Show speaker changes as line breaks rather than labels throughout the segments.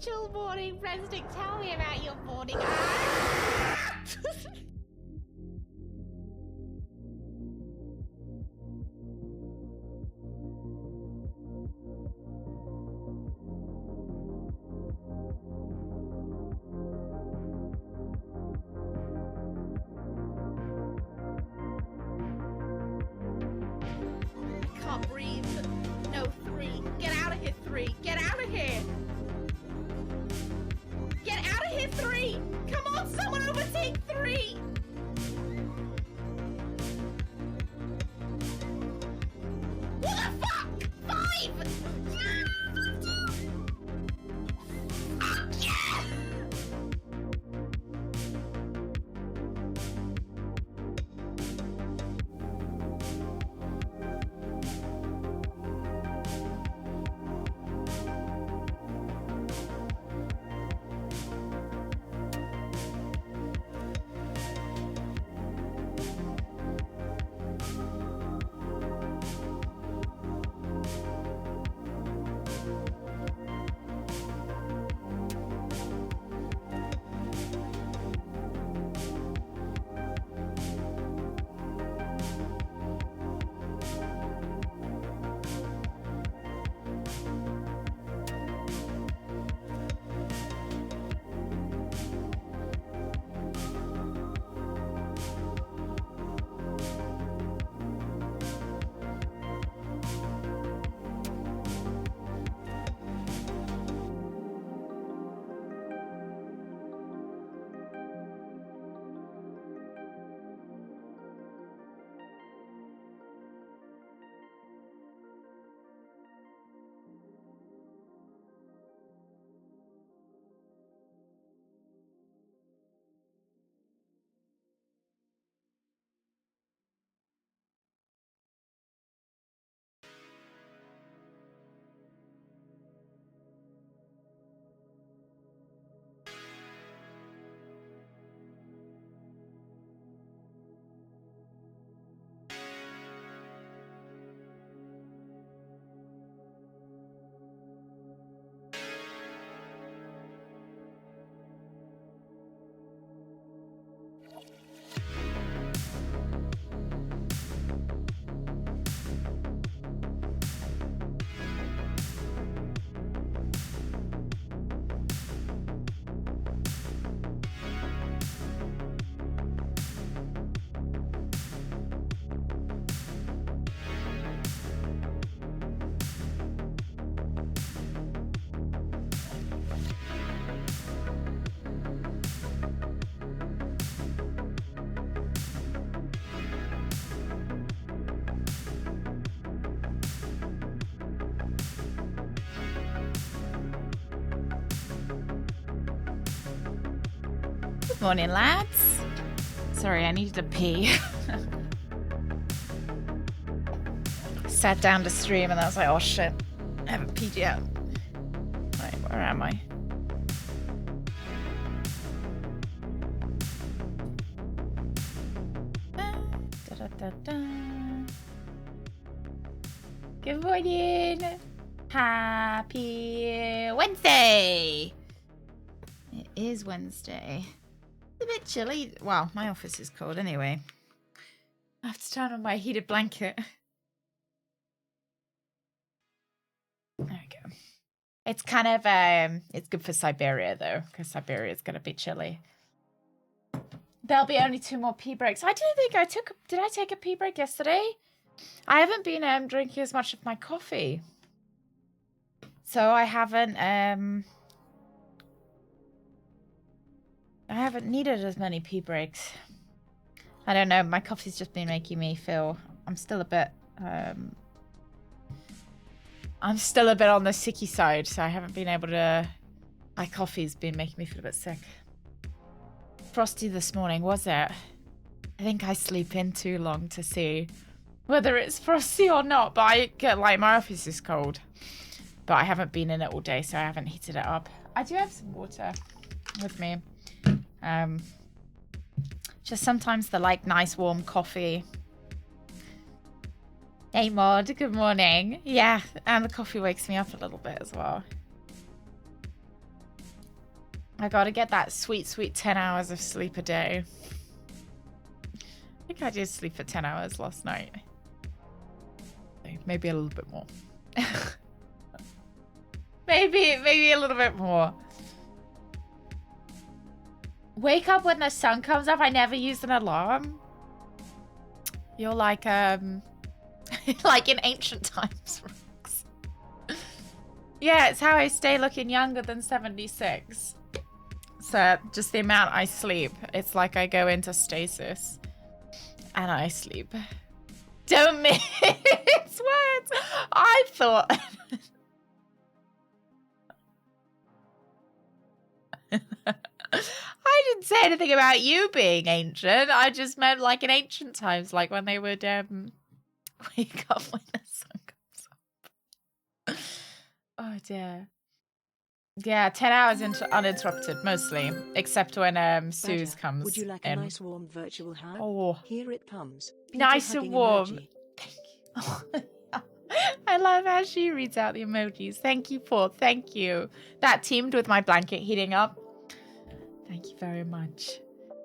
chill morning, President. Tell me about your morning. Ah! I can't breathe. No, 3. Get out of here, 3. Get out of here. Get out of here, 3. Come on, someone overtake 3. What the fuck? 5. Yeah! Good morning, lads. Sorry, I needed a pee. Sat down to stream and I was like, oh shit, I haven't peed yet. Right, where am I? Good morning. Happy Wednesday. It is Wednesday. It's a bit chilly. Well, my office is cold anyway. I have to turn on my heated blanket. There we go. It's kind of it's good for Syberia though, because Syberia is gonna be chilly. There'll be only 2 more pee breaks. I don't think I took. Did I take a pee break yesterday? I haven't been drinking as much of my coffee, so I haven't needed as many pee breaks. I don't know. My coffee's just been making me feel. I'm still a bit on the sicky side, so I haven't been able to. My coffee's been making me feel a bit sick. Frosty this morning, was it? I think I sleep in too long to see whether it's frosty or not, but I get like my office is cold. But I haven't been in it all day, so I haven't heated it up. I do have some water with me. Just sometimes the like nice warm coffee. Hey Maud, good morning. Yeah, and the coffee wakes me up a little bit as well. I gotta get that sweet, sweet 10 hours of sleep a day. I think I did sleep for 10 hours last night. Maybe a little bit more. maybe a little bit more. Wake up when the sun comes up. I never used an alarm. You're like like in ancient times. Yeah, it's how I stay looking younger than 76. So just the amount I sleep, it's like I go into stasis and I sleep. Don't mix words. I thought. I didn't say anything about you being ancient. I just meant like in ancient times, like when they would wake up when the sun comes up. Oh dear. Yeah, 10 hours uninterrupted, mostly, except when Suze comes.
Would you like
in.
a nice warm virtual hug?
Oh,
here it comes.
Nice and warm. Thank you. I love how she reads out the emojis. Thank you, Paul. Thank you. That teamed with my blanket heating up. Thank you very much.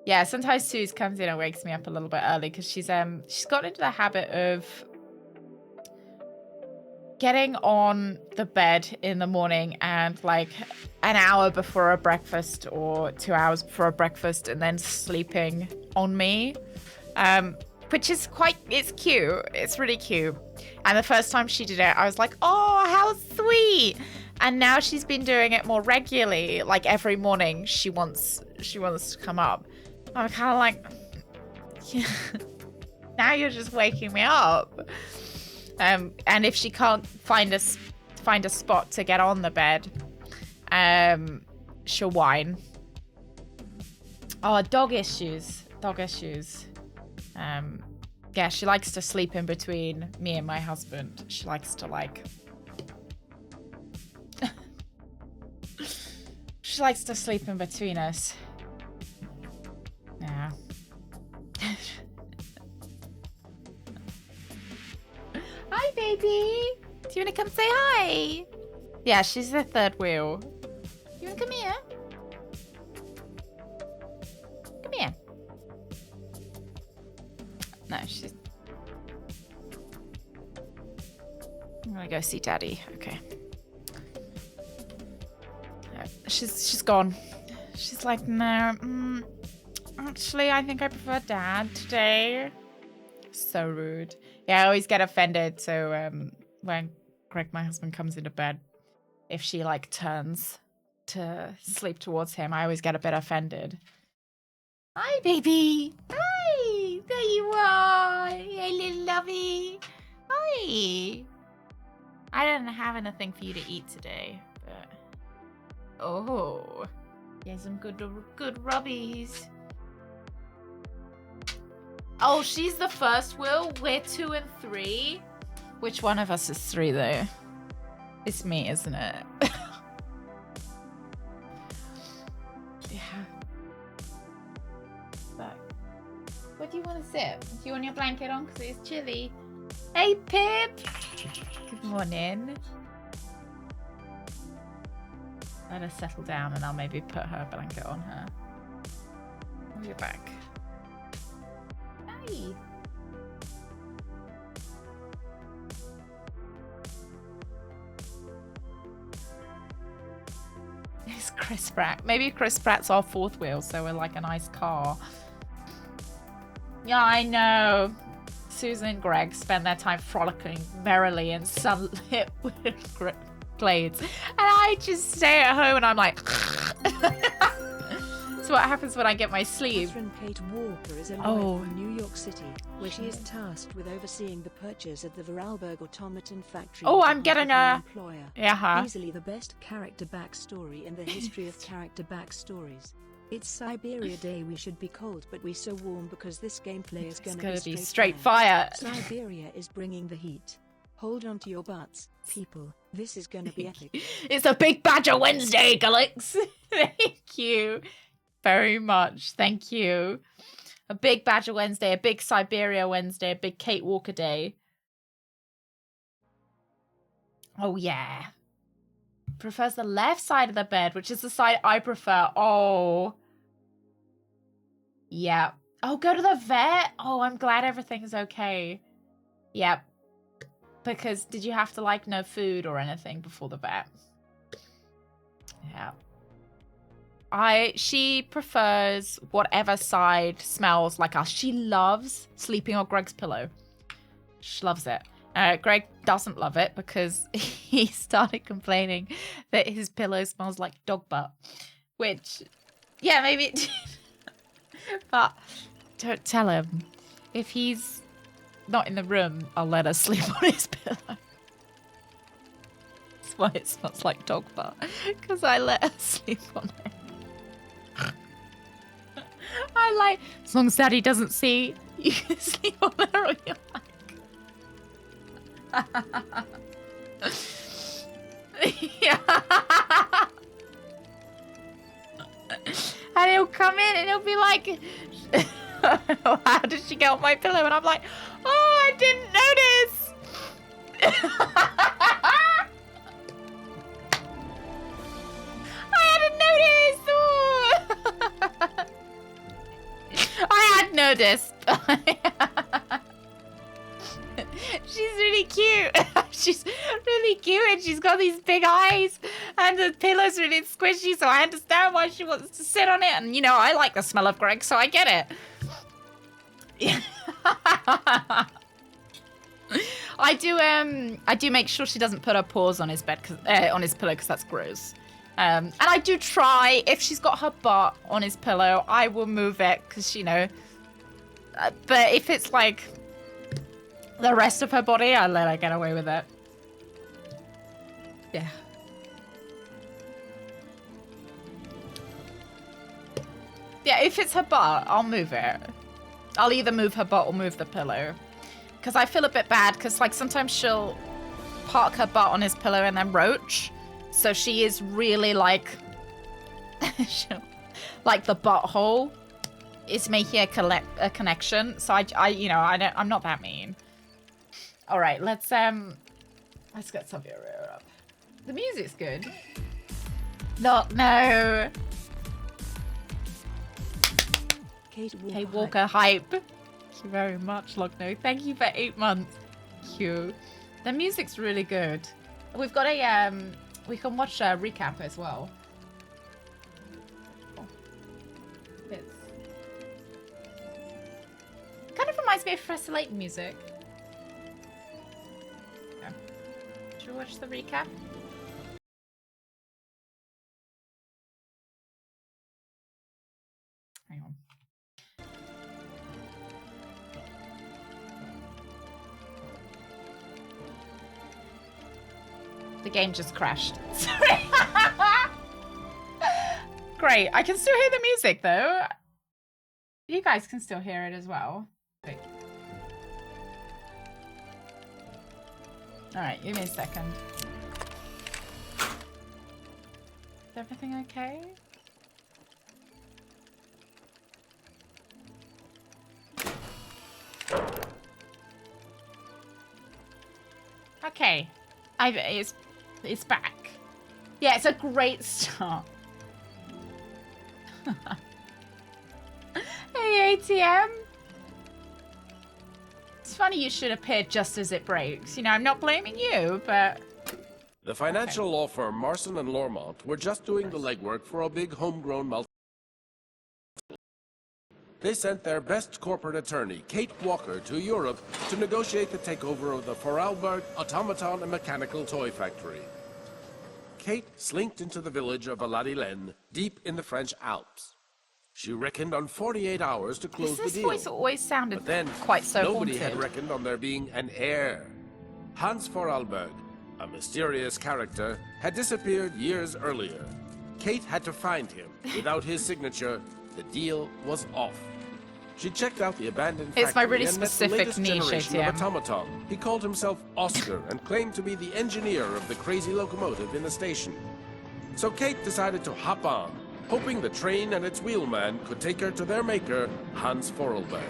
Yeah, sometimes Suze comes in and wakes me up a little bit early because she's got into the habit of getting on the bed in the morning and like an hour before a breakfast or 2 hours before a breakfast and then sleeping on me, which is it's cute. It's really cute. And the first time she did it, I was like, oh, how sweet. And now she's been doing it more regularly. Like every morning she wants to come up. I'm kind of like, yeah. Now you're just waking me up. And if she can't find a spot to get on the bed, she'll whine. Oh, dog issues. Yeah, she likes to sleep in between me and my husband. She likes to like... she likes to sleep in between us. Yeah. Hi, baby. Do you want to come say hi? Yeah, she's the third wheel. You want to come here? Come here. No, she's... I'm gonna go see Daddy. Okay. She's gone. She's like, no. Actually, I think I prefer Dad today. So rude. Yeah, I always get offended. So when Greg, my husband, comes into bed, if she like turns to sleep towards him, I always get a bit offended. Hi, baby. Hi. There you are. Hey, little lovey. Hi. I didn't have anything for you to eat today, but oh, yeah, some good rubbies. Oh, she's the first wheel. We're 2 and 3. Which one of us is 3 though? It's me, isn't it? Yeah. But what do you want to sit? Do you want your blanket on because it's chilly? Hey, Pip. Good morning. Let her settle down and I'll maybe put her blanket on her. Oh, you're back. Hi. It's Chris Pratt. Maybe Chris Pratt's our 4th wheel, so we're like a nice car. Yeah, I know. Susan and Greg spend their time frolicking merrily in sunlit glades. And I just stay at home and I'm like... So what happens when I get my sleep?
Catherine Kate Walker is a lawyer from New York City, where she is tasked with overseeing the purchase of the Vorarlberg automaton factory.
Oh, I'm getting a...
employer.
Yeah.
Easily the best character backstory in the history of character backstories. It's Syberia Day, we should be cold, but we so warm because this gameplay is going to be straight fire. Syberia is bringing the heat. Hold on to your butts, people. This is going to be epic.
It's a big Badger Wednesday, Alex. Thank you very much. Thank you. A big Badger Wednesday, a big Syberia Wednesday, a big Kate Walker Day. Oh, yeah. prefers the left side of the bed, which is the side I prefer. Oh. Yeah. Oh, go to the vet? Oh, I'm glad everything's okay. Yep. Because did you have to, like, no food or anything before the vet? Yeah. She prefers whatever side smells like us. She loves sleeping on Greg's pillow. She loves it. Greg doesn't love it because he started complaining that his pillow smells like dog butt. Which, yeah, maybe it did. But don't tell him. If he's not in the room, I'll let her sleep on his pillow. That's why it smells like dog butt. Because I let her sleep on it. I like, as long as Daddy doesn't see, you can sleep on her all you like. Yeah. And he'll come in and he'll be like, how did she get on my pillow? And I'm like, oh, I didn't notice. I hadn't noticed. Oh. I had noticed. She's really cute. She's really cute and she's got these big eyes and the pillow's really squishy, so I understand why she wants to sit on it. And, you know, I like the smell of Greg, so I get it. I do make sure she doesn't put her paws on his bed, on his pillow, because that's gross. And I do try, if she's got her butt on his pillow, I will move it, because, you know, but if it's like the rest of her body, I let her get away with it. Yeah. Yeah, if it's her butt, I'll move it. I'll either move her butt or move the pillow. Because I feel a bit bad, because, like, sometimes she'll park her butt on his pillow and then roach. So she is really, like, like the butthole is making a connection. So I'm not that mean. All right, let's get Syberia up. The music's good. No. Kate Walker hype. Thank you very much, Logno. Thank you for 8 months. Thank you. The music's really good. We've got a we can watch a recap as well. It kind of reminds me of Professor Layton music. Okay. Should we watch the recap? Hang on. The game just crashed. Sorry. Great. I can still hear the music, though. You guys can still hear it as well. Wait. Alright, give me a second. Is everything okay? Okay. It's back. Yeah, it's a great start. Hey, ATM. It's funny you should appear just as it breaks. You know, I'm not blaming you, but...
The financial law firm Marson and Lormont were just doing the legwork for a big homegrown multi... They sent their best corporate attorney, Kate Walker, to Europe to negotiate the takeover of the Vorarlberg automaton and mechanical toy factory. Kate slinked into the village of Valladolid, deep in the French Alps. She reckoned on 48 hours to close the deal.
This voice always sounded
but then,
quite so
nobody
haunted.
had reckoned on there being an heir. Hans Vorarlberg, a mysterious character, had disappeared years earlier. Kate had to find him. Without his signature, the deal was off. She checked out the abandoned factory
It's my really
and met the
specific
latest
niche,
generation
ATM.
of automaton. He called himself Oscar and claimed to be the engineer of the crazy locomotive in the station. So Kate decided to hop on, hoping the train and its wheelman could take her to their maker, Hans Vorarlberg.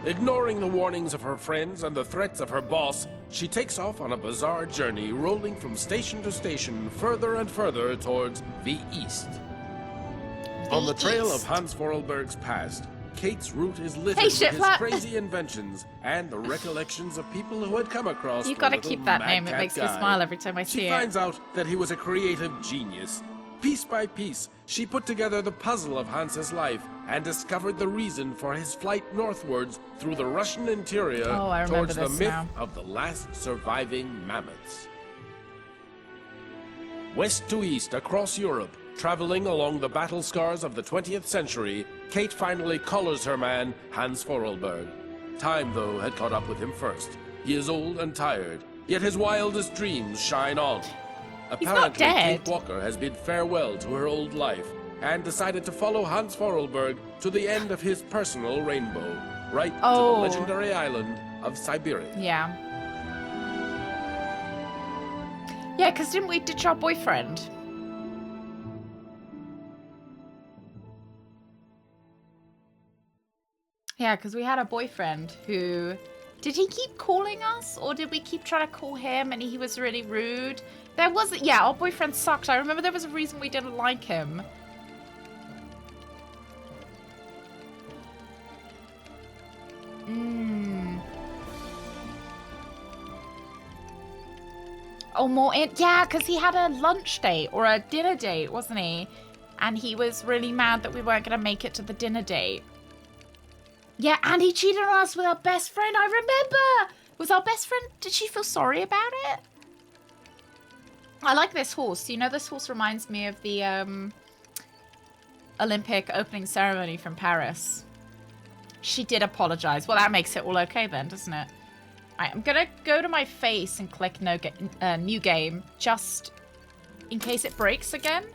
Ignoring the warnings of her friends and the threats of her boss, she takes off on a bizarre journey, rolling from station to station, further and further towards the east. On the trail of Hans Vorarlberg's past, Kate's route is littered with his crazy inventions and the recollections of people who had come across.
You gotta keep that name, it makes me smile every time I see it.
She finds out that he was a creative genius. Piece by piece, she put together the puzzle of Hans's life and discovered the reason for his flight northwards through the Russian interior towards the myth of the last surviving mammoths. West to east across Europe, traveling along the battle scars of the 20th century, Kate finally collars her man, Hans Vorarlberg. Time, though, had caught up with him first. He is old and tired, yet his wildest dreams shine on. Apparently, Kate Walker has bid farewell to her old life and decided to follow Hans Vorarlberg to the end of his personal rainbow, right to the legendary island of Syberia.
Yeah. Yeah, because didn't we ditch our boyfriend? Yeah, because we had a boyfriend who... Did he keep calling us? Or did we keep trying to call him and he was really rude? There was... Yeah, our boyfriend sucked. I remember there was a reason we didn't like him. Oh, more in... Yeah, because he had a lunch date or a dinner date, wasn't he? And he was really mad that we weren't going to make it to the dinner date. Yeah, and he cheated on us with our best friend. I remember. Was our best friend... Did she feel sorry about it? I like this horse. You know, this horse reminds me of the Olympic opening ceremony from Paris. She did apologize. Well, that makes it all okay then, doesn't it? Right, I'm gonna go to my face and click new game, just in case it breaks again.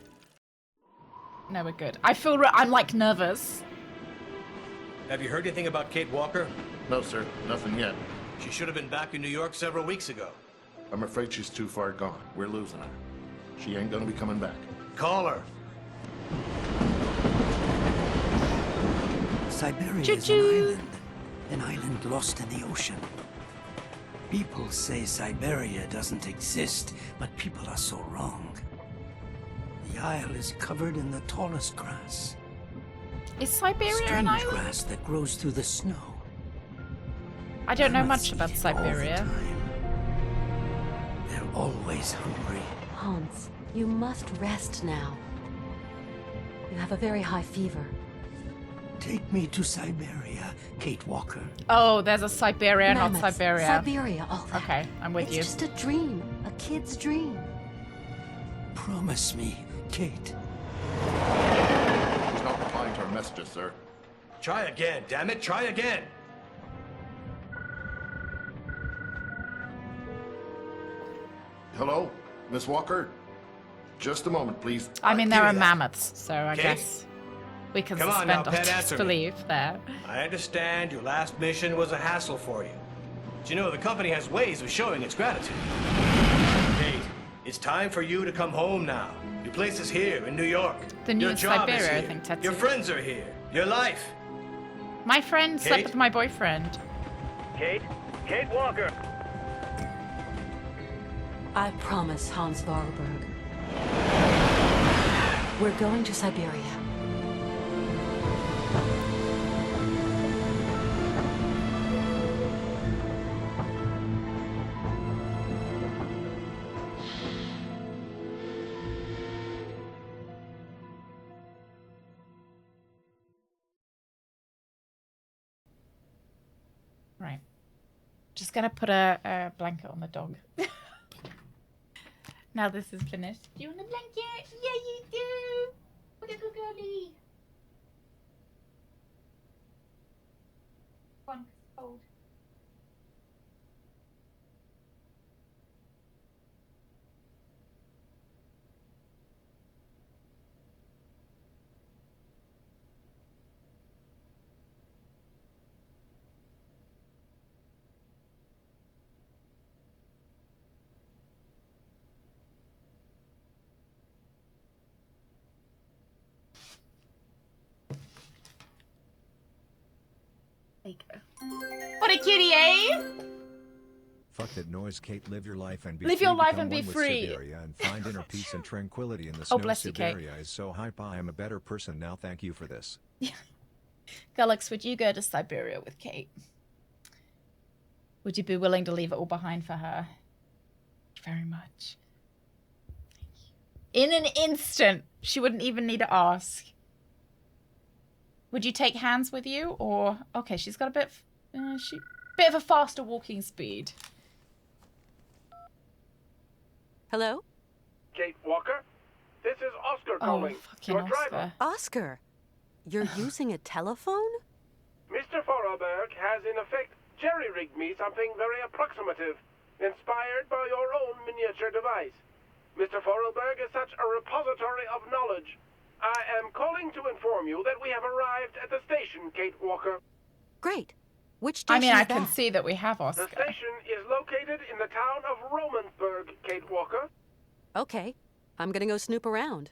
No, we're good. I feel I'm like nervous.
Have you heard anything about Kate Walker?
No, sir. Nothing yet.
She should have been back in New York several weeks ago.
I'm afraid she's too far gone. We're losing her. She ain't gonna be coming back.
Call her.
Syberia is an island lost in the ocean. People say Syberia doesn't exist, but people are so wrong. The isle is covered in the tallest grass.
Is Syberia an island?
Grass that grows through the snow.
I don't know much about Syberia.
They're always hungry.
Hans, you must rest now. You have a very high fever.
Take me to Syberia, Kate Walker.
Oh, there's a Syberia, not
Mammoths,
Syberia.
Siberia, all that.
Okay, I'm with you.
It's just a dream, a kid's dream.
Promise me, Kate.
She's not replying to our messages, sir.
Try again, damn it, try again!
Hello? Miss Walker? Just a moment, please.
I mean, there are mammoths, so I
Kate?
guess we can
Come on now,
suspend our
Pet, answer me.
disbelief there.
I understand your last mission was a hassle for you. But you know, the company has ways of showing its gratitude. Kate, it's time for you to come home now. Your place is here in New York.
The new
Your job is
Syberia, I
here.
think, Tetsu.
Your friends are here. Your life.
My friend slept
Kate?
with my boyfriend.
Kate? Kate Walker!
I promise, Hans Vorarlberg. We're going to Siberia.
Right. Just gonna put a blanket on the dog. Now this is finished. Do you want a blanket? Yeah, you do. What a good girlie. One cold. There you go. kitty, eh?
Fuck that noise, Kate. Live your life and be
Live
free.
your life
Become
and be
one with
free.
Syberia and find inner peace and tranquility in the
Oh,
snow.
bless you, Kate.
Syberia is so hype. I am a better person now. Thank you for this.
Galax, would you go to Siberia with Kate? Would you be willing to leave it all behind for her? Very much. In an instant. She wouldn't even need to ask. Would you take Hans with you? Or... Okay, she's got a bit of a faster walking speed.
Hello?
Kate Walker, this is Oscar calling.
Fucking
Your
Oscar.
driver.
Oscar, you're using a telephone?
Mr. Vorarlberg has in effect jerry-rigged me something very approximative, inspired by your own miniature device. Mr. Vorarlberg is such a repository of knowledge. I am calling to inform you that we have arrived at the station, Kate Walker.
Great. Which
I
station
mean,
is
I can
that?
see that we have
The
Oscar.
station is located in the town of Romansburg, Kate Walker.
Okay. I'm gonna go snoop around.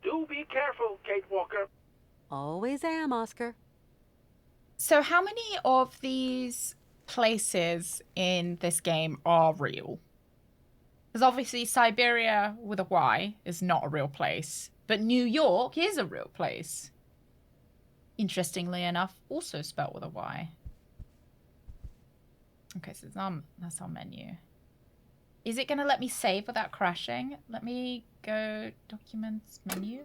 Do be careful, Kate Walker.
Always am, Oscar.
So how many of these places in this game are real? Because obviously Syberia with a Y is not a real place, but New York is a real place. Interestingly enough, also spelled with a Y. Okay, so that's our menu. Is it going to let me save without crashing? Let me go documents, menu.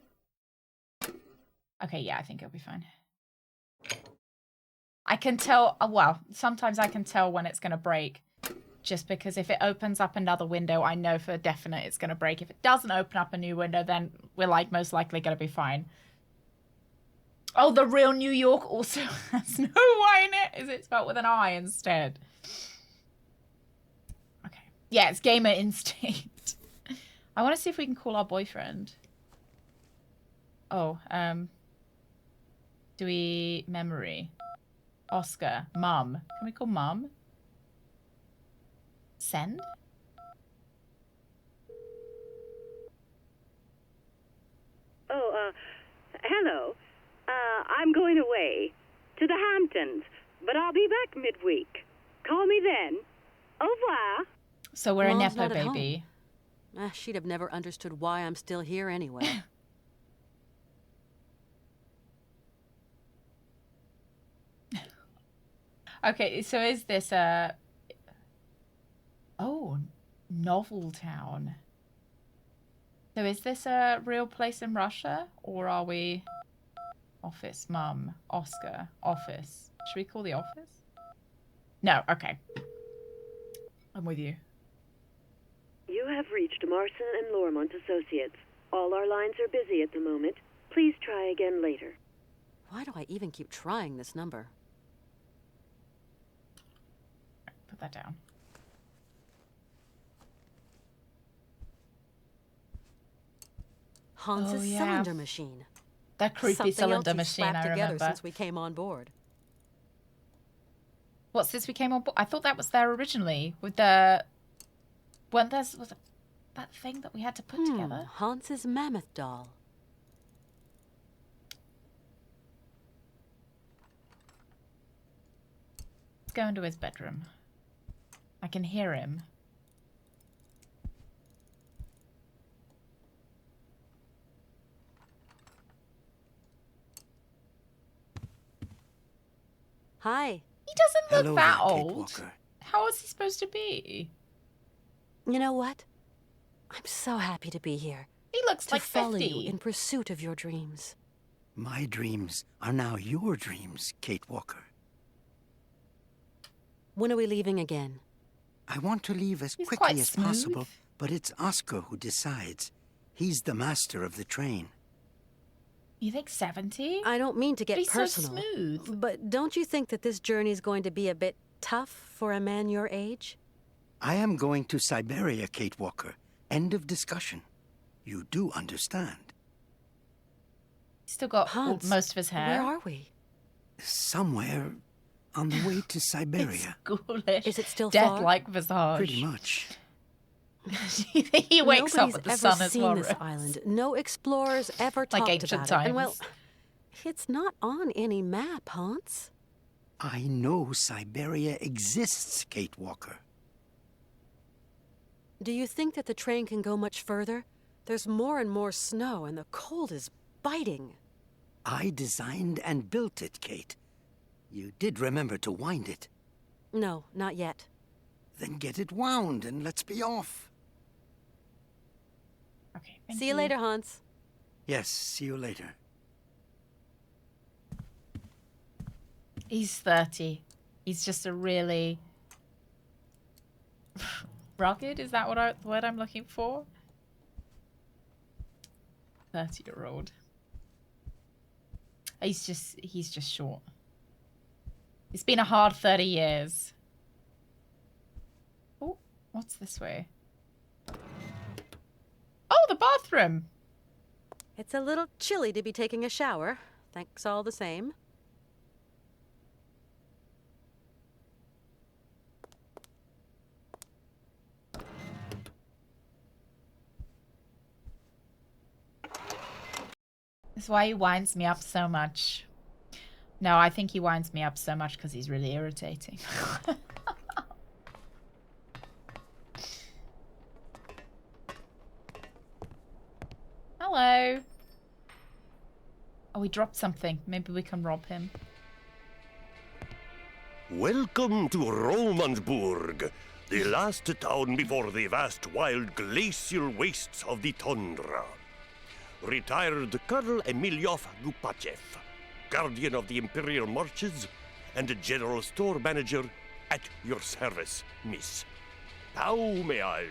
Okay, yeah, I think it'll be fine. I can tell, well, sometimes I can tell when it's going to break. Just because if it opens up another window, I know for definite it's going to break. If it doesn't open up a new window, then we're like most likely going to be fine. Oh, the real New York also has no Y in it. Is it spelled with an I instead? Okay. Yeah, it's Gamer Instinct. I want to see if we can call our boyfriend. Oh, do we... Memory. Oscar. Mum. Can we call Mum? Send?
Oh, hello. I'm going away to the Hamptons, but I'll be back midweek. Call me then. Au revoir.
So we're
Mom's
a
not
Nepo
at home.
baby.
She'd have never understood why I'm still here anyway.
Okay, so is this a... Oh, Novel Town. So is this a real place in Russia? Or are we... Office, Mum, Oscar, office. Should we call the office? No, okay. I'm with you.
You have reached Marson and Lormont Associates. All our lines are busy at the moment. Please try again later.
Why do I even keep trying this number?
Put that down.
Hans's
yeah.
cylinder machine.
That creepy
Something
cylinder
else
machine,
slapped
I
together
remember.
since we came on board.
What, since we came on board? I thought that was there originally with the... Weren't there... Was it that thing that we had to put together?
Hans's mammoth doll.
Let's go into his bedroom. I can hear him.
Hi.
He doesn't look
Hello
that
there, Kate
old.
Walker.
How is he supposed to be?
You know what? I'm so happy to be here.
He looks
To
like
follow
50.
you in pursuit of your dreams.
My dreams are now your dreams, Kate Walker.
When are we leaving again?
I want to leave as
He's
quickly
quite
as
smooth.
possible, but it's Oscar who decides. He's the master of the train.
You think 70?
I don't mean to get
But he's
personal.
so smooth.
But don't you think that this journey's going to be a bit tough for a man your age?
I am going to Syberia, Kate Walker. End of discussion. You do understand.
He's still got
Hans,
most of his hair.
where are we?
Somewhere on the way to Syberia.
Ghoulish.
Is it still far?
Death-like visage.
Pretty much.
He wakes up
Nobody's
with the
ever
sun as
seen
well.
this
Rose.
island. No explorers ever talked
ancient
about it. And well,
times.
it's not on any map, Hans.
I know Syberia exists, Kate Walker.
Do you think that the train can go much further? There's more and more snow, and the cold is biting.
I designed and built it, Kate. You did remember to wind it.
No, not yet.
Then get it wound and let's be off.
Okay,
See you later, Hans.
Yes, see you later.
He's 30. He's just a really... rugged? Is that the word I'm looking for? 30-year-old. He's just short. It's been a hard 30 years. Oh, what's this way? Oh, the bathroom!
It's a little chilly to be taking a shower. Thanks all the same.
That's why he winds me up so much. No, I think he winds me up so much because he's really irritating. Hello. Oh, he dropped something. Maybe we can rob him.
Welcome to Romansburg, the last town before the vast wild glacial wastes of the tundra. Retired Colonel Emilyov Gupachev, guardian of the Imperial Marches, and general store manager at your service, miss. How may I?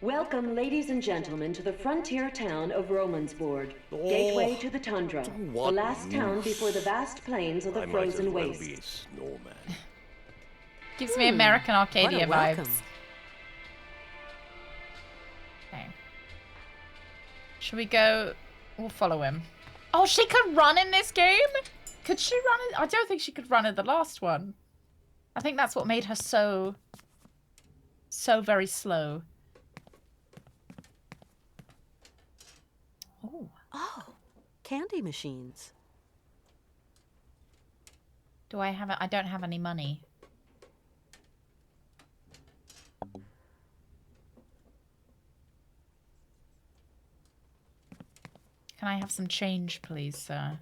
Welcome, ladies and gentlemen, to the frontier town of Romansburg, gateway to the tundra, the last town before the vast plains of the frozen waste.
Be a snowman.
Gives me American Arcadia vibes. Okay. Should we go? We'll follow him. Oh, she could run in this game? Could she run it? I don't think she could run in the last one. I think that's what made her so very slow.
Oh, candy machines.
Do I have it? I don't have any money. Can I have some change, please, sir?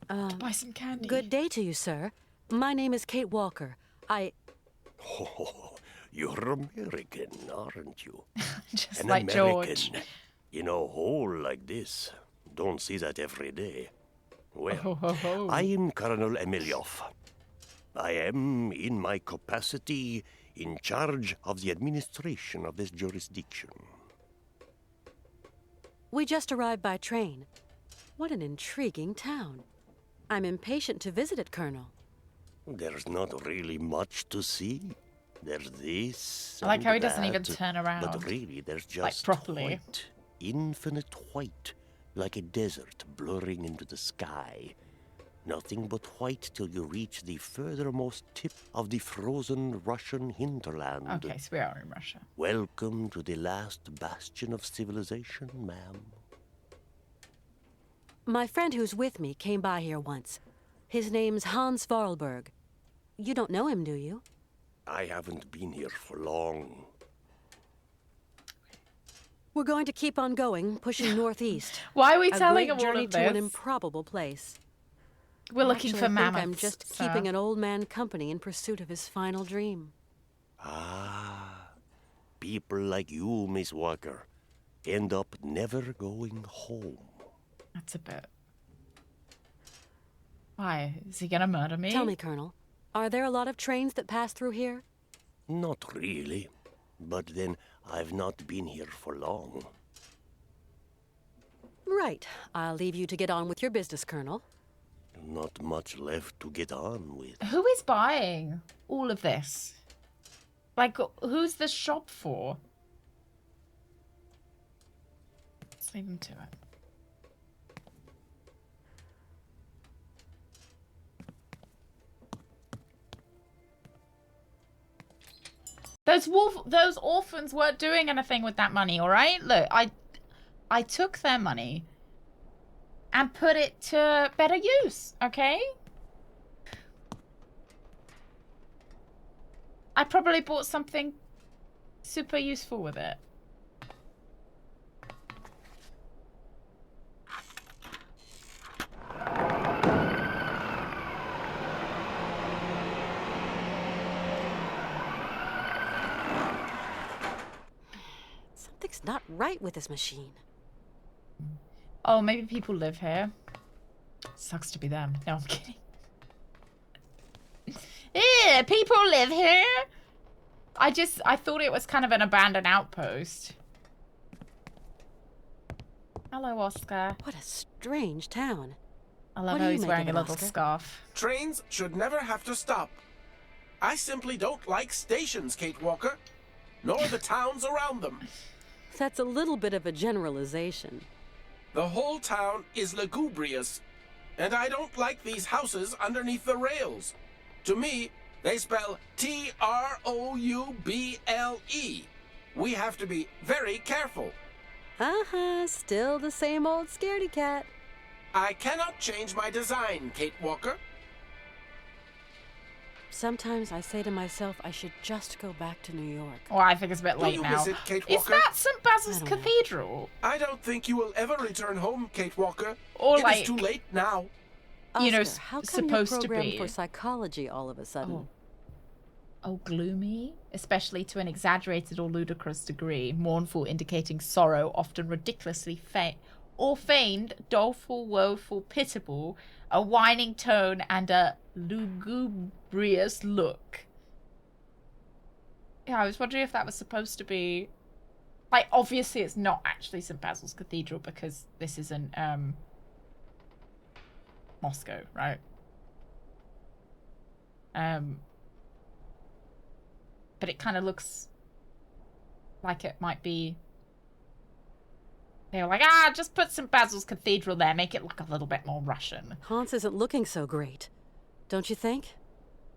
Buy some candy.
Good day to you, sir. My name is Kate Walker.
Oh, you're American, aren't you?
Just
An
like
American
George.
in a hole like this. Don't see that every day. Well,
Oh.
I am Colonel Emilyov. I am, in my capacity, in charge of the administration of this jurisdiction.
We just arrived by train. What an intriguing town. I'm impatient to visit it, Colonel.
There's not really much to see. There's this.
I like
and
how he doesn't even
that,
turn around.
But really, there's just
like properly.
white, infinite white, like a desert blurring into the sky. Nothing but white till you reach the furthermost tip of the frozen Russian hinterland.
Okay, so we are in Russia.
Welcome to the last bastion of civilization, ma'am.
My friend who's with me came by here once. His name's Hans Vorarlberg. You don't know him, do you?
I haven't been here for long.
We're going to keep on going, pushing northeast.
Why are we
A
telling
great
him all
journey
of
to an
this?
improbable place.
We're looking
Actually,
for
I think
mammoths.
I'm just
so-
keeping an old man company in pursuit of his final dream.
Ah, people like you, Miss Walker, end up never going home.
That's a bit. Why? Is he gonna murder me?
Tell me, Colonel, are there a lot of trains that pass through here?
Not really. But then, I've not been here for long.
Right. I'll leave you to get on with your business, Colonel.
Not much left to get on with.
Who is buying all of this? Like, who's the shop for? Let's leave him to it. Those orphans weren't doing anything with that money, all right? Look, I took their money and put it to better use, okay? I probably bought something super useful with it.
Something's not right with this machine.
Oh, maybe people live here. Sucks to be them. No, I'm kidding. Yeah, people live here. I thought it was kind of an abandoned outpost. Hello, Oscar.
What a strange town.
I love how he's wearing a little scarf.
Trains should never have to stop. I simply don't like stations, Kate Walker, nor the towns around them.
That's a little bit of a generalization.
The whole town is lugubrious, and I don't like these houses underneath the rails. To me, they spell T-R-O-U-B-L-E. We have to be very careful.
Still the same old scaredy cat.
I cannot change my design, Kate Walker.
Sometimes I say to myself I should just go back to New York.
Well, I think it's a bit late now.
Miss it, Kate
Is
Walker?
that St. Basil's Cathedral?
I don't think you will ever return home, Kate Walker.
Or
it
like,
is too late now.
You know,
Oscar, how come
supposed
you're
to
programmed
be
for psychology all of a sudden?
Oh, gloomy, especially to an exaggerated or ludicrous degree, mournful, indicating sorrow, often ridiculously feigned, doleful, woeful, pitiable, a whining tone, and a lugubrious look. Yeah, I was wondering if that was supposed to be... Like, obviously it's not actually St. Basil's Cathedral because this isn't, Moscow, right? But it kind of looks like it might be... They were like, just put St. Basil's Cathedral there, make it look a little bit more Russian.
Hans isn't looking so great, don't you think?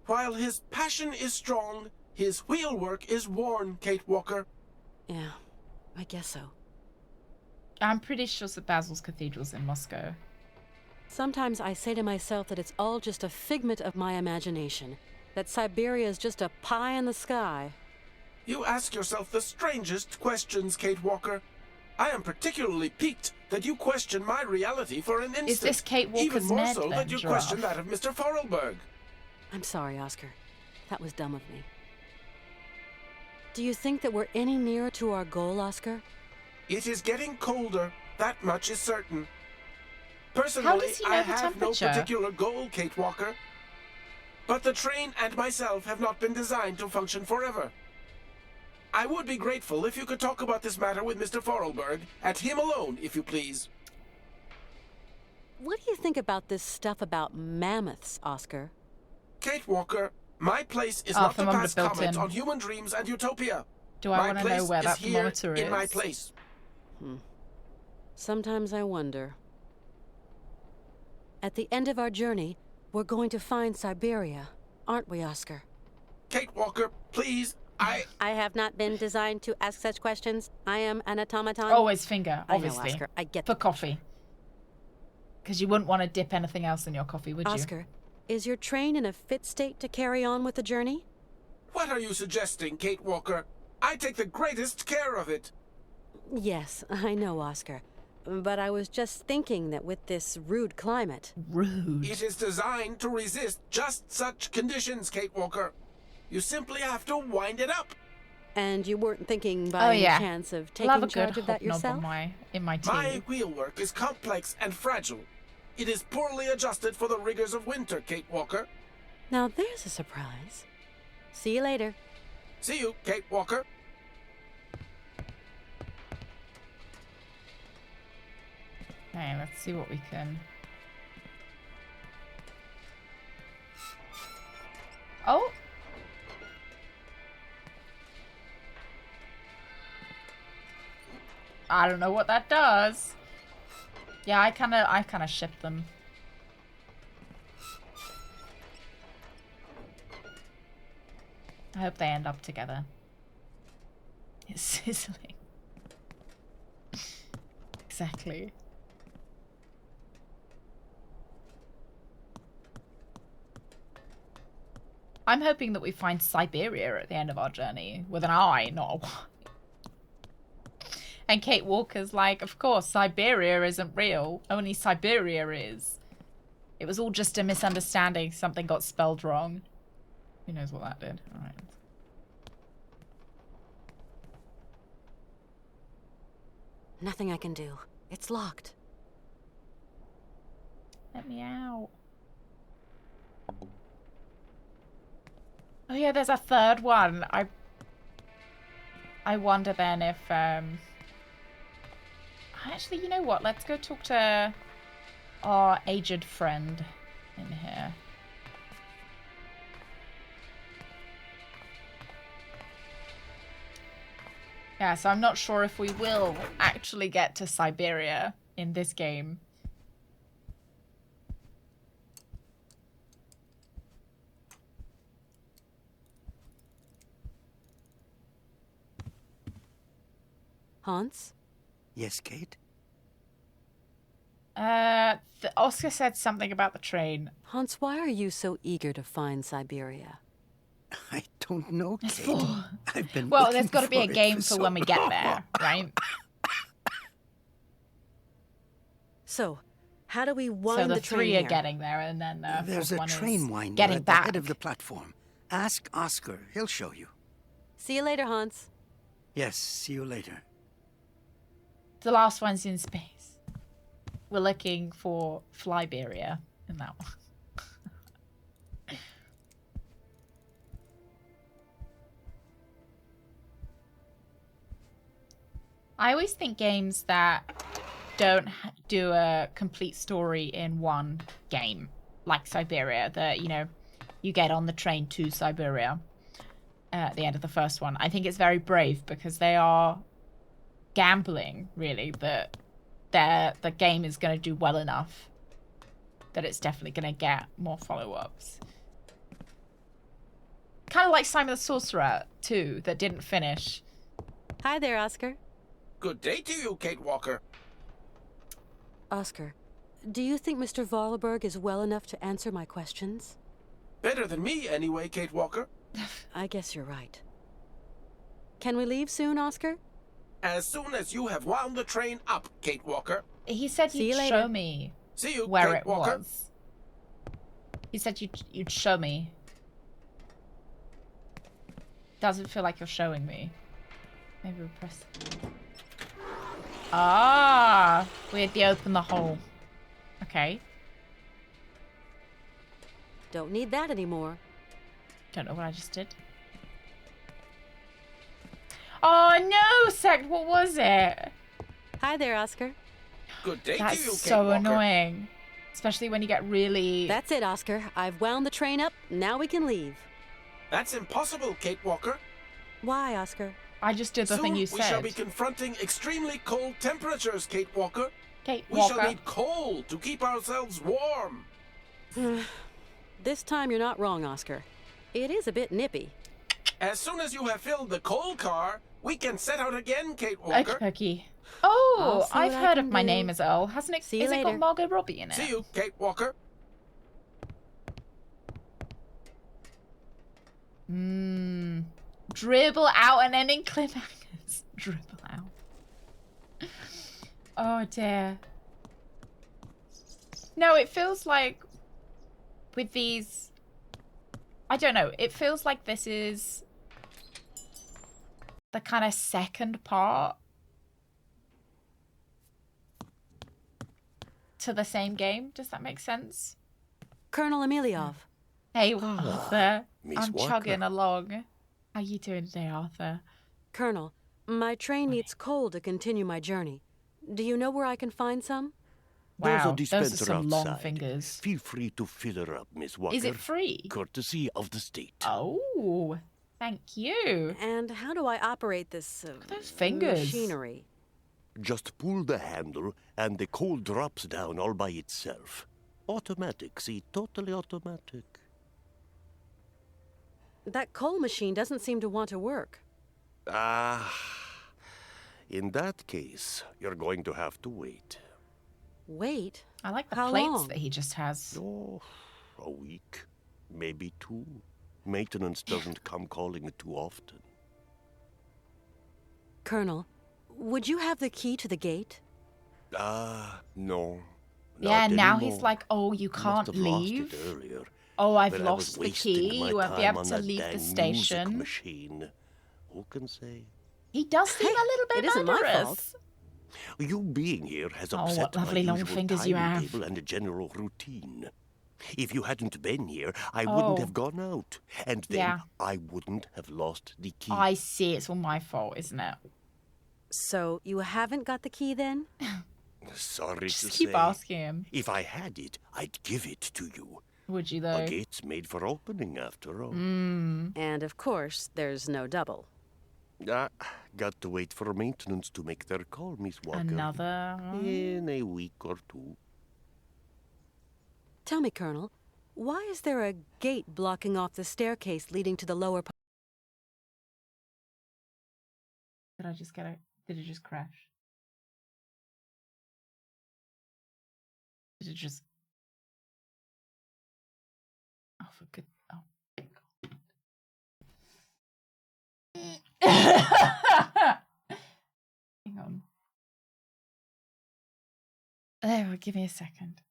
While his passion is strong, his wheelwork is worn, Kate Walker.
Yeah, I guess so.
I'm pretty sure St. Basil's Cathedral's in Moscow.
Sometimes I say to myself that it's all just a figment of my imagination, that Syberia is just a pie in the sky.
You ask yourself the strangest questions, Kate Walker. I am particularly piqued that you question my reality for an instant.
Is this Kate Walker's
even more
Ned,
so
then,
that you
Giraffe?
question that of Mr. Forelberg.
I'm sorry, Oscar. That was dumb of me. Do you think that we're any nearer to our goal, Oscar?
It is getting colder. That much is certain. Personally,
How does he know
I
the
have no
temperature?
particular goal, Kate Walker. But the train and myself have not been designed to function forever. I would be grateful if you could talk about this matter with Mr. Forelberg, at him alone, if you please.
What do you think about this stuff about mammoths, Oscar?
Kate Walker, my place is
Oh,
not to
thermometer
pass
built
comment
in.
on human dreams and utopia.
Do I
My
want to know
place
where
is
that
here
thermometer is?
in my place.
Sometimes I wonder. At the end of our journey, we're going to find Syberia, aren't we, Oscar?
Kate Walker, please,
I have not been designed to ask such questions. I am an automaton.
Always finger, obviously.
I know, Oscar. I get
For
that.
coffee. Because you wouldn't want to dip anything else in your coffee, would you?
Oscar, is your train in a fit state to carry on with the journey?
what are you suggesting, Kate Walker? I take the greatest care of it.
Yes, I know, Oscar. But I was just thinking that with this rude climate...
Rude?
It is designed to resist just such conditions, Kate Walker. You simply have to wind it up.
And you weren't thinking by any chance of taking charge of that yourself?
In my tea.
My wheelwork is complex and fragile. It is poorly adjusted for the rigors of winter, Kate Walker.
Now there's a surprise. See you later.
See you, Kate Walker.
Okay, let's see what we can... Oh! I don't know what that does. Yeah, I kind of ship them. I hope they end up together. It's sizzling. Exactly. I'm hoping that we find Syberia at the end of our journey with an I, not a Y. And Kate Walker's like, of course, Syberia isn't real. Only Syberia is. It was all just a misunderstanding. Something got spelled wrong. Who knows what that did? All right.
Nothing I can do. It's locked.
Let me out. Oh yeah, there's a third one. I wonder then if actually, you know what? Let's go talk to our aged friend in here. Yeah, so I'm not sure if we will actually get to Syberia in this game.
Hans?
Yes, Kate?
Oscar said something about the train.
Hans, why are you so eager to find Syberia?
I don't know, Kate. I've been
Well,
looking
there's got to be a
for it
game
for
for
so
when we get
long.
there, right?
So, how do we
So
wind
the
the train
three
here?
are getting there, and then the
There's a
fourth one
train
is
winder
getting
at
back.
the head of the platform. Ask Oscar. He'll show you.
See you later, Hans.
Yes, see you later.
The last one's in space. We're looking for Flyberia in that one. I always think games that don't do a complete story in one game, like Syberia, that, you know, you get on the train to Syberia at the end of the first one. I think it's very brave because they are gambling, really, that the game is going to do well enough that it's definitely going to get more follow-ups. Kind of like Simon the Sorcerer 2 that didn't finish.
Hi there, Oscar.
Good day to you, Kate Walker.
Oscar, do you think Mr. Valberg is well enough to answer my questions?
Better than me, anyway, Kate Walker.
I guess you're right. Can we leave soon, Oscar?
As soon as you have wound the train up, Kate Walker.
He said
See you
he'd
later.
show me
See you,
where
Kate
it
Walker.
was. He said you'd show me. Doesn't feel like you're showing me. Maybe we'll press. Ah, weirdly open the hole. Okay.
Don't need that anymore.
Don't know what I just did. Oh no, Sect, what was it?
Hi there, Oscar.
Good day
That's
to you, Kate
so
Walker.
annoying. Especially when you get really...
That's it, Oscar. I've wound the train up. Now we can leave.
That's impossible, Kate Walker.
Why, Oscar?
I just did the
Soon
thing you
we
said.
shall be confronting extremely cold temperatures, Kate Walker.
Kate
We
Walker.
shall need coal to keep ourselves warm.
This time you're not wrong, Oscar. It is a bit nippy.
As soon as you have filled the coal car, we can set out again, Kate Walker.
Okay. Oh,
I'll see
I've
what I
heard of
can
My
do.
Name is Earl. Hasn't it?
See you
Is it
later.
got Margot Robbie in it?
See you, Kate Walker.
Dribble out an ending climax. Dribble out. Oh dear. No, it feels like with these... I don't know. It feels like this is the kind of second part to the same game. Does that make sense?
Colonel Emiliov.
Hey, Arthur.
Miss
I'm
Walker.
chugging along. How you doing today, Arthur?
Colonel, my train needs coal to continue my journey. Do you know where I can find some?
There's
Wow,
a
those
dispenser
are some long
outside.
fingers.
Feel free to fill her up, Miss Walker.
Is it free?
Courtesy of the state.
Oh, thank you.
And how do I operate this
those fingers.
machinery?
Just pull the handle and the coal drops down all by itself. Automatic, see, totally automatic.
That coal machine doesn't seem to want to work.
In that case, you're going to have to wait.
Wait?
I like the
How
plates
long?
that he just has.
Oh, a week, maybe 2, maintenance doesn't come calling too often.
Colonel, would you have the key to the gate?
No.
Yeah,
Not
now
anymore.
he's like, oh, you
Must
can't
have
leave.
Lost it earlier,
Oh, I've
but I was
lost the
wasting
key.
my
You won't be
time
able
on
to
that
leave the
dang
station.
music machine. Who can say?
He does seem a little bit
it isn't my
murderous.
fault.
You being here has
Oh,
upset
what lovely
my
long
usual
fingers you have.
timetable and general routine. If you hadn't been here, I wouldn't have gone out, and then
Yeah.
I wouldn't have lost the key.
I see. It's all my fault, isn't it?
So you haven't got the key then?
Sorry
Just
to
keep
say.
asking him.
If I had it, I'd give it to you.
Would you, though?
A gate's made for opening, after all.
And of course, there's no double.
Got to wait for maintenance to make their call, Miss Walker.
Another?
In a week or two.
Tell me, Colonel, why is there a gate blocking off the staircase leading to the lower part?
Did I just get it? Did it just crash? Did it just... Oh, for good... Oh, God. Hang on. There, give me a second.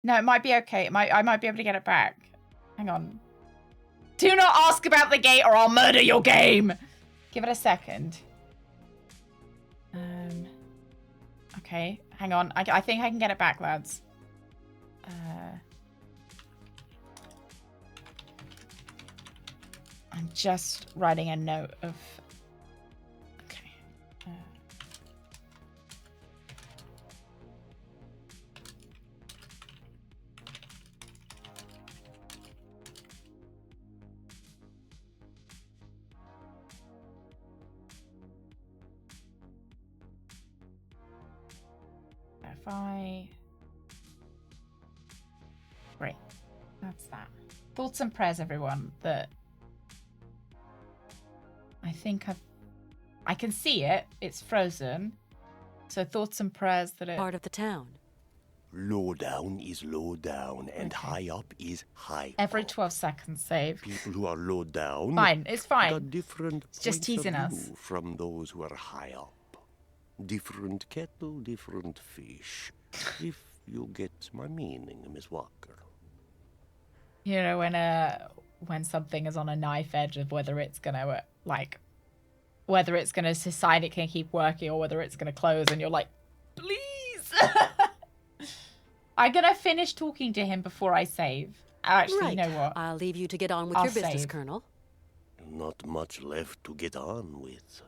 No, it might be okay. I might be able to get it back. Hang on. Do not ask about the gate or I'll murder your game. Give it a second. Okay, hang on. I think I can get it back, lads. I'm just writing a note of... Okay. Great. That's that. Thoughts and prayers, everyone, that I think I can see it. It's frozen. So thoughts and prayers that it...
Part of the town.
Low down is low down, and high up is high
Every
up.
12 seconds, save.
People who are low down...
Fine, it's fine.
Got different
It's just
points of
teasing us.
view from those who are high up. Different kettle, different fish. If you get my meaning, Miss Walker.
You know, when something is on a knife edge of whether it's gonna whether it's gonna decide it can keep working or whether it's gonna close, and you're like, please. I'm gonna finish talking to him before I save. Actually,
right.
You know what?
I'll leave you to get on with
I'll
your business,
save.
Colonel.
Not much left to get on with.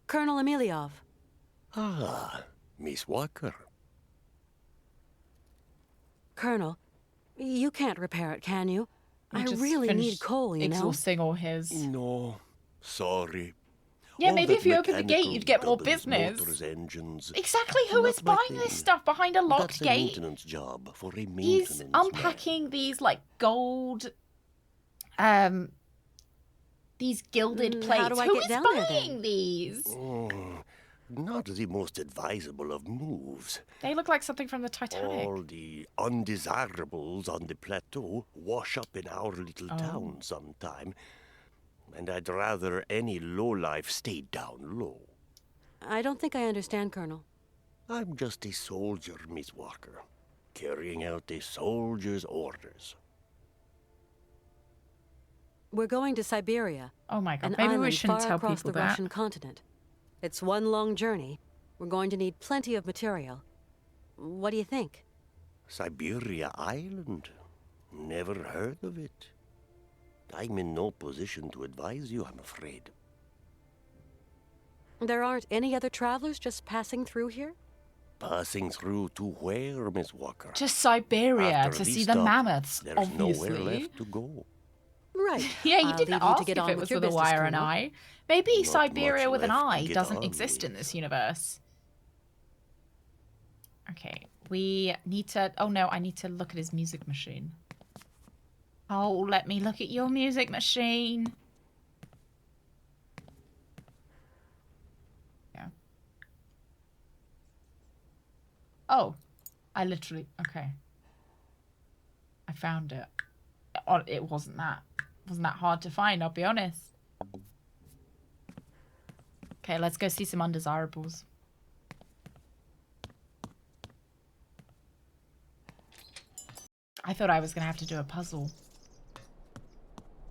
Colonel Emiliov.
Ah, Miss Walker.
Colonel, you can't repair it, can you? I
just
really
finished
need coal, you know?
exhausting all his...
No, sorry.
Yeah,
All
maybe
that
if you open the gate, you'd get more
mechanical
business.
Motors, engines.
Exactly, who
Not
is
my
buying this
thing.
stuff behind a locked
That's a
gate?
maintenance job for a maintenance
He's
man.
unpacking these like gold, these gilded plates.
How do I
Who
get
is
down there,
buying
then?
these?
Not the most advisable of moves.
They look like something from the Titanic.
All the undesirables on the plateau wash up in our little town sometime. And I'd rather any lowlife stay down low.
I don't think I understand, Colonel.
I'm just a soldier, Miss Walker, carrying out a soldier's orders.
We're going to Syberia.
Oh my god,
An
maybe we
island
shouldn't
far
tell
across
people
the
that.
Russian continent. It's one long journey. We're going to need plenty of material. What do you think?
Syberia Island? Never heard of it. I'm in no position to advise you, I'm afraid.
There aren't any other travelers just passing through here?
Passing through to where, Miss Walker?
To Siberia
After
to
this
see the
stop,
mammoths,
there's
obviously.
nowhere left to go.
Right.
Yeah, you
I'll
didn't
leave you
ask
to get
if
on
it was
your
with a
business,
Y or an
Colonel.
I. Maybe
Not
Siberia
much
with an
left to
I
get
doesn't
on
exist in
with.
this universe. Okay, we need to... Oh no, I need to look at his music machine. Oh, let me look at your music machine. Oh, I literally... Okay. I found it. Oh, it wasn't that hard to find, I'll be honest. Okay, let's go see some undesirables. I thought I was going to have to do a puzzle.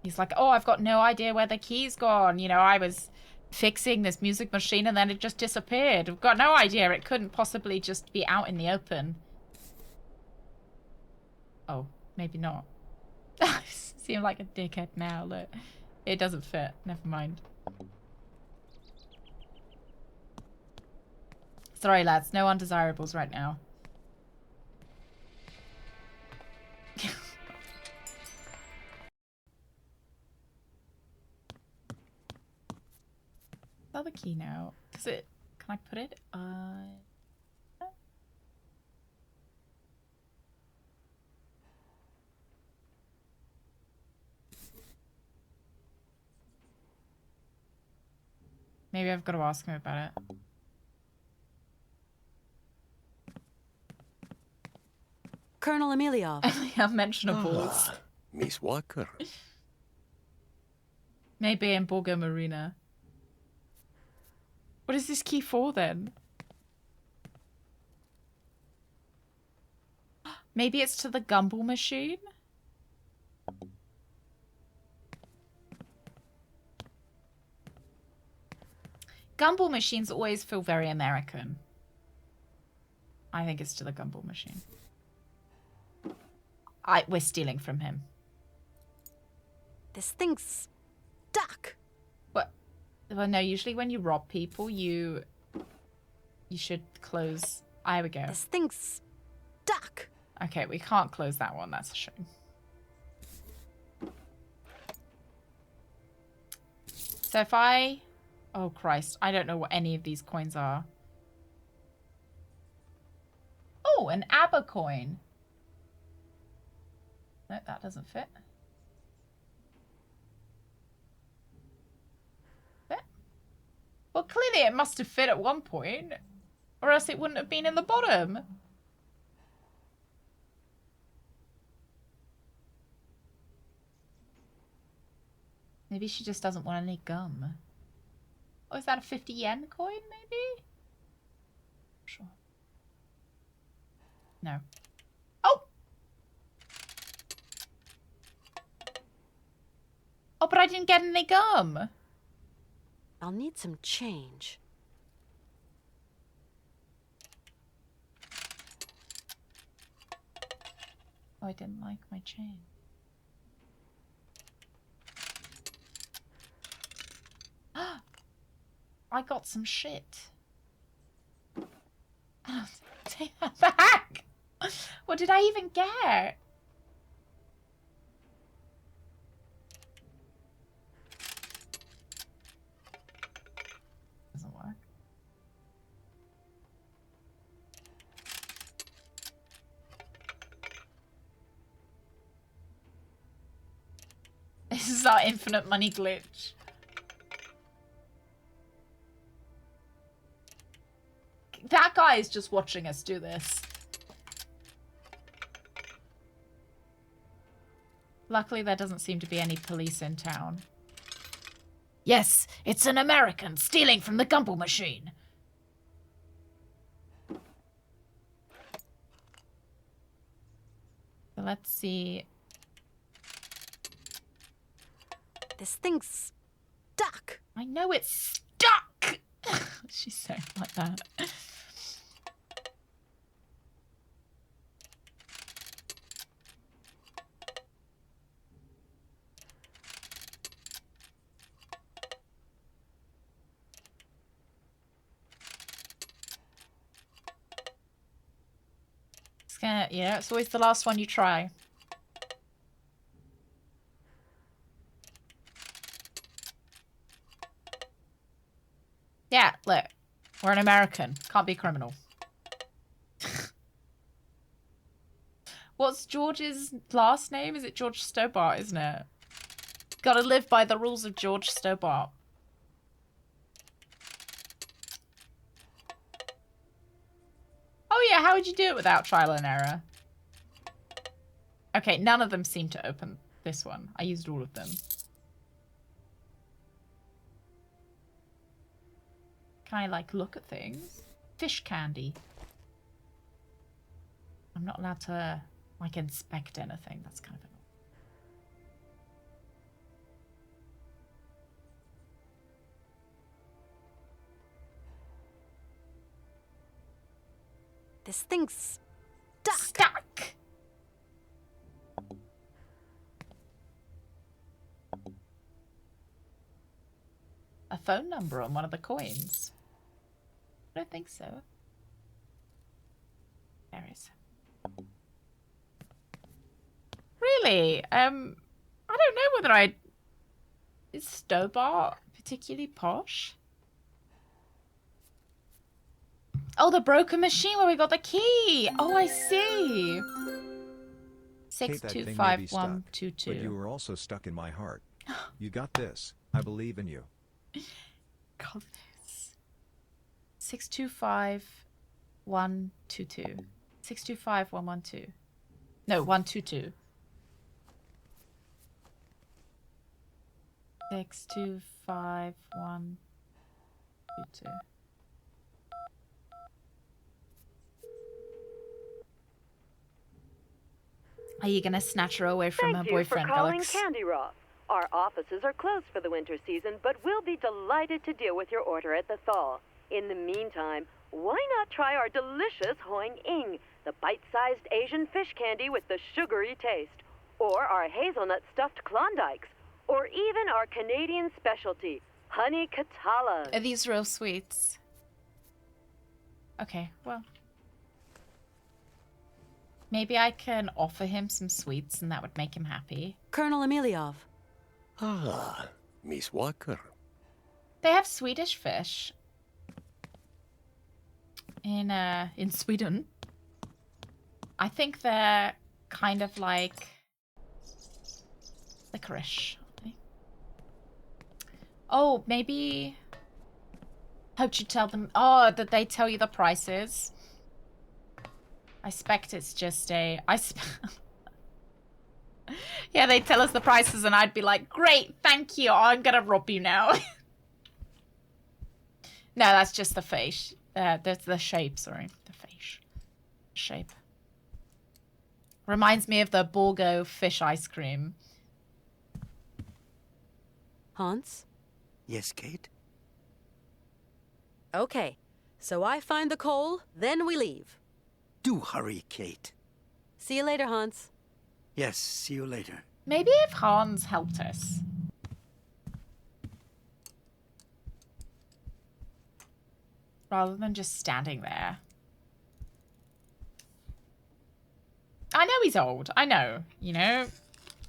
He's like, oh, I've got no idea where the key's gone. You know, I was fixing this music machine and then it just disappeared. I've got no idea. It couldn't possibly just be out in the open. Oh, maybe not. I seem like a dickhead now. Look, it doesn't fit. Never mind. Sorry, lads. No undesirables right now. The key now. Does it... Can I put it? Maybe I've got to ask him about it.
Colonel Emilio.
Unmentionables.
Miss Walker.
Maybe in Borgo Marina. What is this key for then? Maybe it's to the gumball machine? Gumball machines always feel very American. I think it's to the gumball machine. We're stealing from him.
This thing's stuck.
What? Well, no, usually when you rob people, you should close. There we go.
This thing's stuck.
Okay, we can't close that one. That's a shame. So if I... Oh, Christ. I don't know what any of these coins are. Oh, an ABBA coin. No, that doesn't fit. Fit? Well, clearly it must have fit at one point. Or else it wouldn't have been in the bottom. Maybe she just doesn't want any gum. Oh, is that a 50 yen coin, maybe? Sure. No. Oh! Oh, but I didn't get any gum.
I'll need some change.
Oh, I didn't like my chain. I got some shit. Take that back! What did I even get? Doesn't work. This is our infinite money glitch. That guy is just watching us do this. Luckily, there doesn't seem to be any police in town. Yes, it's an American stealing from the gumball machine. So let's see.
This thing's stuck.
I know it's stuck. She's saying like that. It's gonna, yeah, it's always the last one you try. Yeah, look. We're an American. Can't be a criminal. What's George's last name? Is it George Stobart, isn't it? Gotta live by the rules of George Stobart. Oh yeah, how would you do it without trial and error? Okay, none of them seem to open this one. I used all of them. Can I, like, look at things? Fish candy. I'm not allowed to, like, inspect anything. That's kind of annoying.
This thing's
stuck. A phone number on one of the coins. I don't think so. There is. Really? I don't know whether is Stobart particularly posh? Oh, the broken machine where we got the key. Oh, I see. 625122.
But you were also stuck in my heart. You got this. I believe in you.
Got this. 625122. 625112. No, 122. 625122. Are you gonna snatch her away from her boyfriend, Alex?
Thank you for calling Candy Roth. Our offices are closed for the winter season, but we'll be delighted to deal with your order at the thaw. In the meantime, why not try our delicious Hoing Ing, the bite-sized Asian fish candy with the sugary taste, or our hazelnut stuffed Klondikes, or even our Canadian specialty, honey Katalas.
Are these real sweets? Okay, well. Maybe I can offer him some sweets and that would make him happy.
Colonel Emiliov.
Ah, Miss Walker.
They have Swedish fish. In Sweden. I think they're kind of like licorice. Oh, maybe. Hope you tell them. Oh, that they tell you the prices. I expect it's just a. Yeah, they tell us the prices, and I'd be like, "Great, thank you. I'm gonna rob you now." No, that's just the face. That's the shape. Sorry, the face shape. Reminds me of the Borgo fish ice cream.
Hans?
Yes, Kate?
Okay, so I find the coal, then we leave.
Do hurry, Kate.
See you later, Hans.
Yes, see you later.
Maybe if Hans helped us. Rather than just standing there. I know he's old. I know. You know.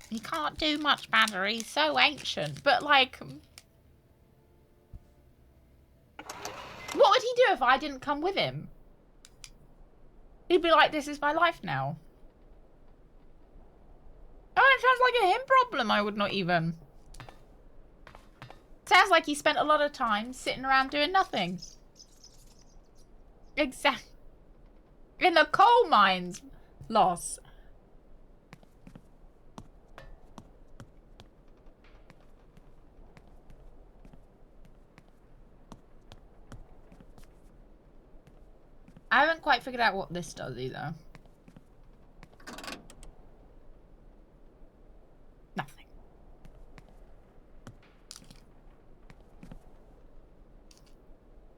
He can't do much better. He's so ancient. But, like... What would he do if I didn't come with him? He'd be like, this is my life now. Oh, it sounds like a him problem. I would not even. Sounds like he spent a lot of time sitting around doing nothing. Exactly. In the coal mines. Loss. I haven't quite figured out what this does either. Nothing.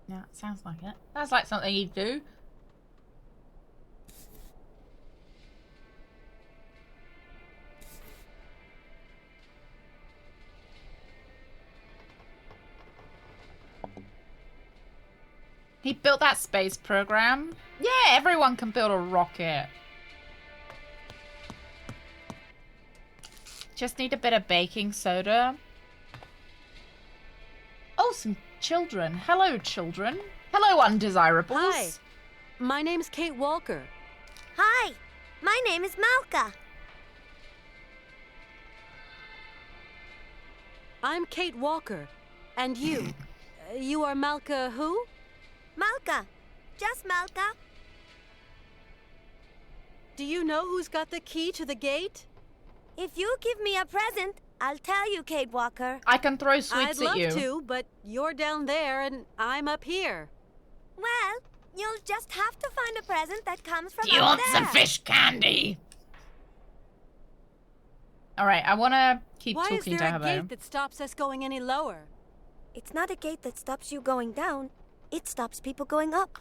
Yeah, it sounds like it. Sounds like something you'd do. He built that space program. Yeah, everyone can build a rocket. Just need a bit of baking soda. Oh, some children. Hello, children. Hello, undesirables.
Hi. My name's Kate Walker.
Hi. My name is Malka.
I'm Kate Walker. And you? You are Malka who?
Malka. Just Malka.
Do you know who's got the key to the gate?
If you give me a present, I'll tell you, Kate Walker.
I can throw sweets
I'd love
at you.
to, but you're down there and I'm up here.
Well, you'll just have to find a present that comes from
Do you
up
want
there.
some fish candy? Alright, I want to keep
Why
talking
is
to
there
her,
a
though.
gate that stops us going any lower?
It's not a gate that stops you going down. It stops people going up.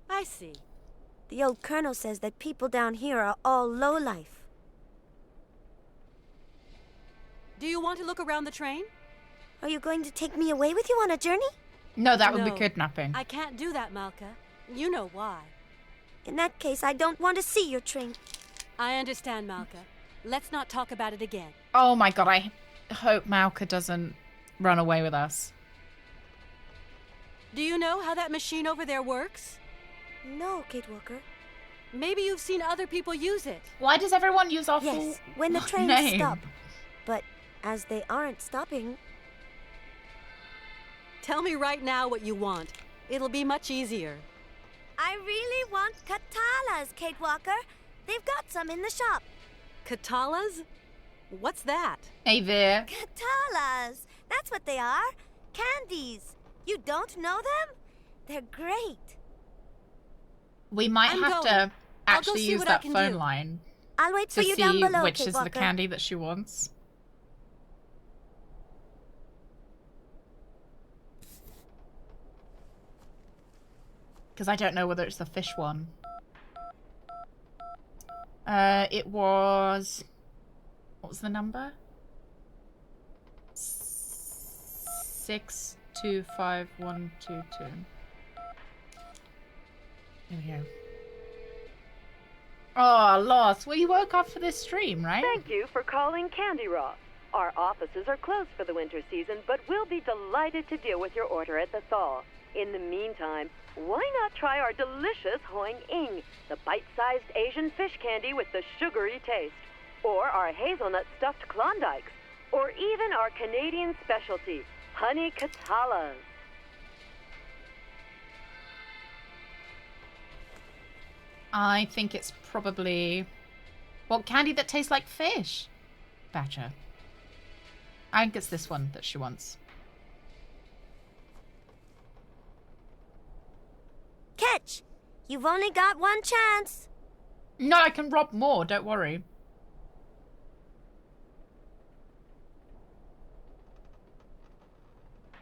I see.
The old colonel says that people down here are all lowlife.
Do you want to look around the train?
Are you going to take me away with you on a journey?
No, that would be
No.
kidnapping.
I can't do that, Malka. You know why.
In that case, I don't want to see your train.
I understand, Malka. Let's not talk about it again.
Oh my god, I hope Malka doesn't run away with us.
Do you know how that machine over there works?
No, Kate Walker.
Maybe you've seen other people use it.
Why does everyone use our full
Yes, when the trains
name?
stop. But as they aren't stopping...
Tell me right now what you want. It'll be much easier.
I really want Katalas, Kate Walker. They've got some in the shop.
Katalas? What's that?
Hey there.
Katalas! That's what they are. Candies. You don't know them? They're great.
We might
I'm
have
going.
to
I'll go
actually
see
use
what I
that
can
phone
do.
line
I'll wait
to
for you
see
down below,
which
Kate
is
Walker.
the candy that she wants. Because I don't know whether it's the fish one. It was... What was the number? 625122. Here we go. Oh, Lost. Well, you woke up for this stream, right?
Thank you for calling Candy Ross. Our offices are closed for the winter season, but we'll be delighted to deal with your order at the thaw. In the meantime, why not try our delicious Hoing Ing, the bite-sized Asian fish candy with the sugary taste, or our hazelnut stuffed Klondikes, or even our Canadian specialty, honey Katalas.
I think it's probably... Well, candy that tastes like fish. Badger. I think it's this one that she wants.
Catch! You've only got one chance.
No, I can rob more, don't worry.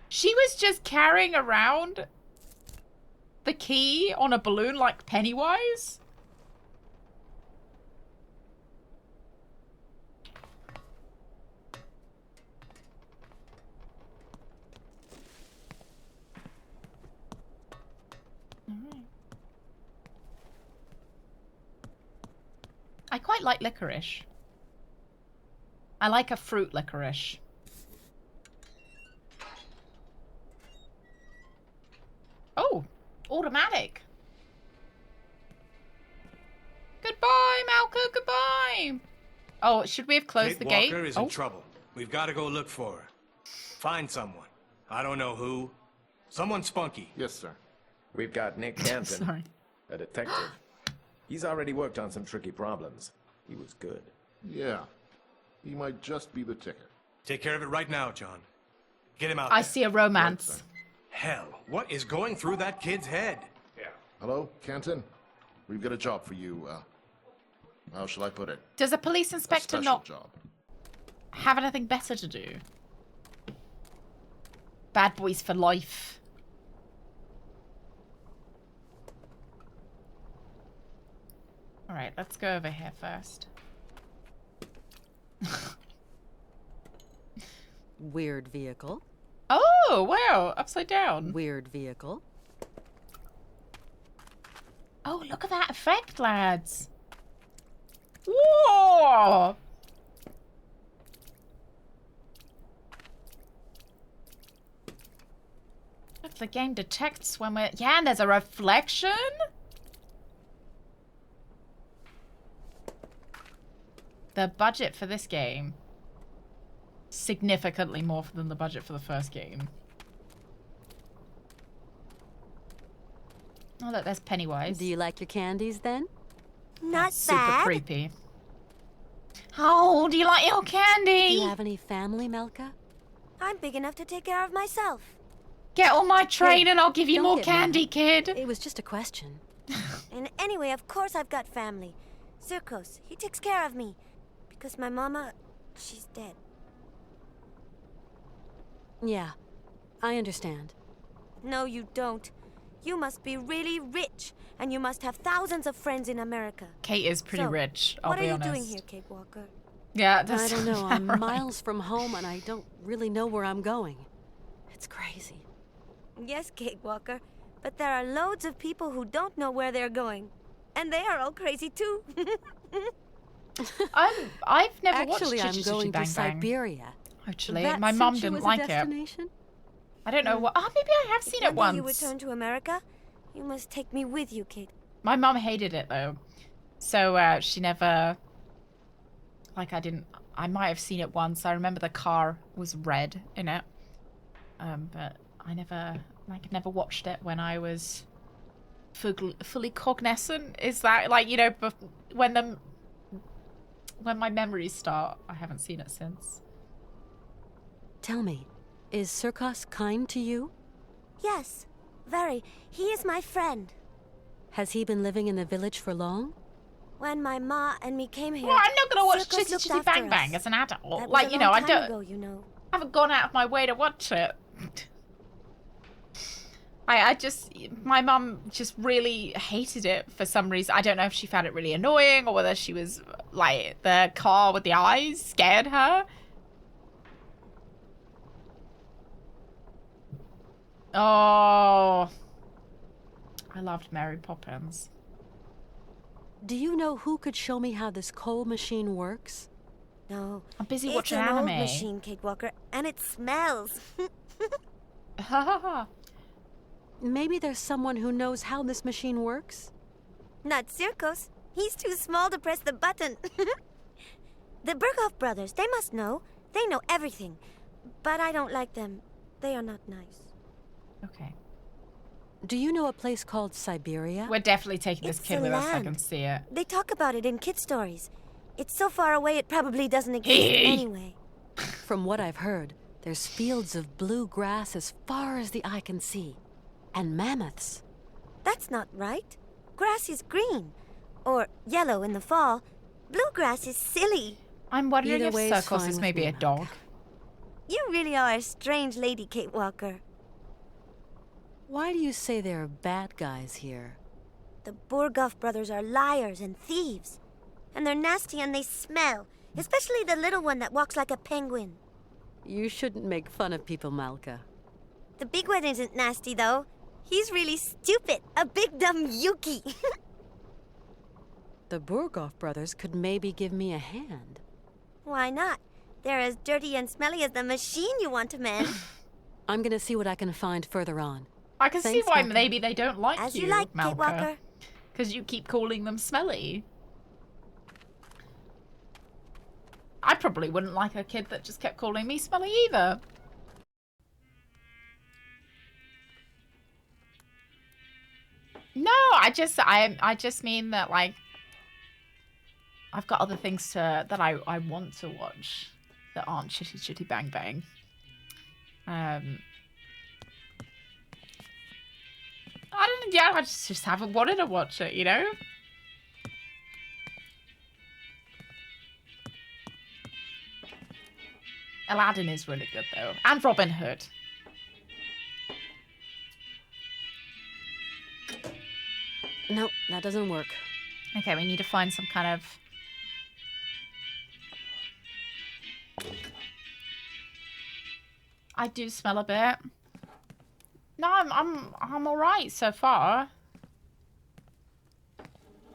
She was just carrying around the key on a balloon like Pennywise? I quite like licorice. I like a fruit licorice. Oh, automatic. Goodbye, Malka, goodbye. Oh, should we have closed the gate?
Walker is in trouble. We've got to go look for her. Find someone. I don't know who. Someone spunky.
Yes, sir.
We've got Nick Canton,
Sorry.
a detective. He's already worked on some tricky problems. He was good.
Yeah. He might just be the ticket.
Take care of it right now, John. Get him out
I
there.
see a romance.
Hell, what is going through that kid's head?
Yeah. Hello, Canton? We've got a job for you. How shall I put it?
Does a police
A
inspector
special
not
job.
have anything better to do? Bad boys for life. Alright, let's go over here first.
Weird vehicle.
Oh, wow. Upside down.
Weird vehicle.
Oh, look at that effect, lads. Whoa! Look, the game detects when we're... Yeah, and there's a reflection? The budget for this game... significantly more than the budget for the first game. Oh, look, there's Pennywise.
Do you like your candies, then?
Not
Super
bad.
creepy. Oh, do you like your candy?
Do you have any family, Melka?
I'm big enough to take care of myself.
Get on my train and I'll give you
Don't
more
get
candy,
mad.
kid.
It was just a question.
And anyway, of course I've got family. Zirkos, he takes care of me. Because my mama, she's dead.
Yeah, I understand.
No, you don't. You must be really rich, and you must have thousands of friends in America.
Kate is pretty rich, I'll be honest.
What are you doing here, Kate Walker?
Yeah,
I don't know. I'm
right.
miles from home, and I don't really know where I'm going. It's crazy.
Yes, Kate Walker, but there are loads of people who don't know where they're going. And they are all crazy, too.
I've never
Actually,
watched
I'm
Chitty
going
Bang
to
Bang.
Siberia.
Actually,
That
my
suit
mum
you
didn't
as a
like it.
destination?
I don't know what. Oh, maybe I have seen it
If one day you
once.
return to America, you must take me with you, Kate.
My mum hated it though, so she never. Like I might have seen it once. I remember the car was red in it, but I never watched it when I was fully cognizant. Is that like when my memories start? I haven't seen it since.
Tell me, is Zirkos kind to you?
Yes, very. He is my friend.
Has he been living in the village for long?
When my ma and me came here,
Well, I'm not gonna watch
Zirkos
Chitty
looked
Chitty
after
Bang
us.
Bang as an adult.
That
Like
was a
I
long time
don't.
ago, you know.
I haven't gone out of my way to watch it. I just, my mum just really hated it for some reason. I don't know if she found it really annoying or whether she was like the car with the eyes scared her. Oh, I loved Mary Poppins.
Do you know who could show me how this coal machine works?
No.
I'm busy
It's
watching
an
anime.
old machine, Kate Walker, and it smells.
Maybe there's someone who knows how this machine works?
Not Zirkos. He's too small to press the button. The Berghoff brothers, they must know. They know everything. But I don't like them. They are not nice.
Okay.
Do you know a place called Syberia?
We're definitely taking this
It's
kid
a
with us. I
land.
can see it.
They talk about it in kid stories. It's so far away it probably doesn't exist anyway.
From what I've heard, there's fields of blue grass as far as the eye can see. And mammoths.
That's not right. Grass is green. Or yellow in the fall. Bluegrass is silly.
I'm wondering
Either
if
way is
Circles
fine
is
with
maybe
me,
a dog.
You really are a strange lady, Kate Walker.
Why do you say there are bad guys here?
The Berghoff brothers are liars and thieves. And they're nasty and they smell. Especially the little one that walks like a penguin.
You shouldn't make fun of people, Malka.
The big one isn't nasty, though. He's really stupid. A big dumb Yuki.
The Berghoff brothers could maybe give me a hand.
Why not? They're as dirty and smelly as the machine you want to mend.
I'm gonna see what I can find further on.
I can see
Thanks,
why
Malka.
maybe they don't like
As
you,
you like,
Malka.
Kate Walker.
Because you keep calling them smelly. I probably wouldn't like a kid that just kept calling me smelly either. No, I just mean that like I've got other things that I want to watch that aren't Chitty Chitty Bang Bang. I just haven't wanted to watch it, you know? Aladdin is really good though. And Robin Hood.
No, that doesn't work.
Okay, we need to find some kind of... I do smell a bit. No, I'm alright so far.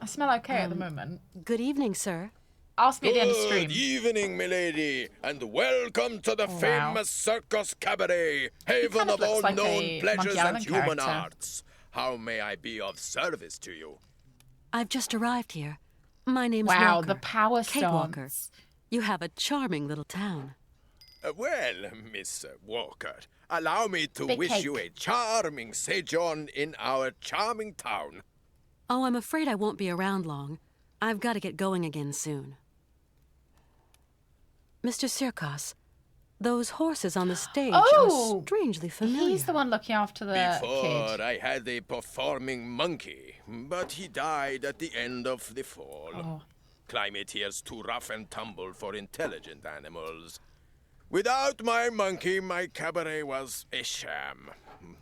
I smell okay at the moment.
Good evening, sir.
Ask me at the end of stream.
Good evening, milady, and welcome to the
Oh, wow.
famous Circus Cabaret, haven
kind of
of all
looks like
known
a
pleasures
Monkey
and
Island
human
character.
arts. How may I be of service to you?
I've just arrived here. My name's
Wow,
Walker.
the power
Kate Walker.
stance.
You have a charming little town.
Well, Miss Walker, allow me to
Big
wish
cake.
you a charming sojourn in our charming town.
Oh, I'm afraid I won't be around long. I've got to get going again soon. Mr. Sirkos, those horses on the stage are strangely familiar.
He's the one looking after the
Before
kid.
I had a performing monkey, but he died at the end of the fall.
Oh.
Climate here's too rough and tumble for intelligent animals. Without my monkey, my cabaret was a sham.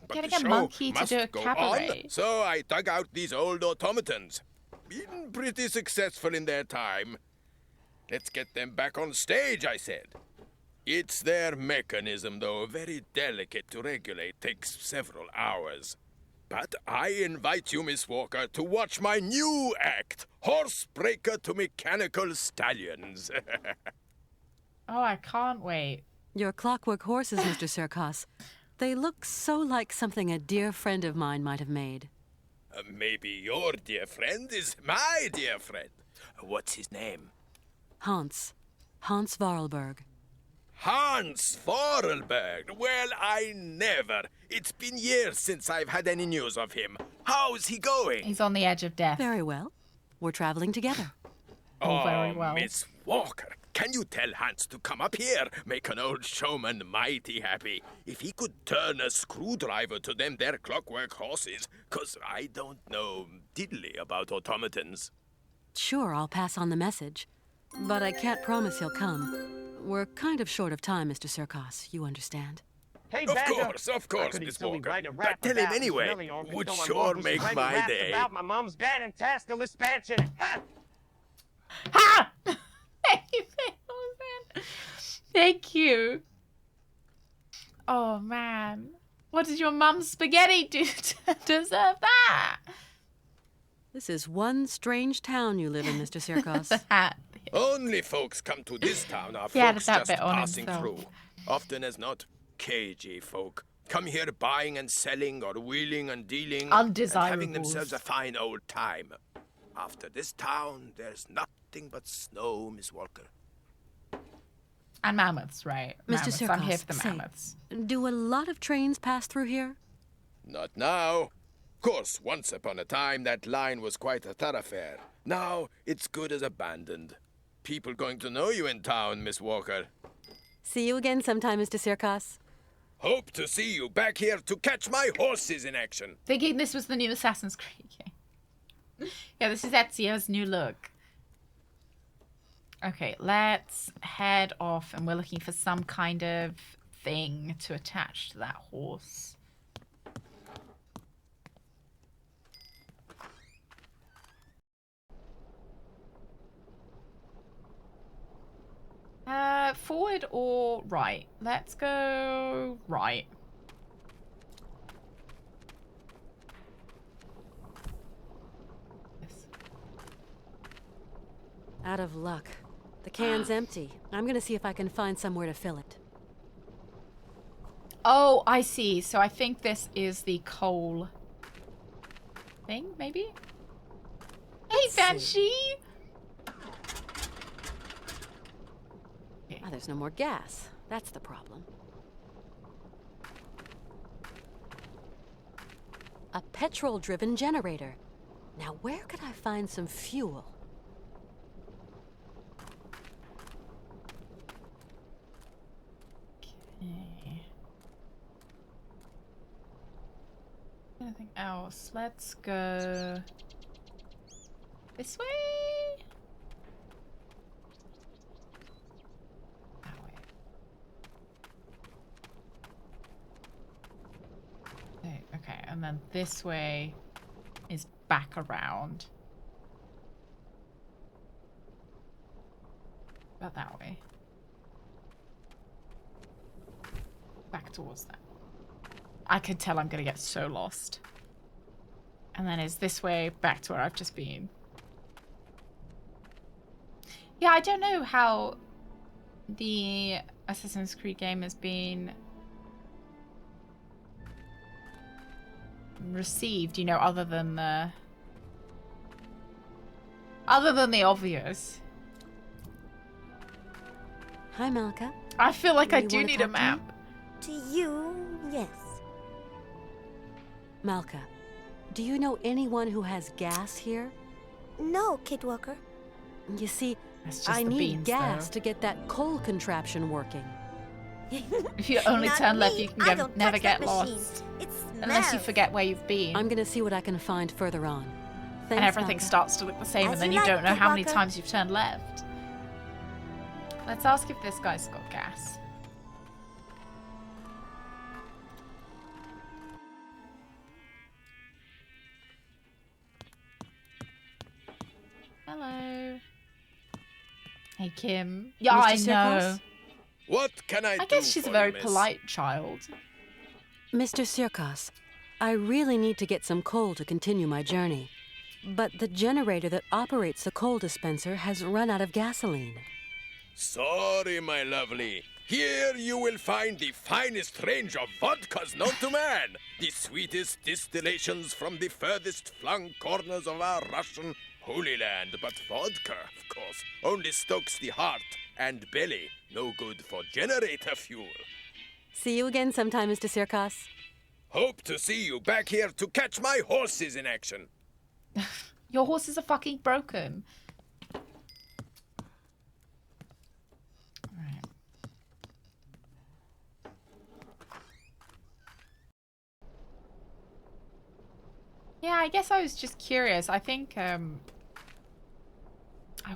But
Getting
the
a
show
monkey to
must
do a
go
cabaret.
on, so I dug out these old automatons. Been pretty successful in their time. Let's get them back on stage, I said. It's their mechanism, though, very delicate to regulate, takes several hours. But I invite you, Miss Walker, to watch my new act, Horsebreaker to Mechanical Stallions.
Oh, I can't wait.
Your clockwork horses, Mr. Sirkos. They look so like something a dear friend of mine might have made.
Maybe your dear friend is my dear friend. What's his name?
Hans Vorarlberg.
Hans Vorarlberg. Well, I never. It's been years since I've had any news of him. How's he going?
He's on the edge of death.
Very well. We're traveling together.
Oh, very well.
Miss Walker, can you tell Hans to come up here? Make an old showman mighty happy. If he could turn a screwdriver to them their clockwork horses, 'cause I don't know diddly about automatons.
Sure, I'll pass on the message. But I can't promise he'll come. We're kind of short of time, Mr. Sirkos, you understand.
Hey,
Of course, Miss Walker. But tell him anyway. Would sure make my day.
About my mom's fantastical expansion.
Ha! Thank you. Oh, man. What did your mum's spaghetti do to deserve that?
This is one strange town you live in, Mr. Sirkos.
Only folks come to this town are
Yeah,
folks
that
just
bit on
passing
himself.
through. Often as not, cagey folk. Come here buying and selling or wheeling and dealing. And having themselves a fine old time. After this town, there's nothing but snow, Miss Walker.
And mammoths, right?
Mr.
Mammoths.
Sirkos,
I'm here for the
say,
mammoths.
do a lot of trains pass through here?
Not now. Of course, once upon a time, that line was quite a thoroughfare. Now, it's good as abandoned. People going to know you in town, Miss Walker.
See you again sometime, Mr. Sirkos.
Hope to see you back here to catch my horses in action.
Thinking this was the new Assassin's Creed game. Yeah, this is Ezio's new look. Okay, let's head off, and we're looking for some kind of thing to attach to that horse. Forward or right? Let's go right.
Out of luck. The can's empty. I'm gonna see if I can find somewhere to fill it.
Oh, I see. So I think this is the coal thing, maybe? Hey, Banshee!
Ah, there's no more gas. That's the problem. A petrol-driven generator. Now, where could I find some fuel?
Okay. Anything else? Let's go this way. That way. Okay, and then this way is back around. About that way. Back towards that. I could tell I'm gonna get so lost. And then is this way back to where I've just been. Yeah, I don't know how the Assassin's Creed game has been received, you know, other than the obvious.
Hi, Malka.
I feel like I
You
do
wanna
need a
talk to me?
map.
To you, yes.
Malka, do you know anyone who has gas here?
No, Kate Walker.
You see,
That's just
I
the
need
beans,
gas
though.
to get that coal contraption working.
If you only
Not
turn left,
me.
you
I
can
don't
never
touch that
get
machine.
lost.
It
Unless you
smells.
forget where you've been.
I'm gonna see what I can find further on. Thanks,
And everything
Malta.
starts to look the same,
As
and then
you
you
like,
don't know
Kate
how many
Walker.
times you've turned left. Let's ask if this guy's got gas. Hello. Hey, Kim. Yeah,
Mr.
I
Sirkos?
know.
What can I do?
I guess she's a
for
very
you, miss?
polite child.
Mr. Sirkos, I really need to get some coal to continue my journey. But the generator that operates the coal dispenser has run out of gasoline.
Sorry, my lovely. Here you will find the finest range of vodkas known to man. The sweetest distillations from the furthest flung corners of our Russian Holy Land. But vodka, of course, only stokes the heart and belly. No good for generator fuel.
See you again sometime, Mr. Sirkos.
Hope to see you back here to catch my horses in action.
Your horses are fucking broken. Alright. Yeah, I guess I was just curious. I think, I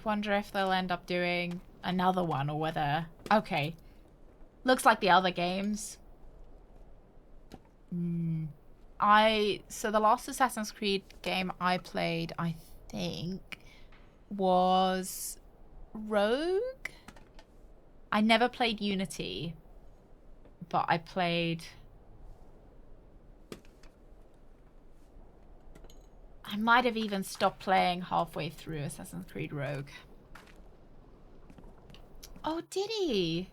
wonder if they'll end up doing another one or whether... Okay. Looks like the other games. So the last Assassin's Creed game I played, I think, was Rogue? I never played Unity, but I played... I might have even stopped playing halfway through Assassin's Creed Rogue. Oh, did he?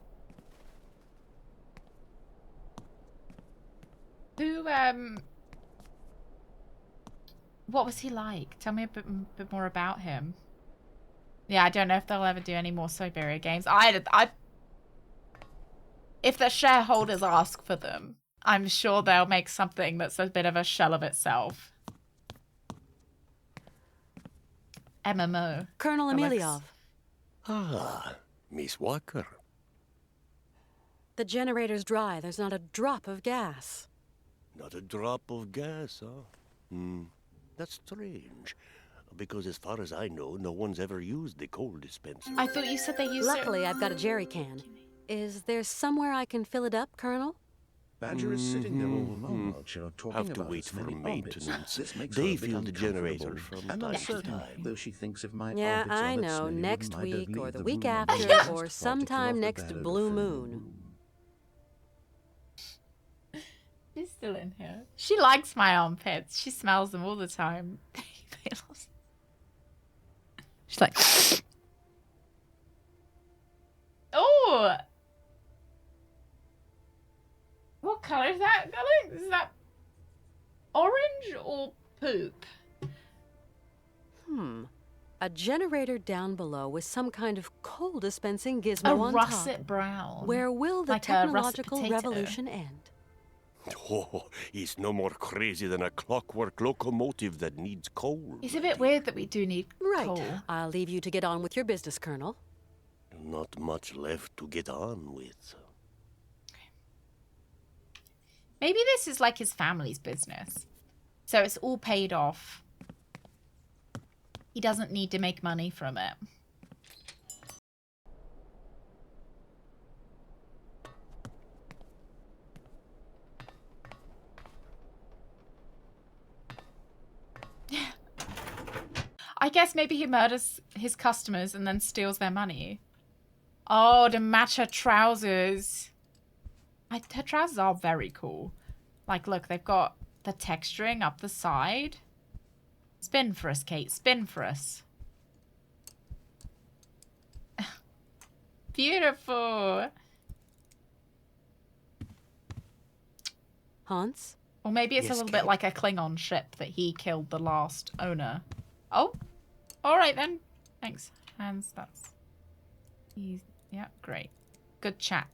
Who, what was he like? Tell me a bit more about him. Yeah, I don't know if they'll ever do any more Syberia games. If the shareholders ask for them, I'm sure they'll make something that's a bit of a shell of itself. MMO.
Colonel Emeliov.
Ah, Miss Walker.
The generator's dry. There's not a drop of gas.
Not a drop of gas, huh? That's strange. Because as far as I know, no one's ever used the coal dispenser.
I thought you said they used
Luckily, I've got a jerry can. Is there somewhere I can fill it up, Colonel?
Badger is sitting there all alone while you're talking
Have to
about
wait
his
for
very
maintenance.
orbits. This makes
They
her a bit
fill the generator
uncomfortable
from
and
time to
uncertain,
time.
though she thinks if my
Yeah,
orbits
I
orbits,
know.
maybe
Next
wouldn't mind her
week
leave
or the
the
week
room and
after
just
or
particle
sometime
off the
next
bed
blue
of the
moon.
She's still in here. She likes my armpits. She smells them all the time. She's like, oh, what color is that, darling? Is that orange or poop?
A generator down below with some kind of coal dispensing gizmo
A
on
russet
top.
brown.
Where will the
Like a russet
technological
potato.
revolution end?
Oh, he's no more crazy than a clockwork locomotive that needs coal.
It's a bit weird that we do need
Right.
coal.
I'll leave you to get on with your business, Colonel.
Not much left to get on with.
Maybe this is like his family's business. So it's all paid off. He doesn't need to make money from it. I guess maybe he murders his customers and then steals their money. Oh, to match her trousers. Her trousers are very cool. Like, look, they've got the texturing up the side. Spin for us, Kate. Spin for us. Beautiful.
Hans?
Or maybe it's
Yes,
a little bit
Kate.
like a Klingon ship that he killed the last owner. Oh, all right then. Thanks, Hans. That's... Yeah, great. Good chat.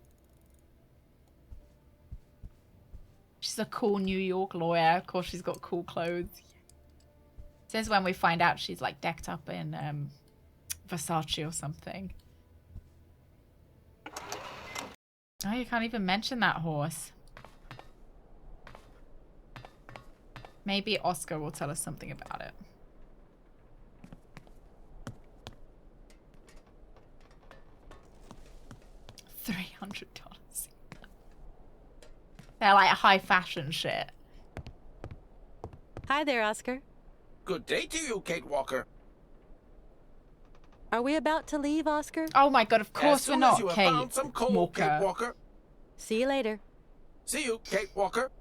She's a cool New York lawyer. Of course, she's got cool clothes. This is when we find out she's like decked up in Versace or something. Oh, you can't even mention that horse. Maybe Oscar will tell us something about it. $300. They're like high fashion shit.
Hi there, Oscar.
Good day to you, Kate Walker.
Are we about to leave, Oscar?
Oh my god, of course we're not,
You have
Kate.
found some coal, Kate Walker.
See you later.
See you, Kate Walker.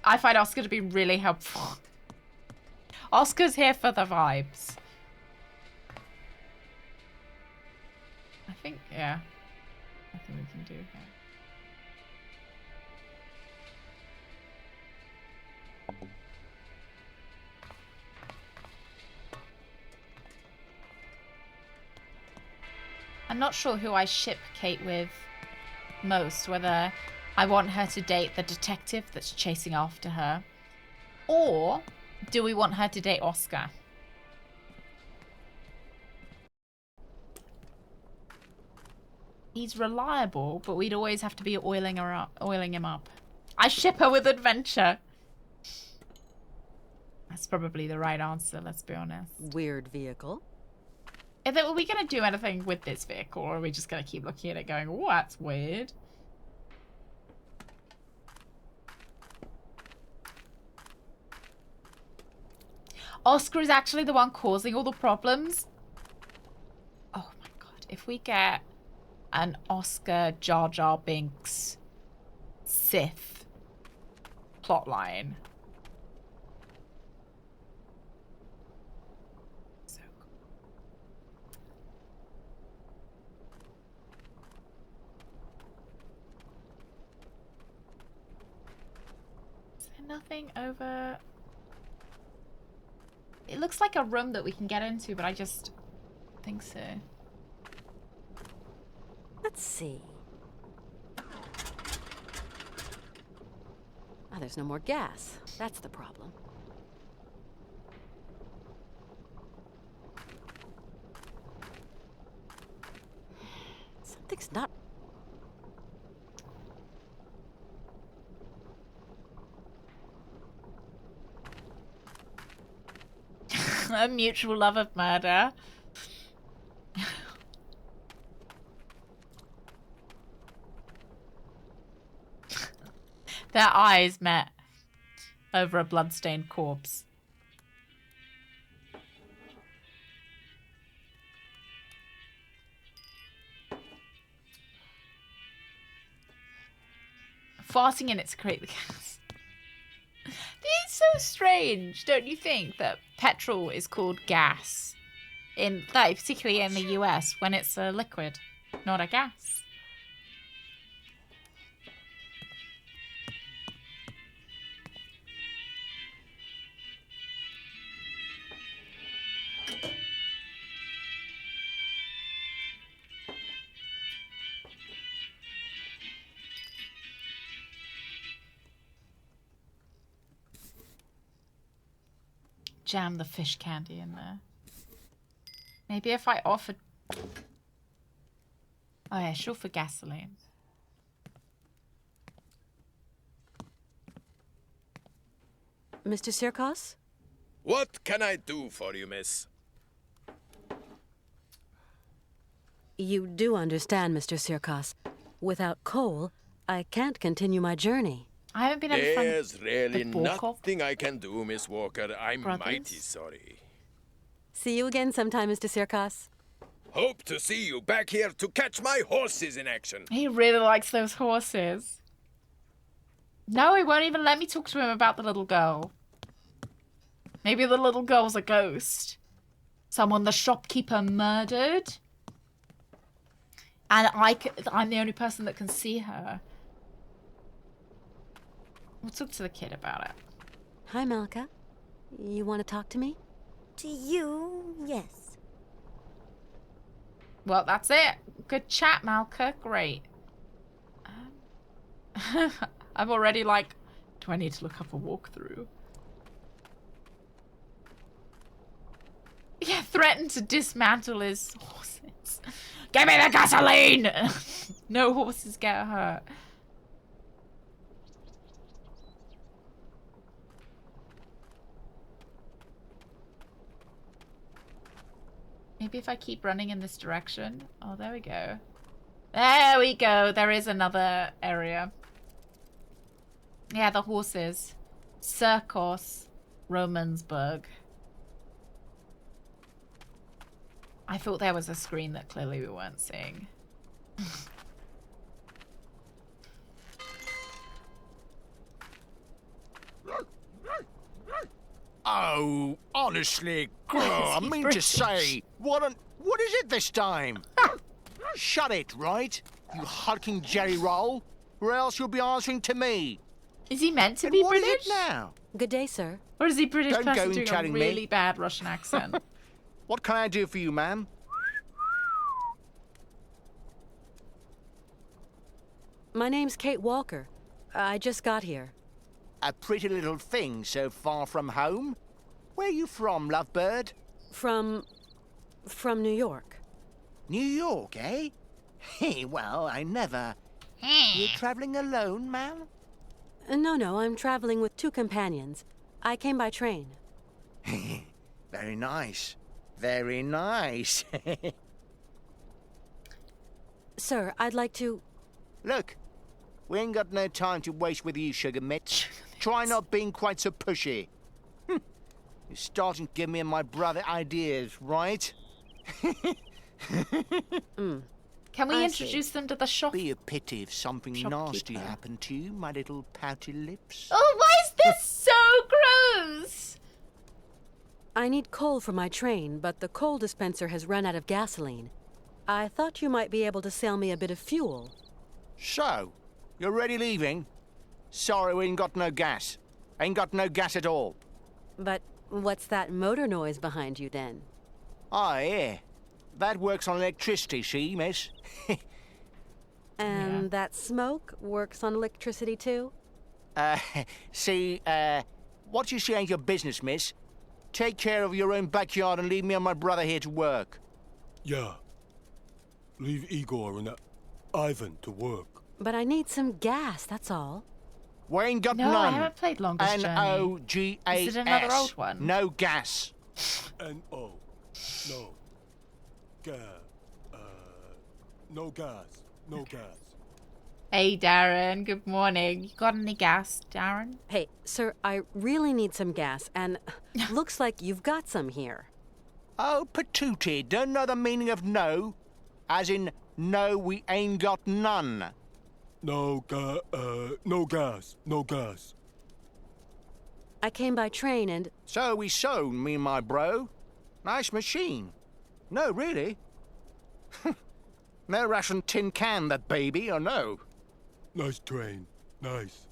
I find Oscar to be really helpful. Oscar's here for the vibes. I think, yeah. I think we can do that. I'm not sure who I ship Kate with most, whether I want her to date the detective that's chasing after her, or do we want her to date Oscar? He's reliable, but we'd always have to be oiling him up. I ship her with adventure. That's probably the right answer, let's be honest.
Weird vehicle.
Are we going to do anything with this vehicle, or are we just going to keep looking at it going, oh, that's weird? Oscar is actually the one causing all the problems. Oh my god. If we get an Oscar Jar Jar Binks Sith plotline. So cool. Is there nothing over... It looks like a room that we can get into, but I just think so.
Let's see. Oh, there's no more gas. That's the problem. Something's not...
A mutual love of murder. Their eyes met over a bloodstained corpse. Farting in it to create the gas. It's so strange, don't you think, that petrol is called gas? Particularly in the US, when it's a liquid, not a gas. Jam the fish candy in there. Maybe if I offered... Oh yeah, sure, for gasoline.
Mr. Sirkos?
What can I do for you, miss?
You do understand, Mr. Sirkos. Without coal, I can't continue my journey.
I haven't been able to find
There's really nothing I can do, Miss Walker. I'm mighty sorry.
See you again sometime, Mr. Sirkos.
Hope to see you back here to catch my horses in action.
He really likes those horses. No, he won't even let me talk to him about the little girl. Maybe the little girl's a ghost. Someone the shopkeeper murdered. And I'm the only person that can see her. We'll talk to the kid about it.
Hi, Malika. You want to talk to me?
To you, yes.
Well, that's it. Good chat, Malka. Great. I'm already like, do I need to look up a walkthrough? Yeah, threatened to dismantle his horses. Give me the gasoline! No horses get hurt. Maybe if I keep running in this direction. Oh, there we go. There we go. There is another area. Yeah, the horses. Circos Romansburg. I thought there was a screen that clearly we weren't seeing.
Oh, honestly, I mean to say, what is it this time? Shut it, right? You hulking jerry roll, or else you'll be answering to me.
Is he meant to be
what
British?
Is it now?
Good day, sir.
Or is he British
Don't
person
go
doing a
telling me.
really bad Russian accent?
What can I do for you, ma'am?
My name's Kate Walker. I just got here.
A pretty little thing so far from home. Where you from, lovebird?
From New York.
New York, eh? Hey, well, I never... You traveling alone, ma'am?
No, I'm traveling with 2 companions. I came by train.
Very nice. Very nice.
Sir, I'd like to...
Look, we ain't got no time to waste with you, sugar mitts. Try not being quite so pushy. You're starting to give me and my brother ideas, right?
Can we introduce them to the shop?
Be a pity if something nasty
shopkeeper.
happened to you, my little pouty lips.
Oh, why is this so gross?
I need coal for my train, but the coal dispenser has run out of gasoline. I thought you might be able to sell me a bit of fuel.
So, you're already leaving? Sorry, we ain't got no gas. Ain't got no gas at all.
But what's that motor noise behind you, then?
Oh, yeah. That works on electricity, see, miss?
And that smoke works on electricity, too?
See, what you see ain't your business, miss. Take care of your own backyard and leave me and my brother here to work.
Yeah. Leave Igor and Ivan to work.
But I need some gas, that's all.
We ain't got
No,
none.
I haven't played Longest Journey.
N-O-G-A-S.
Is it another old one?
No gas.
N-O. No. No gas. No gas.
Hey, Darren. Good morning. You got any gas, Darren?
Hey, sir, I really need some gas, and looks like you've got some here.
Oh, patootie, don't know the meaning of no? As in, no, we ain't got none.
No gas. No gas.
I came by train and...
So we sold, me and my bro. Nice machine. No, really. No Russian tin can, that baby, or no?
Nice train. Nice.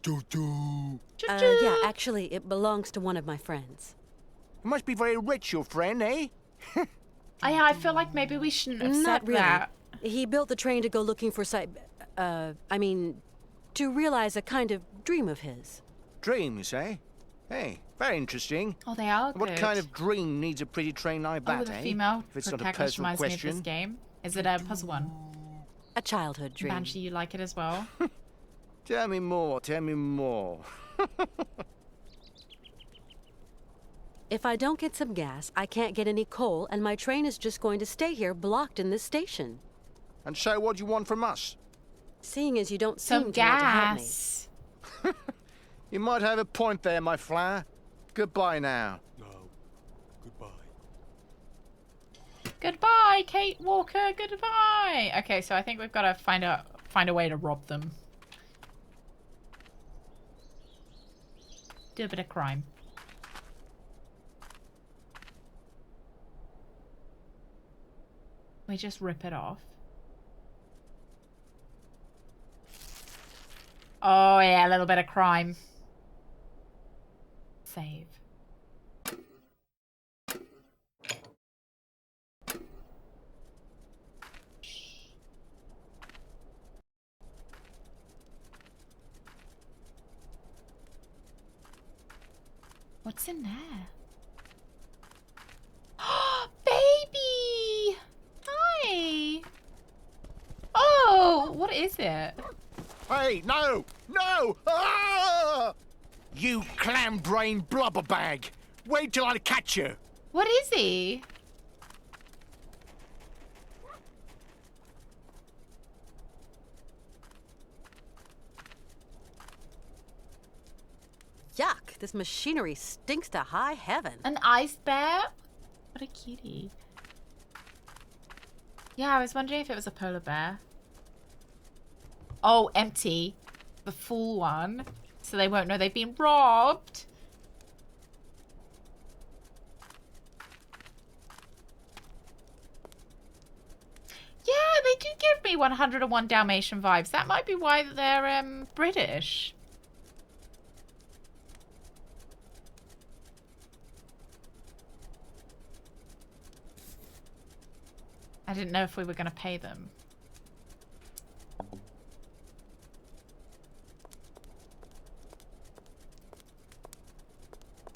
Choo-choo.
Yeah, actually, it belongs to one of my friends.
You must be very rich, your friend, eh?
I feel like maybe we shouldn't have
Not
said
really.
that.
He built the train to go looking for to realize a kind of dream of his.
Dreams, eh? Hey, very interesting.
Oh, they are good.
What kind of dream needs a pretty train like that,
the
eh?
female
If it's not a
protagonist
personal
reminds me of
question.
this game. Is it a puzzle one?
A childhood dream.
Banshee, you like it as well?
Tell me more, tell me more.
If I don't get some gas, I can't get any coal, and my train is just going to stay here blocked in this station.
And so what do you want from us?
Seeing as you don't
Some
seem to want to help me.
gas.
You might have a point there, my flower. Goodbye now.
No. Goodbye.
Goodbye, Kate Walker. Goodbye. Okay, so I think we've got to find a way to rob them. Do a bit of crime. We just rip it off. Oh yeah, a little bit of crime. Save. What's in there? Baby! Hi! Oh, what is it?
Hey, no! No! Ah! You clam-brain blubber bag! Wait till I catch you!
What is he?
Yuck, this machinery stinks to high heaven.
An ice bear? What a cutie. Yeah, I was wondering if it was a polar bear. Oh, empty. The full one. So they won't know they've been robbed. Yeah, they do give me 101 Dalmatian vibes. That might be why they're British. I didn't know if we were going to pay them.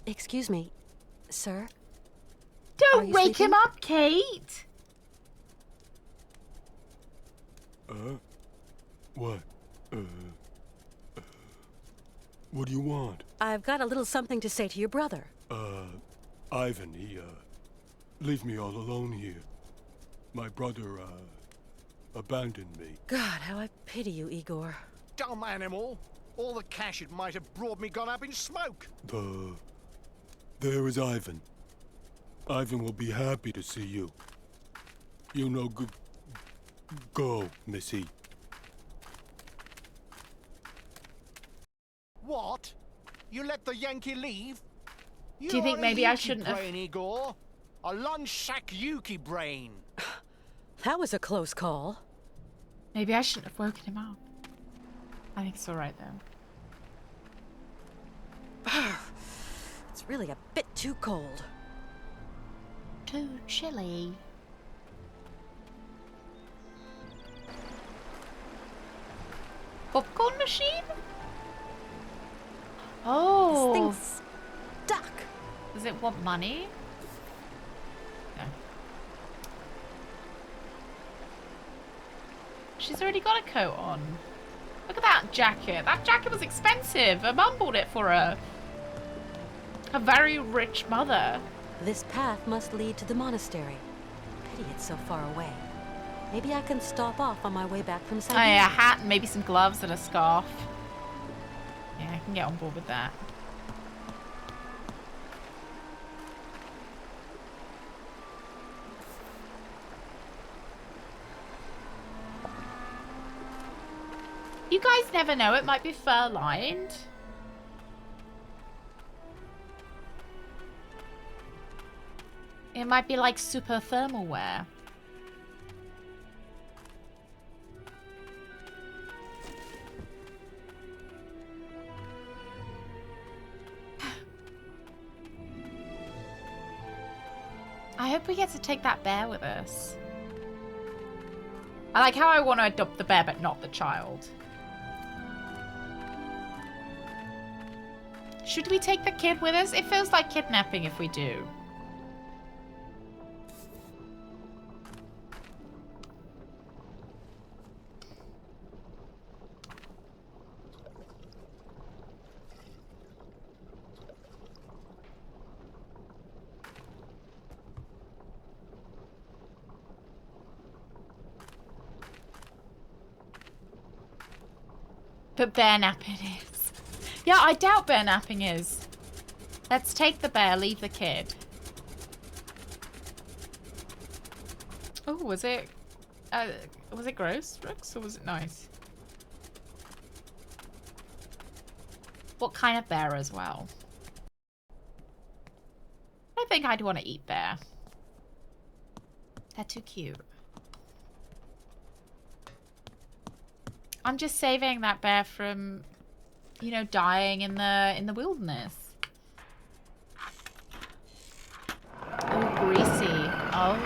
Excuse me, sir?
Don't wake him up, Kate!
What? What do you want?
I've got a little something to say to your brother.
Ivan, he, leave me all alone here. My brother, abandoned me.
God, how I pity you, Igor.
Dumb animal! All the cash it might have brought me gone up in smoke!
There is Ivan. Ivan will be happy to see you. You know, go, Missy.
What? You let the Yankee leave?
Do you think maybe I shouldn't have...
brain, Igor. A lunch sack Yuki brain.
That was a close call.
Maybe I shouldn't have woken him up. I think it's alright though.
It's really a bit too cold.
Too chilly. Popcorn machine? Oh.
This thing's stuck.
Does it want money? No. She's already got a coat on. Look at that jacket. That jacket was expensive. Her mum bought it for her. A very rich mother.
This path must lead to the monastery. Pity it's so far away. Maybe I can stop off on my way back from Syberia.
Oh yeah, a hat and maybe some gloves and a scarf. Yeah, I can get on board with that. You guys never know, it might be fur-lined. It might be like super thermal wear. I hope we get to take that bear with us. I like how I want to adopt the bear, but not the child. Should we take the kid with us? It feels like kidnapping if we do. But bear napping is. Yeah, I doubt bear napping is. Let's take the bear, leave the kid. Oh, was it gross, Brooks, or was it nice? What kind of bear as well? I think I'd want to eat bear. They're too cute. I'm just saving that bear from, you know, dying in the wilderness. Oh, greasy. Oh.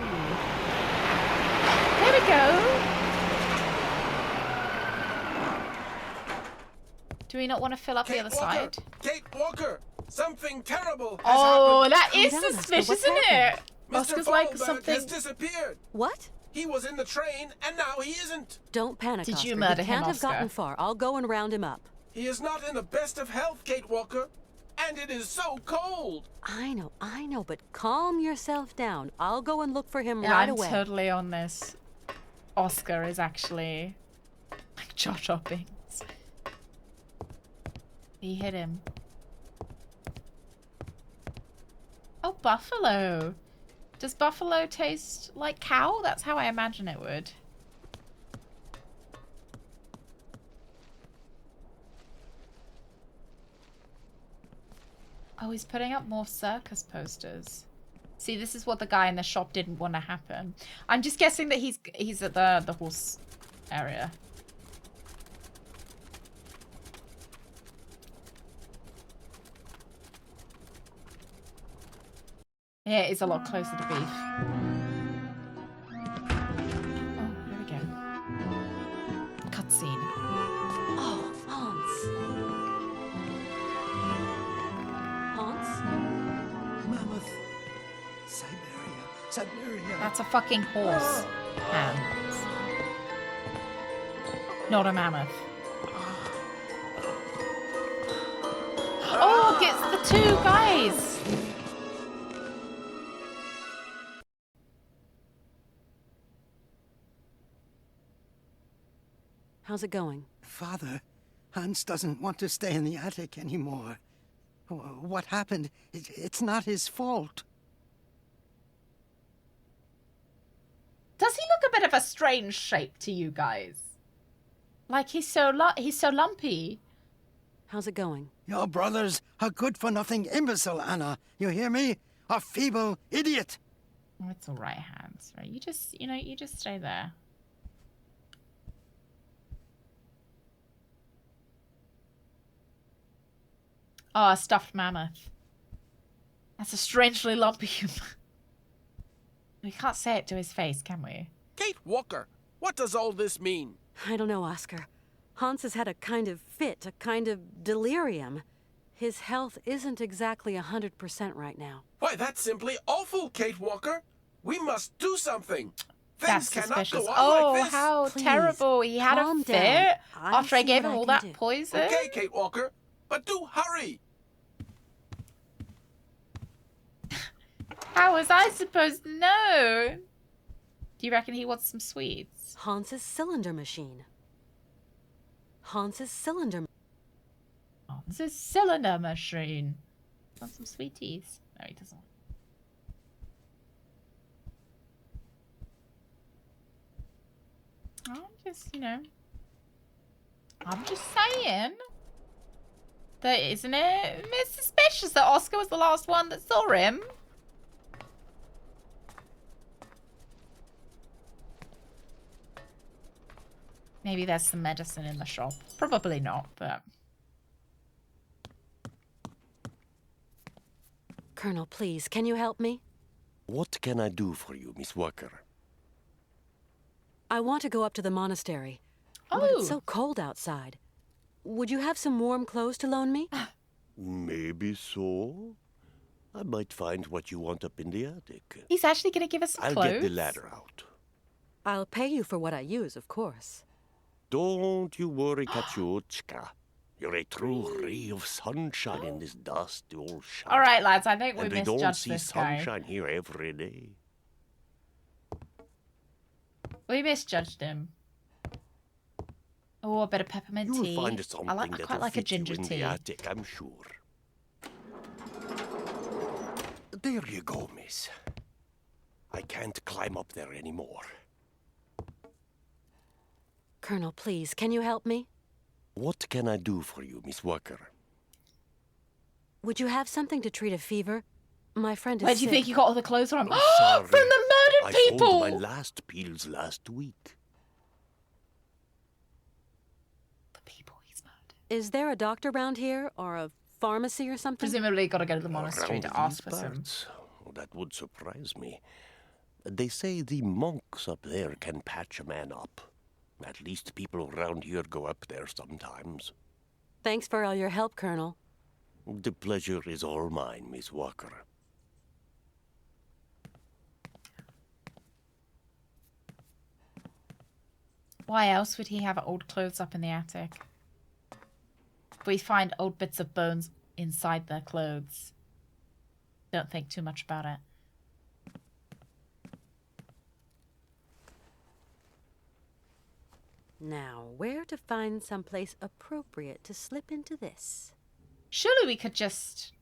There we go. Do we not want to fill up the other side?
Kate Walker! Something terrible has
Oh,
happened.
that is
Calm down, Oscar.
suspicious,
What's
isn't it?
Mr.
Oscar's like
Falberg
something.
has disappeared.
What?
He was in the train, and now he isn't.
Don't panic,
Did
Oscar.
you murder
he
him,
can't have
Oscar?
gotten far. I'll go and round him up.
He is not in the best of health, Kate Walker. And it is so cold.
I know, but calm yourself down. I'll go and look for him
Yeah,
right
I'm
away.
totally on this. Oscar is actually like Josh Hoppings. He hit him. Oh, buffalo. Does buffalo taste like cow? That's how I imagine it would. Oh, he's putting up more circus posters. See, this is what the guy in the shop didn't want to happen. I'm just guessing that he's at the horse area. Yeah, it's a lot closer to beef. Oh, here we go. Cutscene.
Oh, Hans. Hans?
Mammoth. Syberia.
That's a fucking horse. Hands. Not a mammoth. Oh, gets the two guys.
How's it going?
Father, Hans doesn't want to stay in the attic anymore. What happened? It's not his fault.
Does he look a bit of a strange shape to you guys? Like he's so lumpy.
How's it going?
Your brother's a good-for-nothing imbecile, Anna. You hear me? A feeble idiot.
Oh, it's all right, Hans. Right, you just stay there. Oh, a stuffed mammoth. That's a strangely lumpy human. We can't say it to his face, can we?
Kate Walker, what does all this mean?
I don't know, Oscar. Hans has had a kind of fit, a kind of delirium. His health isn't exactly 100% right now.
Why, that's simply awful, Kate Walker. We must do something.
That's
Things cannot
suspicious.
go on
Oh,
like this.
how
Please,
terrible. He had a
calm
fit
down.
after I
see
gave
what
him
I
all
can
that
do.
poison.
Okay, Kate Walker, but do hurry.
How was I supposed to know? Do you reckon he wants some sweets?
Hans's cylinder machine. Hans's cylinder.
It's a cylinder machine. Want some sweeties? No, he doesn't. I'm just saying that isn't it? It's suspicious that Oscar was the last one that saw him. Maybe there's some medicine in the shop. Probably not, but...
Colonel, please, can you help me?
What can I do for you, Miss Walker?
I want to go up to the monastery. But it's so cold outside. Would you have some warm clothes to loan me?
Maybe so. I might find what you want up in the attic.
He's actually going to give us some clothes?
I'll get the ladder out.
I'll pay you for what I use, of course.
Don't you worry, Kachuchka. You're a true ray of sunshine in this dusty old shop.
All right, lads, I think we
and we don't
misjudged
see
this guy.
sunshine here every day.
We misjudged him. Oh, a bit of peppermint tea.
You'll find something
I quite
that'll
like a
fit you
ginger
in
tea.
the attic, I'm sure. There you go, miss. I can't climb up there anymore.
Colonel, please, can you help me?
What can I do for you, Miss Walker?
Would you have something to treat a fever? My friend is
Where do you
sick.
think you got all the clothes from?
Oh, sorry.
From the murdered
I
people!
sold my last pills last week.
Is there a doctor around here, or a pharmacy or something?
Presumably got to go to the monastery
Around
to ask for
these
some.
parts? Oh, that would surprise me. They say the monks up there can patch a man up. At least people around here go up there sometimes.
Thanks for all your help, Colonel.
The pleasure is all mine, Miss Walker.
Why else would he have old clothes up in the attic? We find old bits of bones inside their clothes. Don't think too much about it.
Now, where to find someplace appropriate to slip into this?
Surely we could just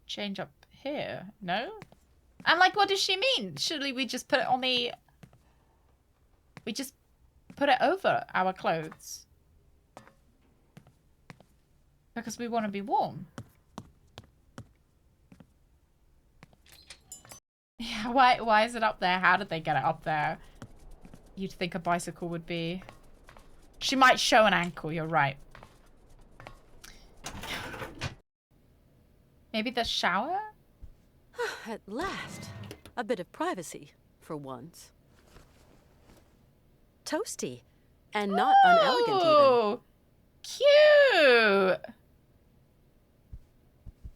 change up here, no? And like, what does she mean? Surely we just put it on the... We just put it over our clothes. Because we want to be warm. Yeah, why is it up there? How did they get it up there? You'd think a bicycle would be... She might show an ankle, you're right. Maybe the shower?
At last. A bit of privacy, for once. Toasty. And not unelegant, even.
Cute!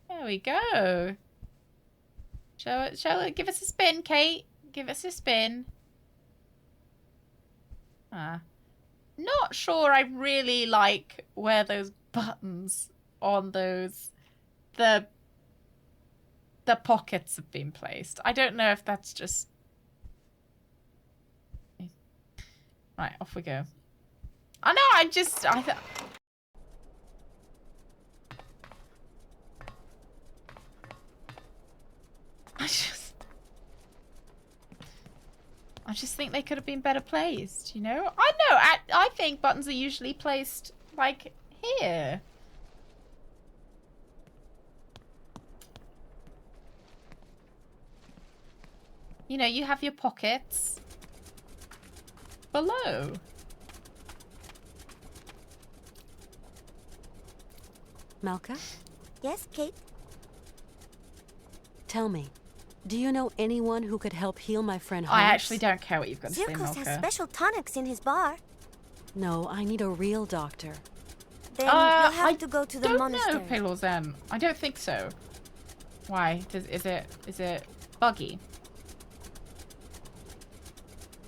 There we go. Show it. Give us a spin, Kate. Give us a spin. Not sure I really like where those buttons on those... The pockets have been placed. I don't know if that's just... Right, off we go. I know, I just... I just think they could have been better placed, you know? I know, I think buttons are usually placed, like, here. You know, you have your pockets below.
Malka?
Yes, Kate?
Tell me, do you know anyone who could help heal my friend Hans?
I actually don't care what you've got to say,
Zirkos
Malka.
has special tonics in his bar.
No, I need a real doctor.
Then you'll have to go to the monastery.
I don't know, Paylor. I don't think so. Why? Is it buggy?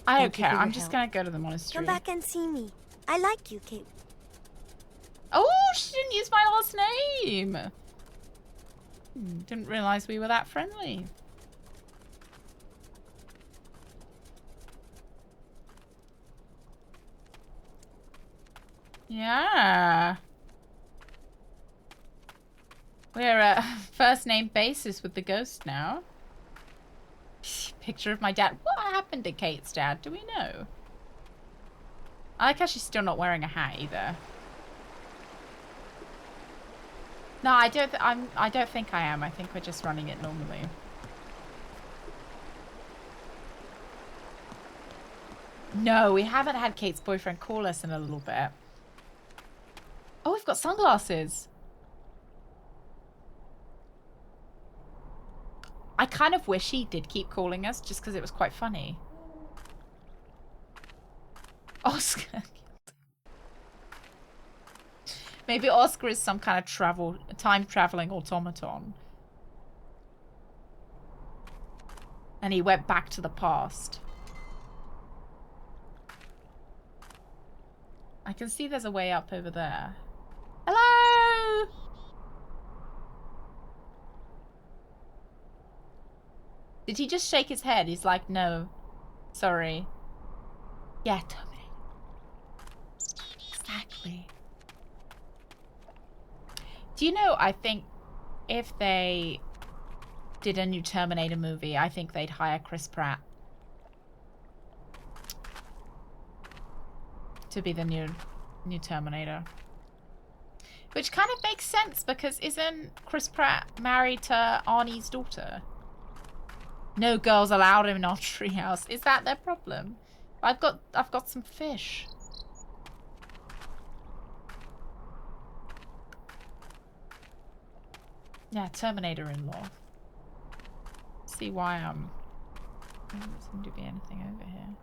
I don't care. I'm just gonna go to the monastery.
Come back and see me. I like you, Kate.
Oh, she didn't use my last name. Didn't realize we were that friendly. Yeah. We're a first name basis with the ghost now. Picture of my dad. What happened to Kate's dad? Do we know? I like how she's still not wearing a hat either. No, I don't think I am. I think we're just running it normally. No, we haven't had Kate's boyfriend call us in a little bit. Oh, we've got sunglasses. I kind of wish he did keep calling us just because it was quite funny. Oscar. Maybe Oscar is some kind of time-traveling automaton. And he went back to the past. I can see there's a way up over there. Hello! Did he just shake his head? He's like, no. Sorry. Yeah, Terminator. Exactly. Do you know, I think if they did a new Terminator movie, I think they'd hire Chris Pratt to be the new Terminator. Which kind of makes sense because isn't Chris Pratt married to Arnie's daughter? No girls allowed in our treehouse. Is that their problem? I've got some fish. Yeah, Terminator in-law. See why there doesn't seem to be anything over here.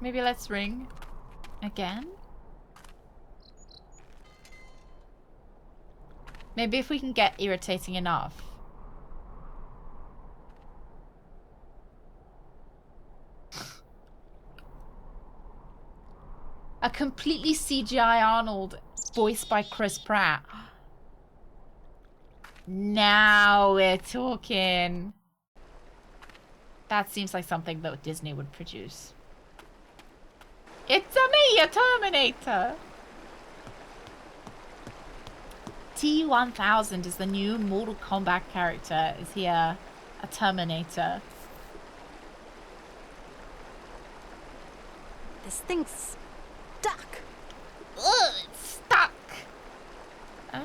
Maybe let's ring again. Maybe if we can get irritating enough. A completely CGI Arnold, voiced by Chris Pratt. Now we're talking. That seems like something that Disney would produce. It's me, a Terminator! T-1000 is the new Mortal Kombat character. Is he a Terminator?
This thing's stuck.
Ugh, it's stuck. Oh.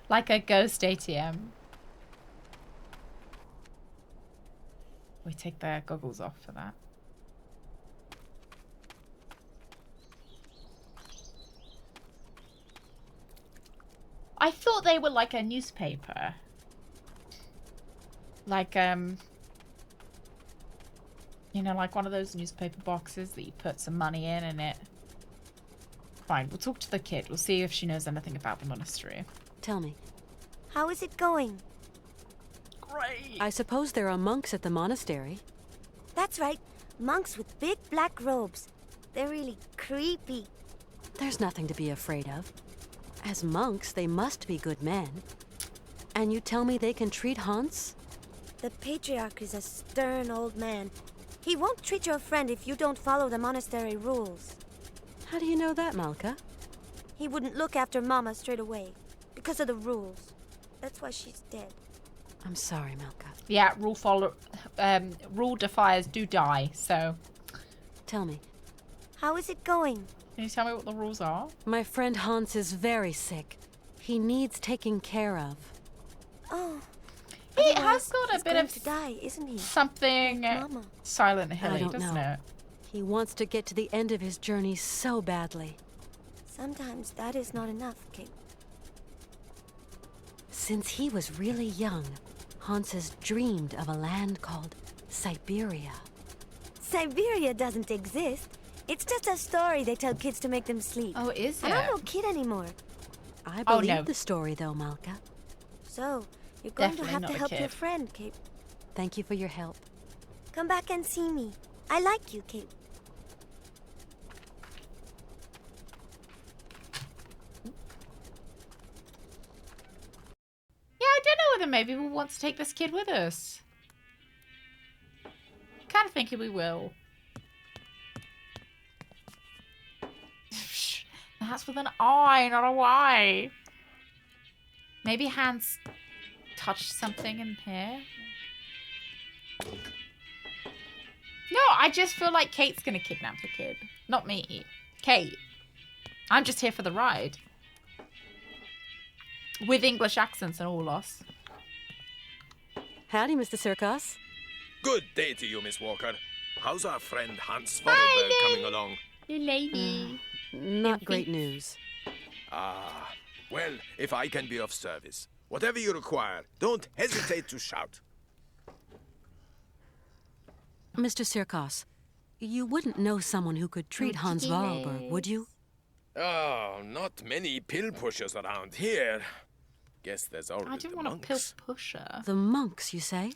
Like a ghost ATM. We take the goggles off for that. I thought they were like a newspaper. Like, you know, like one of those newspaper boxes that you put some money in and it... Fine, we'll talk to the kid. We'll see if she knows anything about the monastery.
Tell me.
How is it going?
Great!
I suppose there are monks at the monastery.
That's right. Monks with big black robes. They're really creepy.
There's nothing to be afraid of. As monks, they must be good men. And you tell me they can treat Hans?
The patriarch is a stern old man. He won't treat your friend if you don't follow the monastery rules.
How do you know that, Malka?
He wouldn't look after Mama straight away because of the rules. That's why she's dead.
I'm sorry, Malka.
Yeah, rule defiers do die, so...
Tell me.
How is it going?
Can you tell me what the rules are?
My friend Hans is very sick. He needs taking care of.
Oh.
He has got a bit of
to die, isn't he?
Something
Mama.
Silent Hilly, doesn't
know.
it?
He wants to get to the end of his journey so badly.
Sometimes that is not enough, Kate.
Since he was really young, Hans has dreamed of a land called Syberia.
Syberia doesn't exist. It's just a story they tell kids to make them sleep.
Oh, is it?
And I'm no kid anymore.
I believe the story, though, Malka.
So, you're going
Definitely
to have
not
to
a
help
kid.
your friend, Kate.
Thank you for your help.
Come back and see me. I like you, Kate.
Yeah, I don't know whether maybe we'll want to take this kid with us. Kind of thinking we will. That's with an I, not a Y. Maybe Hans touched something in here. No, I just feel like Kate's gonna kidnap the kid. Not me. Kate. I'm just here for the ride. With English accents and all us.
Howdy, Mr. Sirkos.
Good day to you, Miss Walker. How's our friend Hans Swaddleberg coming along?
You lady.
Not great news.
Ah, well, if I can be of service, whatever you require, don't hesitate to shout.
Mr. Sirkos, you wouldn't know someone who could treat Hans Swaddleberg, would you?
Oh, not many pill pushers around here. Guess there's always
I didn't
the
want
monks.
a pill pusher.
The monks, you say?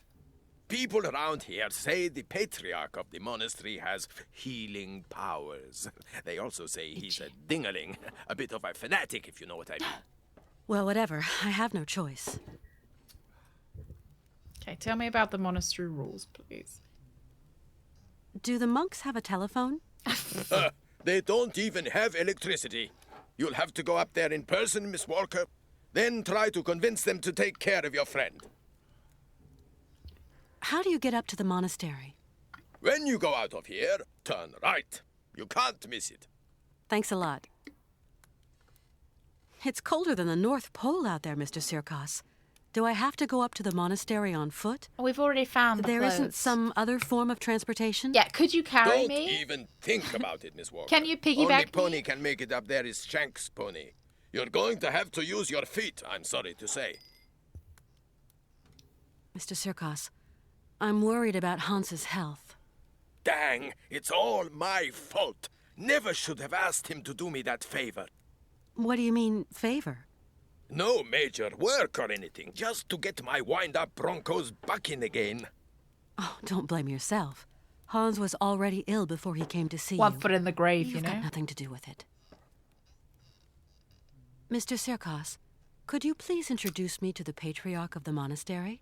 People around here say the patriarch of the monastery has healing powers. They also say he's a dingaling, a bit of a fanatic, if you know what I mean.
Well, whatever. I have no choice.
Okay, tell me about the monastery rules, please.
Do the monks have a telephone?
They don't even have electricity. You'll have to go up there in person, Miss Walker. Then try to convince them to take care of your friend.
How do you get up to the monastery?
When you go out of here, turn right. You can't miss it.
Thanks a lot. It's colder than the North Pole out there, Mr. Sirkos. Do I have to go up to the monastery on foot?
We've already found the
There
clothes.
isn't some other form of transportation?
Yeah, could you carry
Don't
me?
even think about it, Miss Walker.
Can you piggyback
Only
me?
pony can make it up there is Shank's pony. You're going to have to use your feet, I'm sorry to say.
Mr. Sirkos, I'm worried about Hans's health.
Dang, it's all my fault. Never should have asked him to do me that favor.
What do you mean, favor?
No major work or anything, just to get my wind-up Broncos bucking again.
Oh, don't blame yourself. Hans was already ill before he came to see you.
1 foot in the grave,
You've
you know?
got nothing to do with it. Mr. Sirkos, could you please introduce me to the patriarch of the monastery?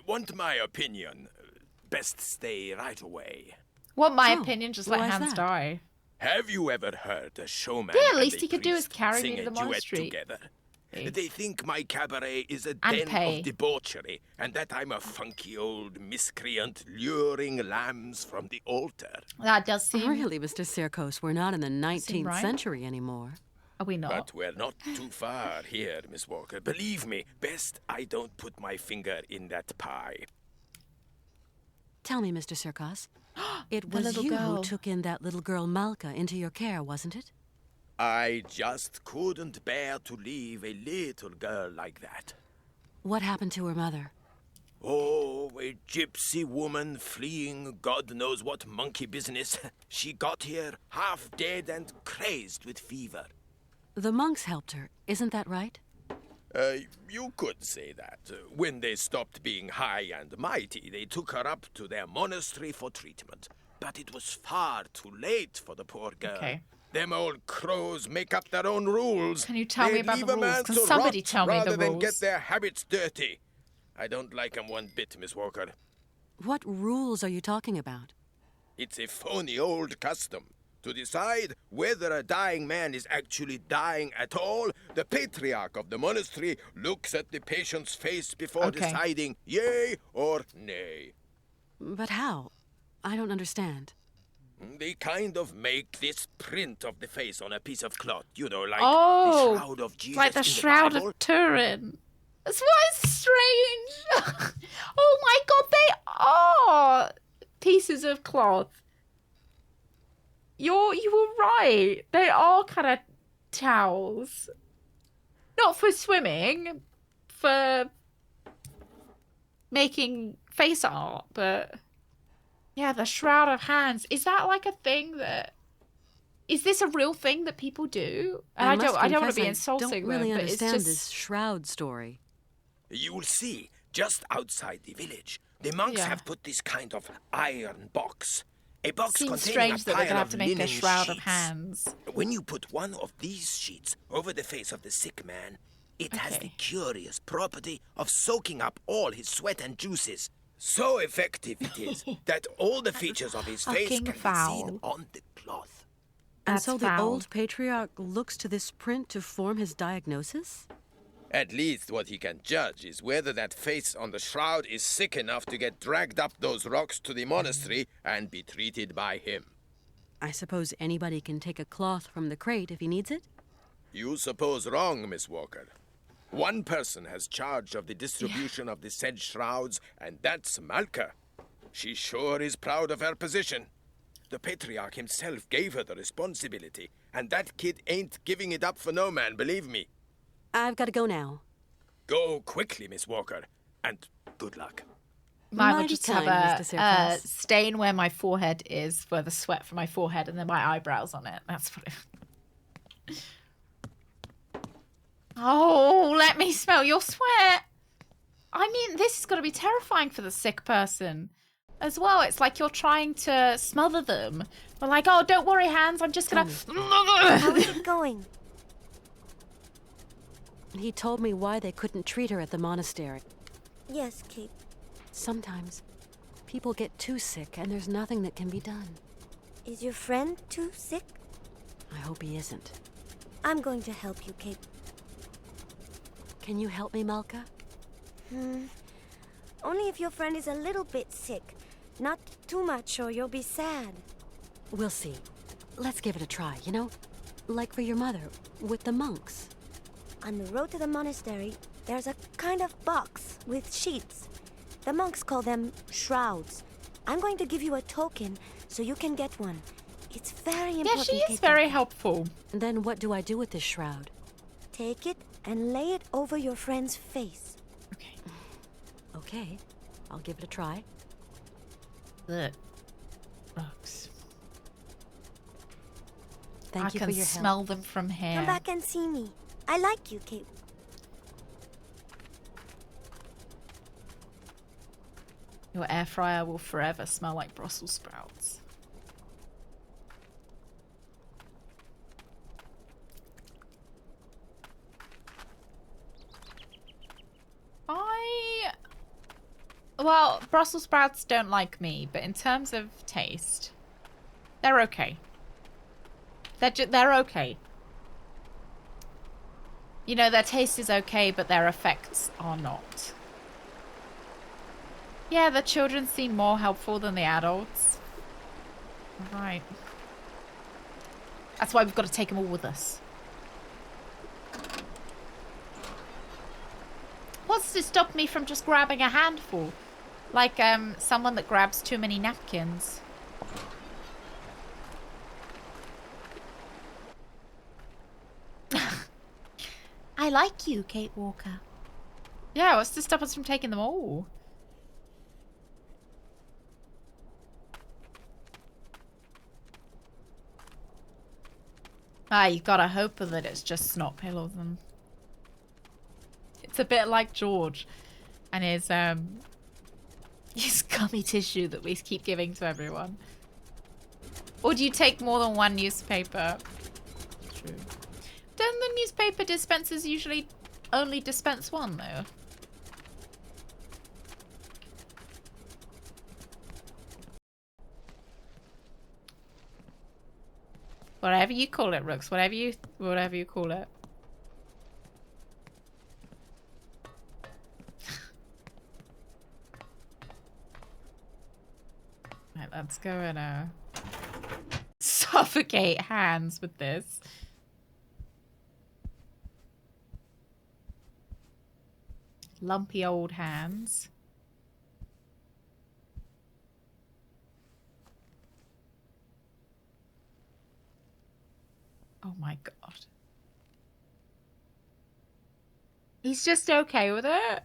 Want my opinion? Best stay right away.
Want my opinion? Just let
why is
Hans
that?
die.
Have you ever heard a showman
Yeah, at
and
least
a
he could do is
priest
carry
sing
me to the
a duet
monastery.
together?
Hey.
They think my cabaret is a
And
den
pay.
of debauchery, and that I'm a funky old miscreant luring lambs from the altar.
That does seem...
Really, Mr. Sirkos, we're not in the 19th
right.
century anymore.
Are we not?
But we're not too far here, Miss Walker. Believe me, best I don't put my finger in that pie.
Tell me, Mr. Sirkos, it
The
was
little
you
girl.
who took in that little girl Malka into your care, wasn't it?
I just couldn't bear to leave a little girl like that.
What happened to her mother?
Oh, a gypsy woman fleeing God knows what monkey business. She got here half dead and crazed with fever.
The monks helped her, isn't that right?
You could say that. When they stopped being high and mighty, they took her up to their monastery for treatment. But it was far too late for the poor girl.
Okay.
Them old crows make up their own rules.
Can you tell me
They'd
about
leave
the
a
rules?
man
Can
to
somebody
rot
tell me the
rather than
rules?
get their habits dirty. I don't like 'em one bit, Miss Walker.
What rules are you talking about?
It's a phony old custom. To decide whether a dying man is actually dying at all, the patriarch of the monastery looks at the patient's face before deciding yay or nay.
But how? I don't understand.
They kind of make this print of the face on a piece of cloth, you know, like
Oh,
the Shroud of Jesus
like the
in
Shroud
Bible.
of Turin. That's why it's strange. Oh my god, they are pieces of cloth. You were right. They are kind of towels. Not for swimming, for making face art, but yeah, the Shroud of Hands. Is that like a thing that... Is this a real thing that people do? And I don't want to be insulting
I don't really
them, but it's
understand
just...
this shroud story.
You'll see, just outside the village, the monks have put this kind of iron box. A box
Seems
containing
strange
a
that
pile
they're gonna
of
have to make a
linen
Shroud of
sheets.
Hands.
When you put one of these sheets over the face of the sick man, it has the curious property of soaking up all his sweat and juices. So effective it is that all the features of his face
Fucking
can be
foul.
seen on the cloth.
And
That's
so the
foul.
old patriarch looks to this print to form his diagnosis?
At least what he can judge is whether that face on the shroud is sick enough to get dragged up those rocks to the monastery and be treated by him.
I suppose anybody can take a cloth from the crate if he needs it?
You suppose wrong, Miss Walker. One person has charge of the distribution of the said shrouds, and that's Malka. She sure is proud of her position. The patriarch himself gave her the responsibility, and that kid ain't giving it up for no man, believe me.
I've got to go now.
Go quickly, Miss Walker, and good luck.
Mine would
Mighty
just have
kind, Mr.
a
Sirkos.
stain where my forehead is, for the sweat from my forehead, and then my eyebrows on it. That's what it... Oh, let me smell your sweat. I mean, this is going to be terrifying for the sick person as well. It's like you're trying to smother them. But like, oh, don't worry, Hans, I'm just going to...
How is it going?
He told me why they couldn't treat her at the monastery.
Yes, Kate.
Sometimes people get too sick and there's nothing that can be done.
Is your friend too sick?
I hope he isn't.
I'm going to help you, Kate.
Can you help me, Malka?
Only if your friend is a little bit sick. Not too much or you'll be sad.
We'll see. Let's give it a try, you know? Like for your mother, with the monks.
On the road to the monastery, there's a kind of box with sheets. The monks call them shrouds. I'm going to give you a token so you can get one. It's very important.
Yeah, she is very helpful.
Then what do I do with this shroud?
Take it and lay it over your friend's face.
Okay, I'll give it a try.
The rocks.
Thank you for your help.
I can smell them from here.
Come back and see me. I like you, Kate.
Your air fryer will forever smell like Brussels sprouts. Well, Brussels sprouts don't like me, but in terms of taste, they're okay. They're okay. You know, their taste is okay, but their effects are not. Yeah, the children seem more helpful than the adults. Right. That's why we've got to take them all with us. What's to stop me from just grabbing a handful? Like, someone that grabs too many napkins. I like you, Kate Walker. Yeah, what's to stop us from taking them all? Ah, you've got to hope that it's just snot pillows and... It's a bit like George and his gummy tissue that we keep giving to everyone. Or do you take more than one newspaper? True. Don't the newspaper dispensers usually only dispense one, though? Whatever you call it, Rooks. Whatever you call it. Right, let's go and suffocate hands with this. Lumpy old hands. Oh my god. He's just okay with it?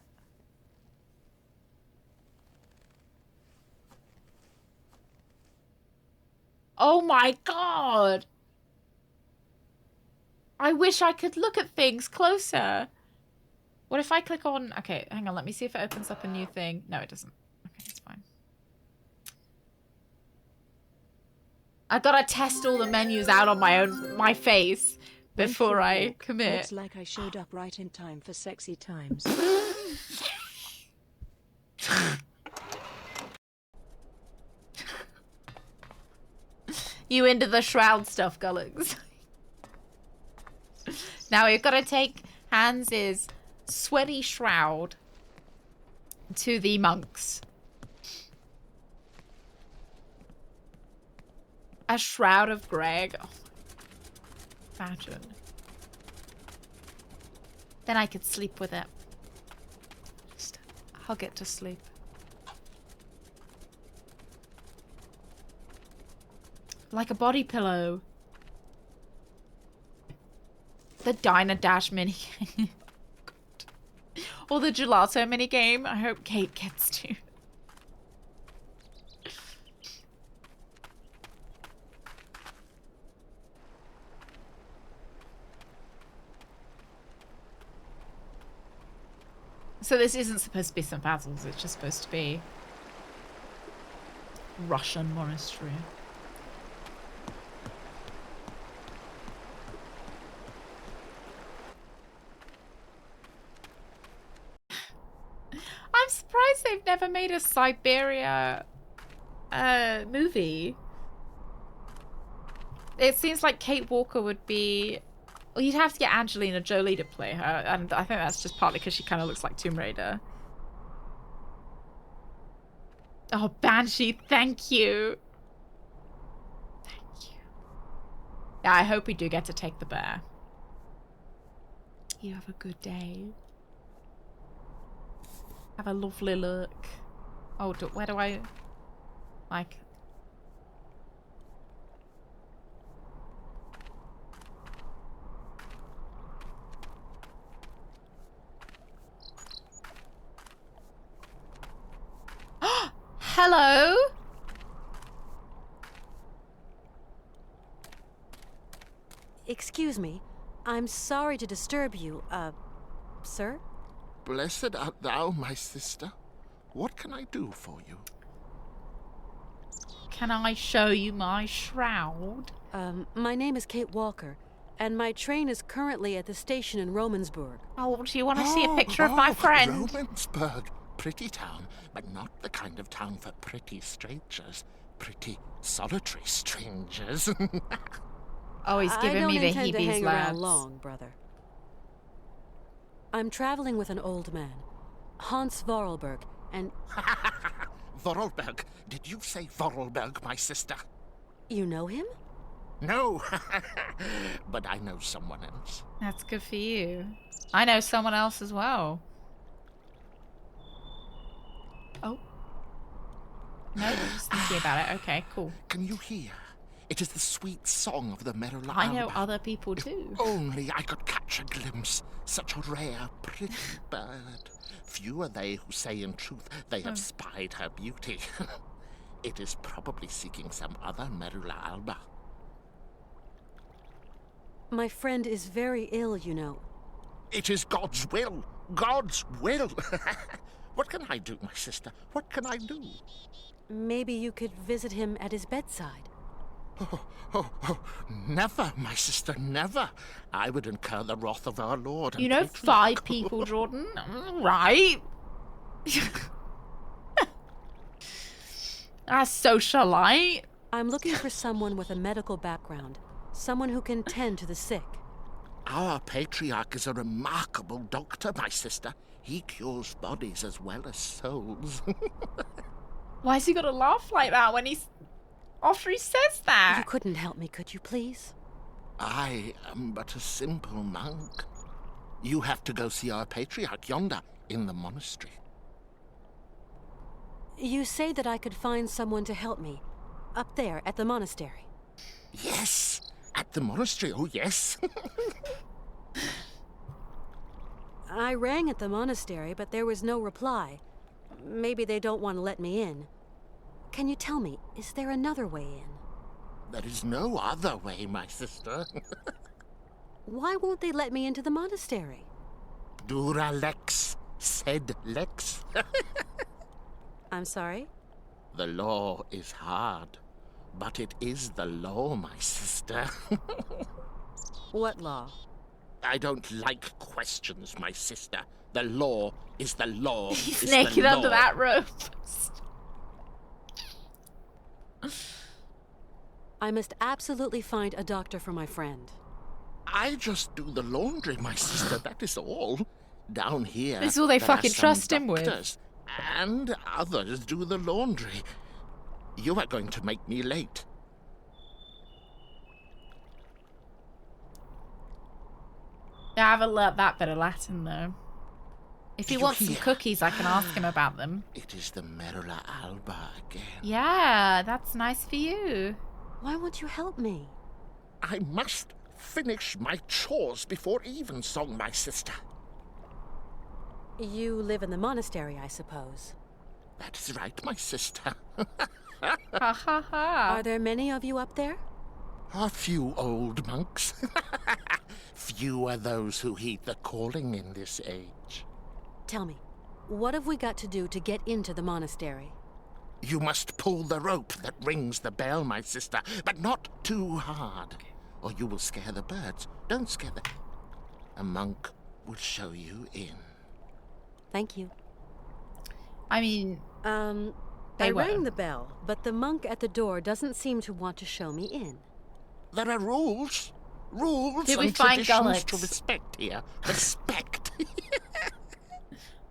Oh my god! I wish I could look at things closer. What if I click on... Okay, hang on. Let me see if it opens up a new thing. No, it doesn't. Okay, it's fine. I gotta test all the menus out on my face before I commit.
Looks like I showed up right in time for sexy times.
You into the shroud stuff, Gullings. Now we've got to take Hans's sweaty shroud to the monks. A shroud of Greg. Oh, imagine. Then I could sleep with it. Just hug it to sleep. Like a body pillow. The Diner Dash mini game. Or the gelato mini game. I hope Kate gets to. So this isn't supposed to be St. Basil's, it's just supposed to be Russian monastery. I'm surprised they've never made a Syberia movie. It seems like Kate Walker would be... Well, you'd have to get Angelina Jolie to play her, and I think that's just partly because she kind of looks like Tomb Raider. Oh, Banshee, thank you. Thank you. Yeah, I hope we do get to take the bear. You have a good day. Have a lovely look. Oh, where do I... Like... Hello?
Excuse me. I'm sorry to disturb you, sir?
Blessed art thou, my sister. What can I do for you?
Can I show you my shroud?
My name is Kate Walker, and my train is currently at the station in Romansburg.
Oh, do you want to see a picture of my friend?
Romansburg. Pretty town, but not the kind of town for pretty strangers. Pretty solitary strangers.
Oh, he's giving me the heebies,
I don't intend to hang around
lads.
long, brother. I'm traveling with an old man, Hans Vorarlberg, and...
Vorarlberg? Did you say Vorarlberg, my sister?
You know him?
No, but I know someone else.
That's good for you. I know someone else as well. Oh. No, I'm just thinking about it. Okay, cool.
Can you hear? It is the sweet song of the Merula
I know
Alba.
other people too.
If only I could catch a glimpse. Such a rare, pretty bird. Few are they who say in truth they have spied her beauty. It is probably seeking some other Merula Alba.
My friend is very ill, you know.
It is God's will. God's will. What can I do, my sister? What can I do?
Maybe you could visit him at his bedside.
Oh, never, my sister, never. I would incur the wrath of our Lord.
You know 5 people, Jordan? Right. A socialite.
I'm looking for someone with a medical background. Someone who can tend to the sick.
Our patriarch is a remarkable doctor, my sister. He cures bodies as well as souls.
Why has he got to laugh like that when he's... After he says that?
You couldn't help me, could you please?
I am but a simple monk. You have to go see our patriarch yonder in the monastery.
You say that I could find someone to help me. Up there at the monastery.
Yes, at the monastery, oh yes.
I rang at the monastery, but there was no reply. Maybe they don't want to let me in. Can you tell me, is there another way in?
There is no other way, my sister.
Why won't they let me into the monastery?
Dura lex, sed lex.
I'm sorry?
The law is hard, but it is the law, my sister.
What law?
I don't like questions, my sister. The law is the law.
He's naked under that rope.
I must absolutely find a doctor for my friend.
I just do the laundry, my sister, that is all. Down here,
This is all they
there are
fucking
some
trust him with.
doctors, and others do the laundry. You are going to make me late.
I haven't learnt that bit of Latin, though. If he wants some cookies, I can ask him about them.
It is the Merula Alba again.
Yeah, that's nice for you.
Why won't you help me?
I must finish my chores before evensong, my sister.
You live in the monastery, I suppose.
That is right, my sister.
Ha ha ha.
Are there many of you up there?
A few old monks. Few are those who heed the calling in this age.
Tell me, what have we got to do to get into the monastery?
You must pull the rope that rings the bell, my sister, but not too hard, or you will scare the birds. Don't scare them. A monk will show you in.
Thank you.
I mean,
I rang the bell, but the monk at the door doesn't seem to want to show me in.
There are rules. Rules
Did we
and
find
traditions
Gullix?
to respect here. Respect.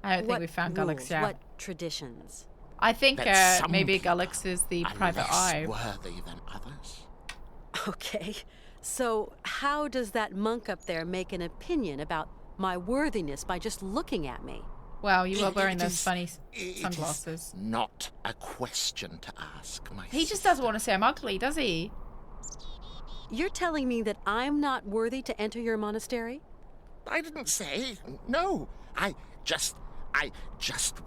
I don't think we found Gullix
rules?
yet.
What traditions?
I think
That some
maybe
people
Gullix is the
are
private
less
eye.
worthy than others.
Okay, so how does that monk up there make an opinion about my worthiness by just looking at me?
Well, you were wearing those funny sunglasses.
Not a question to ask, my
He just doesn't want to say I'm ugly, does he?
You're telling me that I'm not worthy to enter your monastery?
I didn't say. No. I just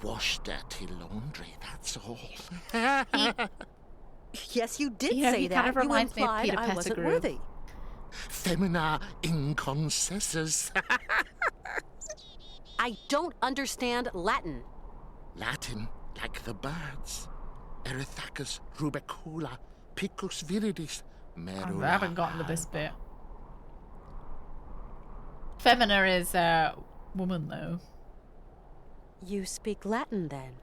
wash dirty laundry, that's all.
Yes, you did
Yeah,
say
he
that.
kind of reminds
you implied
me of Peter
I wasn't
Pettigrew.
worthy.
Femina inconcessus.
I don't understand Latin.
Latin, like the birds. Erythacus rubecula, picus viridis, merula.
I haven't gotten to this bit. Femina is a woman, though.
You speak Latin, then?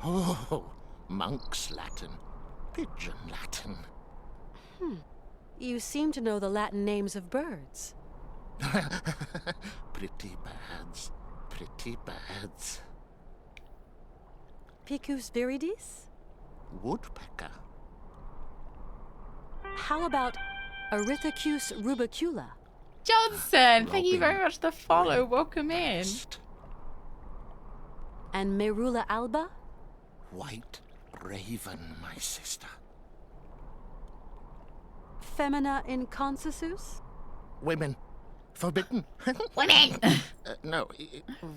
Oh, monk's Latin. Pigeon Latin.
You seem to know the Latin names of birds.
Pretty birds. Pretty birds.
Picus viridis?
Woodpecker.
How about Erythacus rubecula?
Johnson, thank you very much for the follow. Welcome in.
And Merula alba?
White raven, my sister.
Femina inconcessus?
Women. Forbidden.
Women!
No.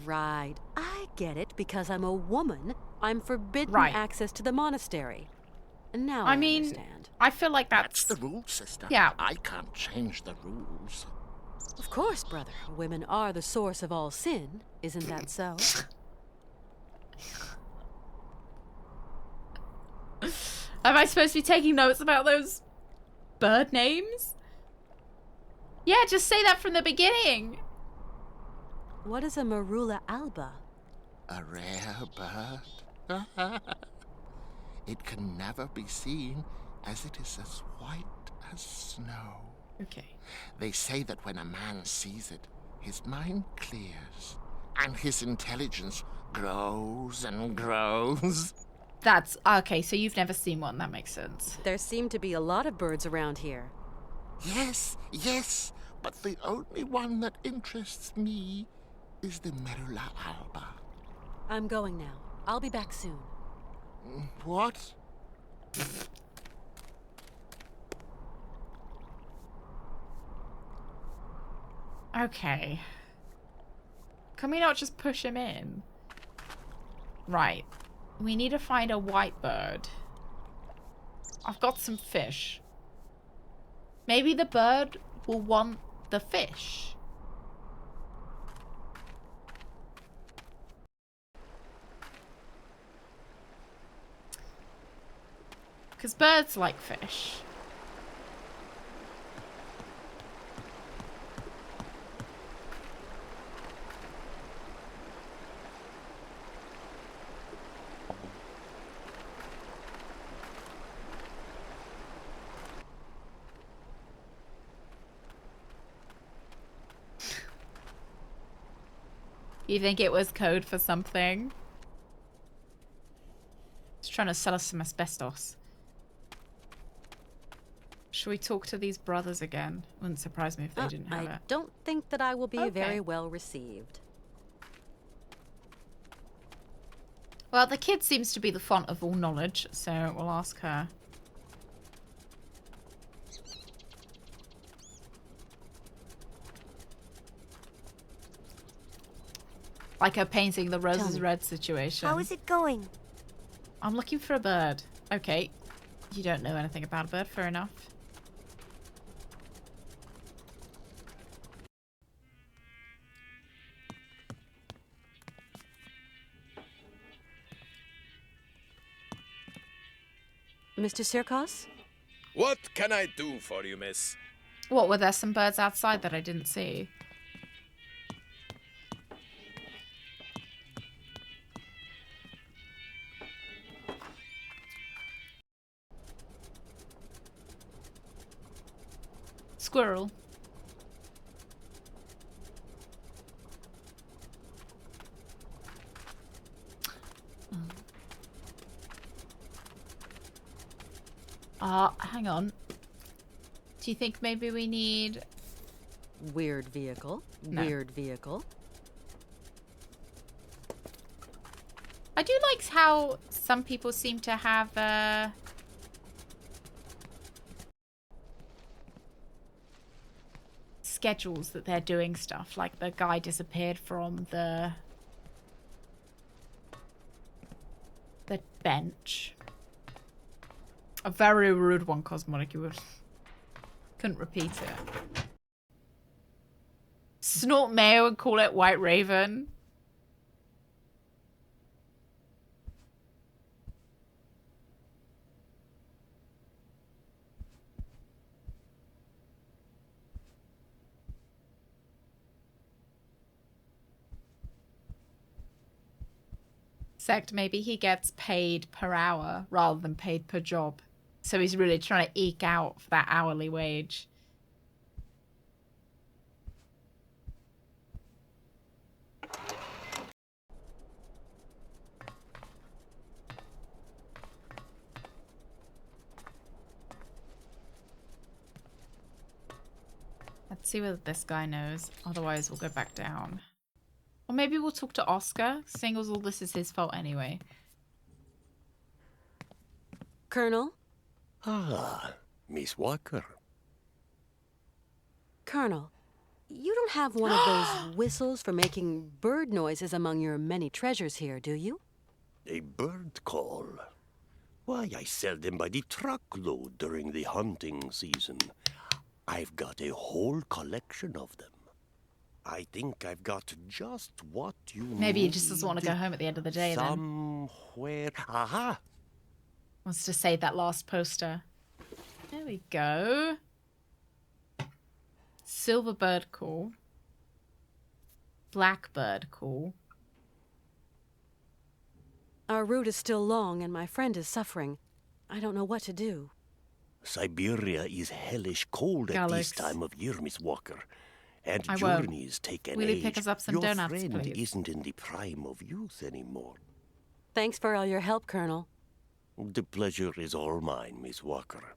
Right. I get it. Because I'm a woman, I'm forbidden
Right.
access to the monastery. Now
I
I
mean,
understand.
I feel like
That's the rule, sister.
Yeah.
I can't change the rules.
Of course, brother. Women are the source of all sin. Isn't that so?
Am I supposed to be taking notes about those bird names? Yeah, just say that from the beginning.
What is a Merula alba?
A rare bird. It can never be seen, as it is as white as snow.
Okay.
They say that when a man sees it, his mind clears, and his intelligence grows and grows.
That's okay, so you've never seen one, that makes sense.
There seem to be a lot of birds around here.
Yes, yes, but the only one that interests me is the Merula alba.
I'm going now. I'll be back soon.
What?
Okay. Can we not just push him in? Right. We need to find a white bird. I've got some fish. Maybe the bird will want the fish. Because birds like fish. You think it was code for something? He's trying to sell us some asbestos. Should we talk to these brothers again? Wouldn't surprise me if they didn't have it.
I don't think that I will be
Okay.
very well received.
Well, the kid seems to be the font of all knowledge, so we'll ask her. Like her painting the roses red situation.
How is it going?
I'm looking for a bird. Okay. You don't know anything about a bird, fair enough.
Mr. Sirkos?
What can I do for you, miss?
What, were there some birds outside that I didn't see? Squirrel. Hang on. Do you think maybe we need...
Weird vehicle.
No.
Weird vehicle.
I do like how some people seem to have schedules that they're doing stuff. Like the guy disappeared from the bench. A very rude one, Cosmotic. You couldn't repeat it. Snort mayo and call it White Raven. Sect, maybe he gets paid per hour rather than paid per job. So he's really trying to eke out for that hourly wage. Let's see what this guy knows. Otherwise, we'll go back down. Or maybe we'll talk to Oscar, seeing as all this is his fault anyway.
Colonel?
Ah, Miss Walker.
Colonel, you don't have one of those whistles for making bird noises among your many treasures here, do you?
A bird call? Why, I sell them by the truckload during the hunting season. I've got a whole collection of them. I think I've got just what you need.
Maybe he just doesn't want to go home at the end of the day then.
Somewhere. Aha!
Wants to save that last poster. There we go. Silver bird call. Blackbird call.
Our route is still long and my friend is suffering. I don't know what to do.
Syberia is hellish cold at this time of year, Miss Walker. And
I won't.
journeys take an
Will you
age.
pick us up some
Your
donuts,
friend
please?
isn't in the prime of youth anymore.
Thanks for all your help, Colonel.
The pleasure is all mine, Miss Walker.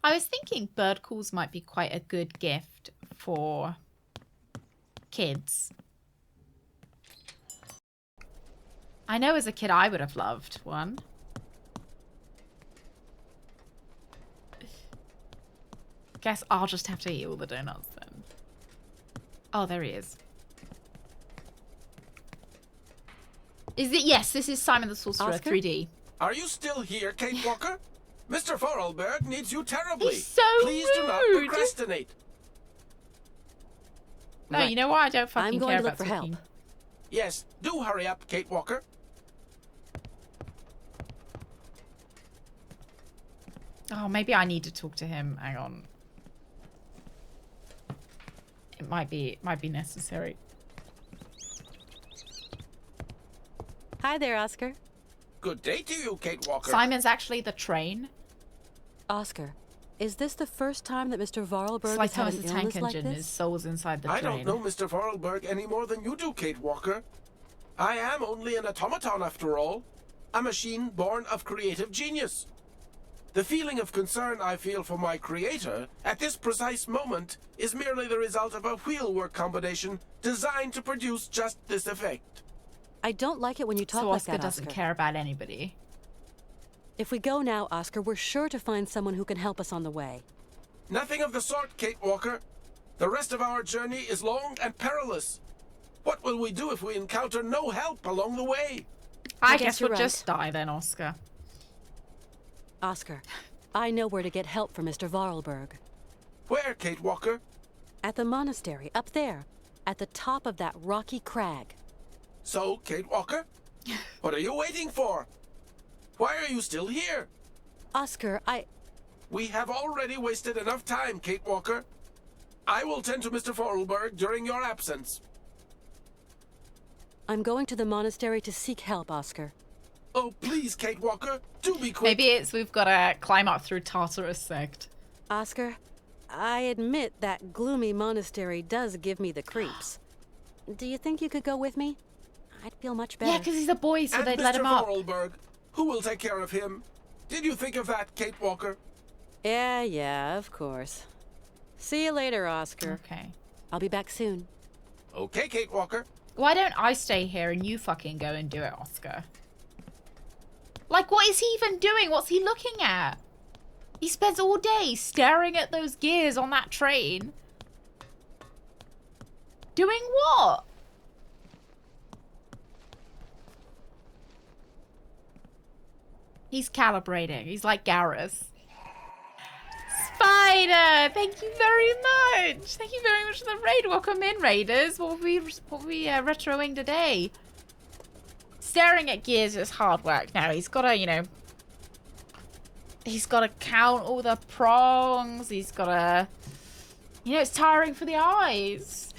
I was thinking bird calls might be quite a good gift for kids. I know as a kid I would have loved one. Guess I'll just have to eat all the donuts then. Oh, there he is. Is it? Yes, this is Simon the Sorcerer
Oscar?
3D.
Are you still here, Kate Walker? Mr. Vorarlberg needs you terribly.
He's so
Please do not
rude.
procrastinate.
No, you know what? I don't fucking
I'm going
care
to look
about
for help.
talking.
Yes, do hurry up, Kate Walker.
Oh, maybe I need to talk to him. Hang on. It might be necessary.
Hi there, Oscar.
Good day to you, Kate Walker.
Simon's actually the train.
Oscar, is this the first time that Mr. Vorarlberg
It's like
has had
Thomas
an
the Tank
illness like
Engine.
this?
His soul's inside the
I
train.
don't know Mr. Vorarlberg any more than you do, Kate Walker. I am only an automaton after all. A machine born of creative genius. The feeling of concern I feel for my creator at this precise moment is merely the result of a wheelwork combination designed to produce just this effect.
I don't like it when you talk
So
like
Oscar
that,
doesn't
Oscar.
care about anybody.
If we go now, Oscar, we're sure to find someone who can help us on the way.
Nothing of the sort, Kate Walker. The rest of our journey is long and perilous. What will we do if we encounter no help along the way?
I guess
you're
we'll
right.
just die then, Oscar.
Oscar, I know where to get help for Mr. Vorarlberg.
Where, Kate Walker?
At the monastery, up there, at the top of that rocky crag.
So, Kate Walker, what are you waiting for? Why are you still here?
Oscar,
We have already wasted enough time, Kate Walker. I will tend to Mr. Vorarlberg during your absence.
I'm going to the monastery to seek help, Oscar.
Oh, please, Kate Walker, do be quick.
Maybe it's we've got to climb up through Tartarus sect.
Oscar, I admit that gloomy monastery does give me the creeps. Do you think you could go with me? I'd feel much better.
Yeah, because he's a boy, so
And
they'd
Mr.
let him up.
Vorarlberg, who will take care of him? Did you think of that, Kate Walker?
Yeah, of course. See you later, Oscar.
Okay.
I'll be back soon.
Okay, Kate Walker.
Why don't I stay here and you fucking go and do it, Oscar? Like, what is he even doing? What's he looking at? He spends all day staring at those gears on that train. Doing what? He's calibrating. He's like Garrus. Spider, thank you very much. Thank you very much for the raid. Welcome in, raiders. What will we retroing today? Staring at gears is hard work. Now he's got to, you know, he's got to count all the prongs. He's got to, you know, it's tiring for the eyes.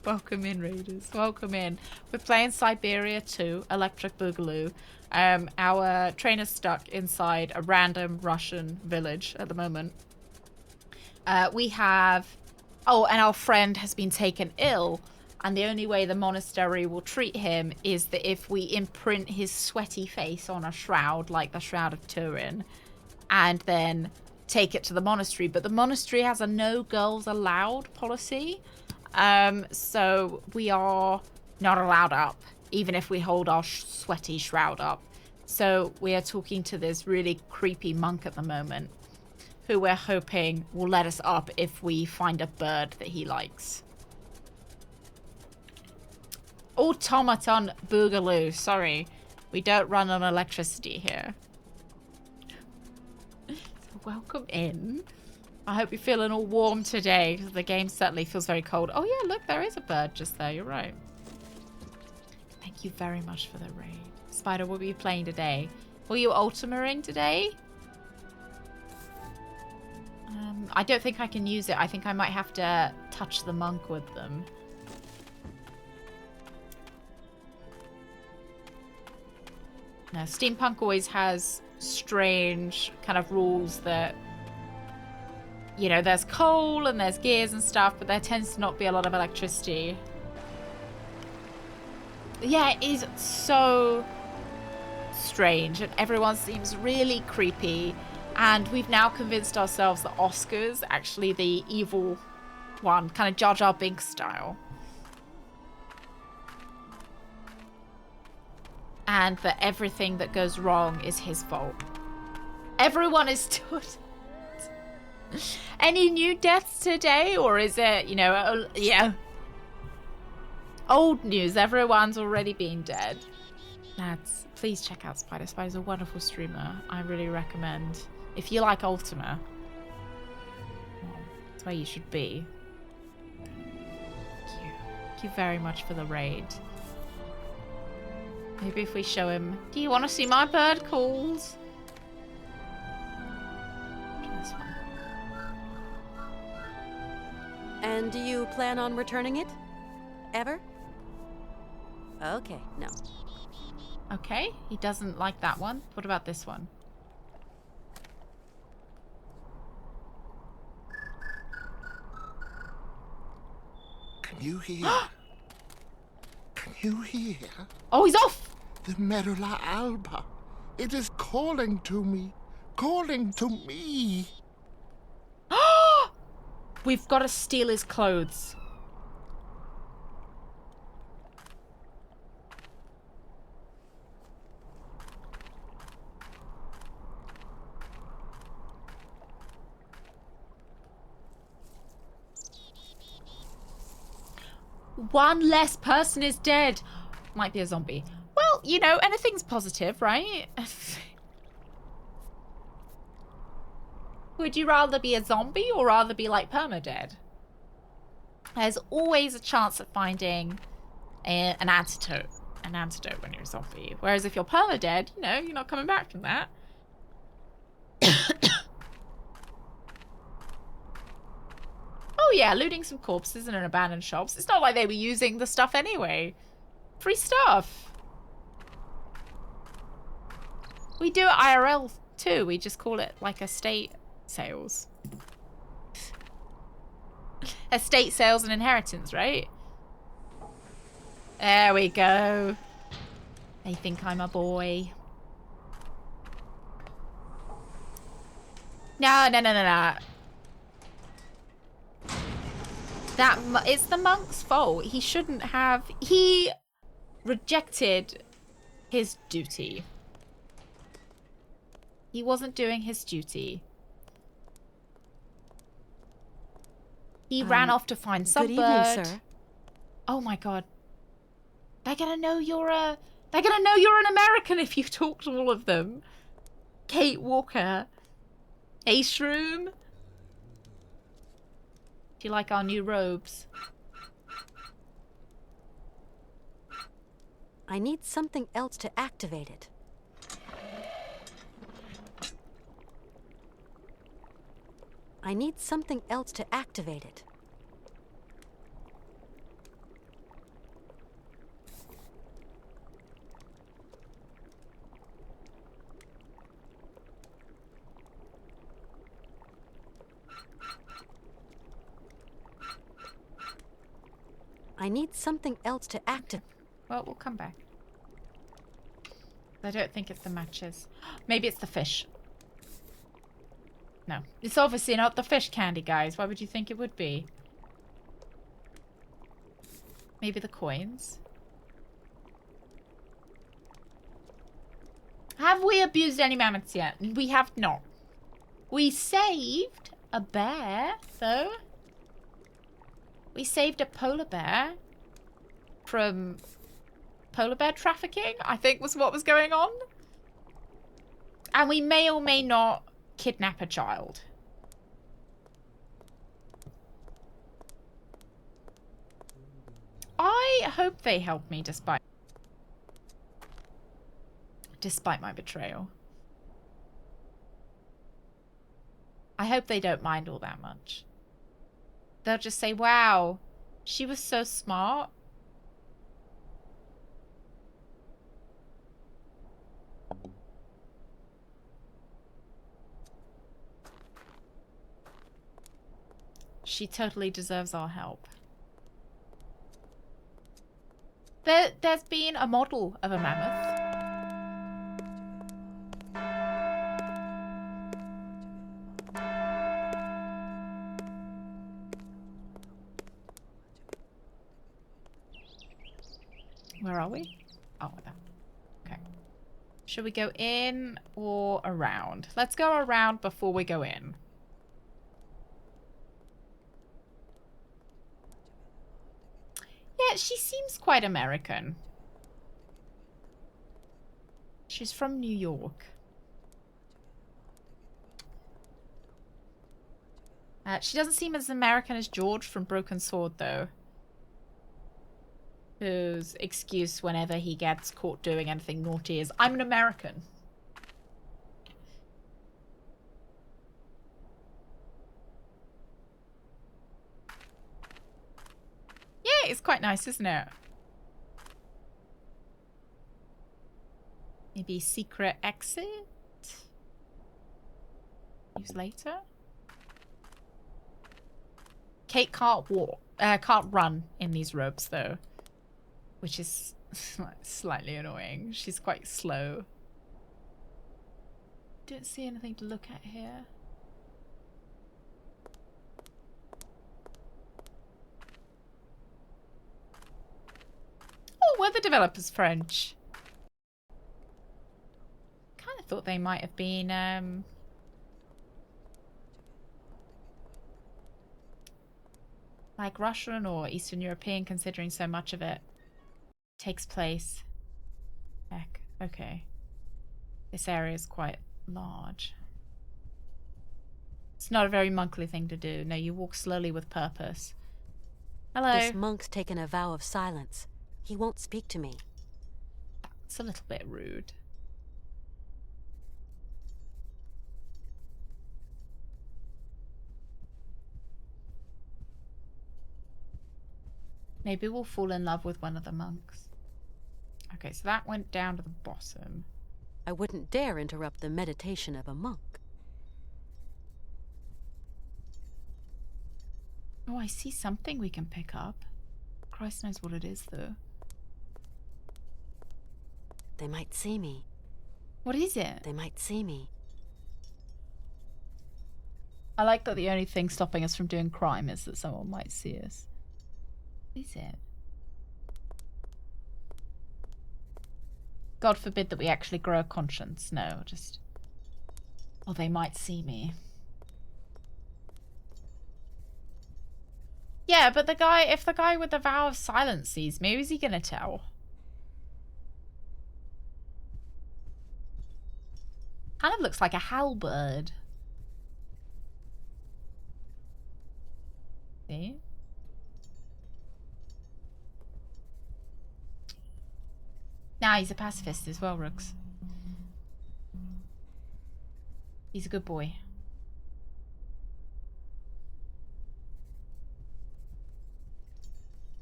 Welcome in, raiders. Welcome in. We're playing Syberia 2, Electric Boogaloo. Our train is stuck inside a random Russian village at the moment. We have... Oh, and our friend has been taken ill. And the only way the monastery will treat him is that if we imprint his sweaty face on a shroud, like the Shroud of Turin, and then take it to the monastery. But the monastery has a no girls allowed policy. So we are not allowed up, even if we hold our sweaty shroud up. So we are talking to this really creepy monk at the moment, who we're hoping will let us up if we find a bird that he likes. Automaton Boogaloo. Sorry, we don't run on electricity here. So welcome in. I hope you're feeling all warm today, because the game certainly feels very cold. Oh yeah, look, there is a bird just there. You're right. Thank you very much for the raid. Spider, what were you playing today? Were you ultimating today? I don't think I can use it. I think I might have to touch the monk with them. No, Steampunk always has strange kind of rules that, you know, there's coal and there's gears and stuff, but there tends to not be a lot of electricity. Yeah, it is so strange, and everyone seems really creepy. And we've now convinced ourselves that Oscar's actually the evil one, kind of Jar Jar Binks style. And that everything that goes wrong is his fault. Everyone is stood. Any new deaths today, or is it, you know, yeah, old news? Everyone's already been dead. Lads, please check out Spider. Spider's a wonderful streamer. I really recommend. If you like Ultima, well, that's where you should be. Thank you. Thank you very much for the raid. Maybe if we show him, do you want to see my bird calls? This one.
And do you plan on returning it? Ever? Okay, no.
Okay, he doesn't like that one. What about this one?
Can you hear? Can you hear?
Oh, he's off!
The Merula Alba. It is calling to me. Calling to me.
We've got to steal his clothes. One less person is dead. Might be a zombie. Well, you know, anything's positive, right? Would you rather be a zombie or rather be like permadead? There's always a chance of finding an antidote. An antidote when you're a zombie. Whereas if you're permadead, you know, you're not coming back from that. Oh yeah, looting some corpses in an abandoned shops. It's not like they were using the stuff anyway. Free stuff. We do it IRL too. We just call it like estate sales. Estate sales and inheritance, right? There we go. They think I'm a boy. No. It's the monk's fault. He shouldn't have. He rejected his duty. He wasn't doing his duty. He ran off to find some
good
bird.
evening, sir.
Oh my god. They're gonna know you're an American if you talk to all of them. Kate Walker. Ace Room. Do you like our new robes?
I need something else to activate it. I need something else to activate it. I need something else to activate.
Well, we'll come back. I don't think it's the matches. Maybe it's the fish. No. It's obviously not the fish candy, guys. Why would you think it would be? Maybe the coins. Have we abused any mammoths yet? We have not. We saved a bear, though. We saved a polar bear from polar bear trafficking, I think was what was going on. And we may or may not kidnap a child. I hope they help me despite my betrayal. I hope they don't mind all that much. They'll just say, wow, she was so smart. She totally deserves our help. There's been a model of a mammoth. Where are we? Oh, that. Okay. Should we go in or around? Let's go around before we go in. Yeah, she seems quite American. She's from New York. She doesn't seem as American as George from Broken Sword, though. Whose excuse whenever he gets caught doing anything naughty is, I'm an American. Yeah, it's quite nice, isn't it? Maybe secret exit? Use later? Kate can't can't run in these robes, though. Which is slightly annoying. She's quite slow. Don't see anything to look at here. Oh, were the developers French? Kind of thought they might have been, like Russian or Eastern European, considering so much of it takes place. Heck, okay. This area is quite large. It's not a very monkly thing to do. No, you walk slowly with purpose. Hello.
This monk's taken a vow of silence. He won't speak to me.
It's a little bit rude. Maybe we'll fall in love with one of the monks. Okay, so that went down to the bottom.
I wouldn't dare interrupt the meditation of a monk.
Oh, I see something we can pick up. Christ knows what it is, though.
They might see me.
What is it?
They might see me.
I like that the only thing stopping us from doing crime is that someone might see us. What is it? God forbid that we actually grow a conscience. No, just... Or they might see me. Yeah, but the guy... If the guy with the vow of silence sees me, who's he gonna tell? Kind of looks like a halberd. See? Nah, he's a pacifist as well, Rooks. He's a good boy.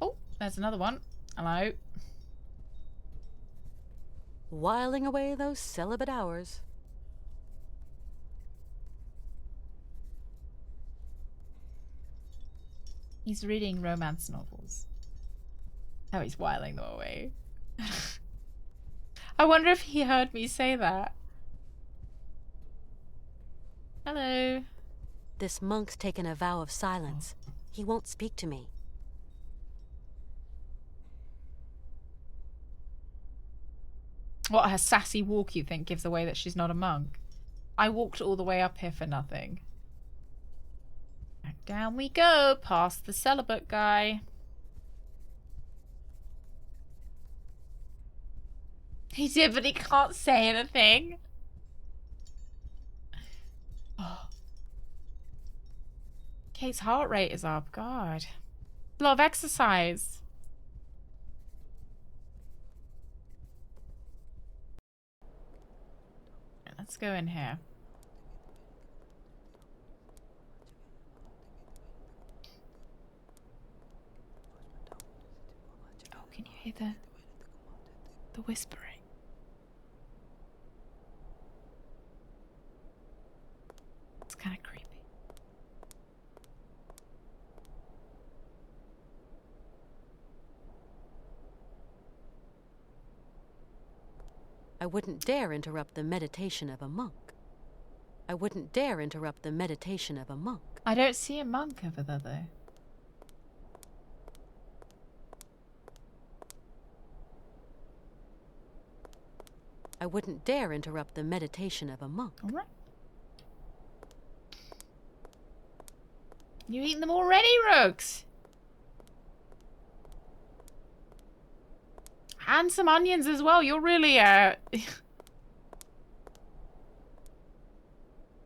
Oh, there's another one. Hello.
Whiling away those celibate hours.
He's reading romance novels. How he's whiling them away. I wonder if he heard me say that. Hello.
This monk's taken a vow of silence. He won't speak to me.
What, her sassy walk, you think, gives away that she's not a monk? I walked all the way up here for nothing. Back down we go, past the celibate guy. He did, but he can't say anything. Oh. Kate's heart rate is up. God. A lot of exercise. Let's go in here. Oh, can you hear the whispering? It's kind of creepy.
I wouldn't dare interrupt the meditation of a monk. I wouldn't dare interrupt the meditation of a monk.
I don't see a monk over there, though.
I wouldn't dare interrupt the meditation of a monk.
All right. You eating them already, Rooks? And some onions as well. You're really,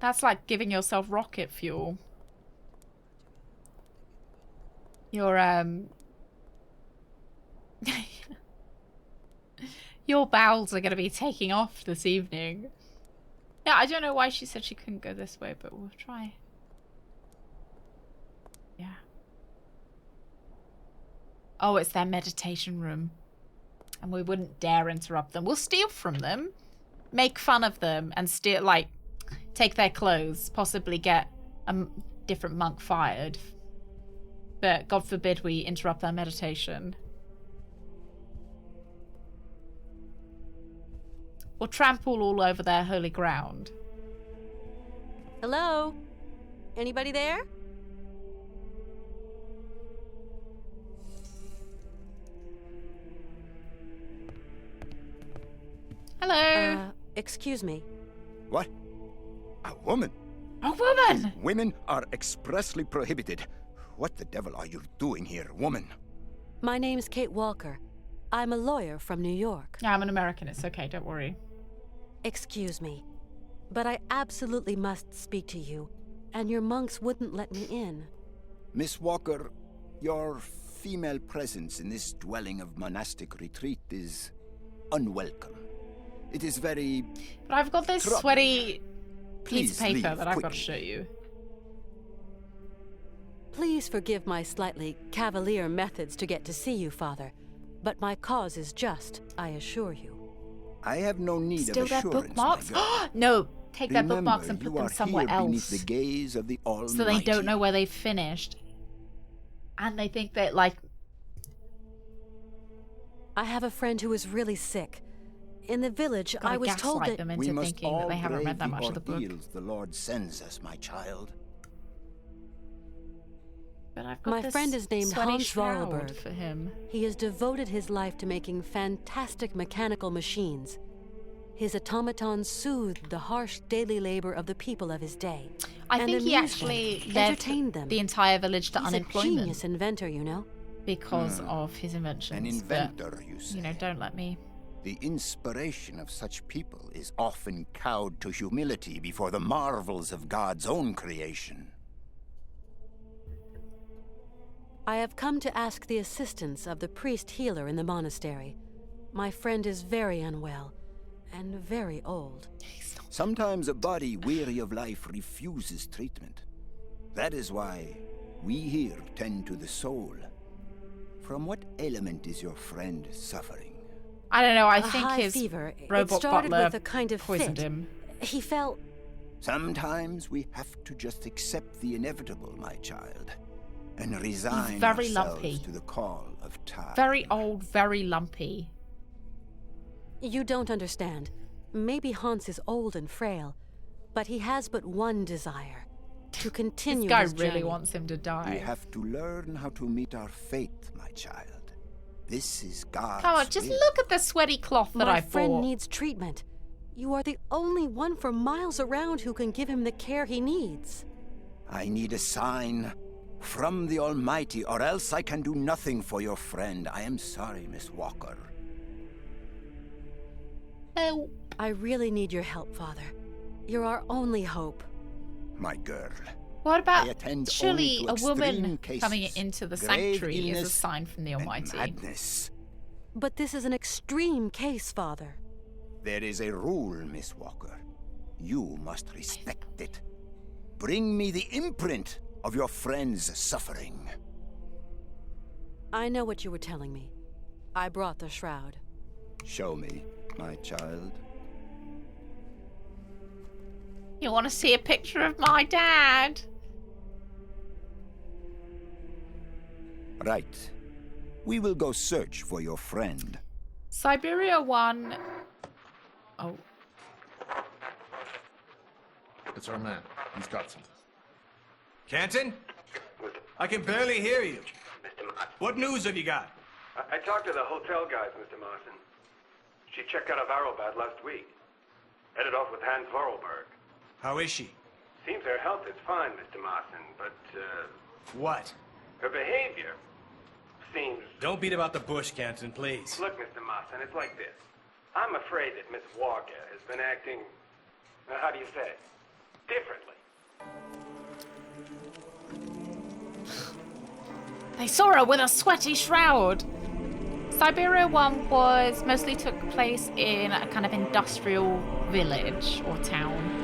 That's like giving yourself rocket fuel. Your, Your bowels are going to be taking off this evening. Yeah, I don't know why she said she couldn't go this way, but we'll try. Yeah. Oh, it's their meditation room. And we wouldn't dare interrupt them. We'll steal from them, make fun of them, and steal, like, take their clothes, possibly get a different monk fired. But God forbid we interrupt their meditation. Or trample all over their holy ground.
Hello? Anybody there?
Hello.
Excuse me.
What? A woman?
A woman!
Women are expressly prohibited. What the devil are you doing here, woman?
My name's Kate Walker. I'm a lawyer from New York.
Yeah, I'm an American. It's okay. Don't worry.
Excuse me, but I absolutely must speak to you, and your monks wouldn't let me in.
Miss Walker, your female presence in this dwelling of monastic retreat is unwelcome. It is very...
But I've got this sweaty piece
Please
of paper
leave
that I've got to
quickly.
show you.
Please forgive my slightly cavalier methods to get to see you, Father, but my cause is just, I assure you.
I have no need
Still
of
their
assurance,
bookmarks?
my girl.
No, take their
Remember,
bookmarks and put
you
them
are
somewhere
here beneath
else.
the gaze of the Almighty.
So they don't know where they've finished. And they think that, like...
I have a friend who is really sick. In the village,
Gotta
I was told
gaslight
that...
them
We
into
must
thinking
all
that they haven't
brave
read that much of the book.
ordeals the Lord sends us, my child.
But I've got
My
this
friend is named
sweaty
Hans
shroud
Vorarlberg.
for him.
He has devoted his life to making fantastic mechanical machines. His automatons soothed the harsh daily labor of the people of his day.
I
and
think he
amused
actually
them,
led
entertained them.
the entire village to
He's
unemployment.
a genius inventor, you know.
Because of his inventions.
An inventor, you say?
You know, don't let me.
The inspiration of such people is often cowed to humility before the marvels of God's own creation.
I have come to ask the assistance of the priest healer in the monastery. My friend is very unwell and very old.
Sometimes a body weary of life refuses treatment. That is why we here tend to the soul. From what ailment is your friend suffering?
I don't know, I
A
think
high
his
fever.
robot
It started
butler
with a kind of
poisoned
fit.
him.
He felt...
Sometimes we have to just accept the inevitable, my child, and resign
very
ourselves
lumpy.
to the call of time.
Very old, very lumpy.
You don't understand. Maybe Hans is old and frail, but he has but one desire. To continue
This guy
his
really
journey.
wants him to die.
We have to learn how to meet our fate, my child. This is God's
Come on, just
will.
look at the sweaty cloth that
My
I
friend
bought.
needs treatment. You are the only one for miles around who can give him the care he needs.
I need a sign from the Almighty, or else I can do nothing for your friend. I am sorry, Miss Walker.
Oh.
I really need your help, Father. You're our only hope.
My girl.
What
I
about
attend
surely
only
a
to
woman
extreme cases,
coming into the
grave
sanctuary is a
illness
sign from the
and
Almighty?
madness.
But this is an extreme case, Father.
There is a rule, Miss Walker. You must respect it. Bring me the imprint of your friend's suffering.
I know what you were telling me. I brought the shroud.
Show me, my child.
You want to see a picture of my dad?
Right. We will go search for your friend.
Syberia 1. Oh.
It's our man. He's got something.
Canton? I can barely hear you. What news have you got?
I talked to the hotel guys, Mr. Marson. She checked out of Arrowbad last week. Headed off with Hans Vorarlberg.
How is she?
Seems her health is fine, Mr. Marson, but,
What?
her behavior seems...
Don't beat about the bush, Canton, please.
Look, Mr. Marson, it's like this. I'm afraid that Miss Walker has been acting, how do you say, differently.
They saw her with a sweaty shroud. Syberia 1 mostly took place in a kind of industrial village or town.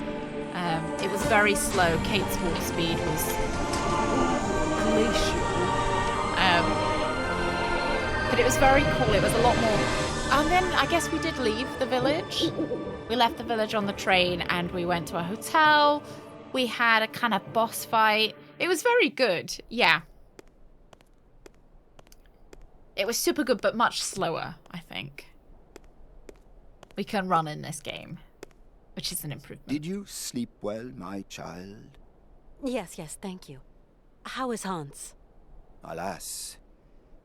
It was very slow. Kate's walk speed was glacial. But it was very cool. It was a lot more. And then I guess we did leave the village. We left the village on the train and we went to a hotel. We had a kind of boss fight. It was very good. Yeah. It was super good, but much slower, I think. We can run in this game, which is an improvement.
Did you sleep well, my child?
Yes, thank you. How is Hans?
Alas,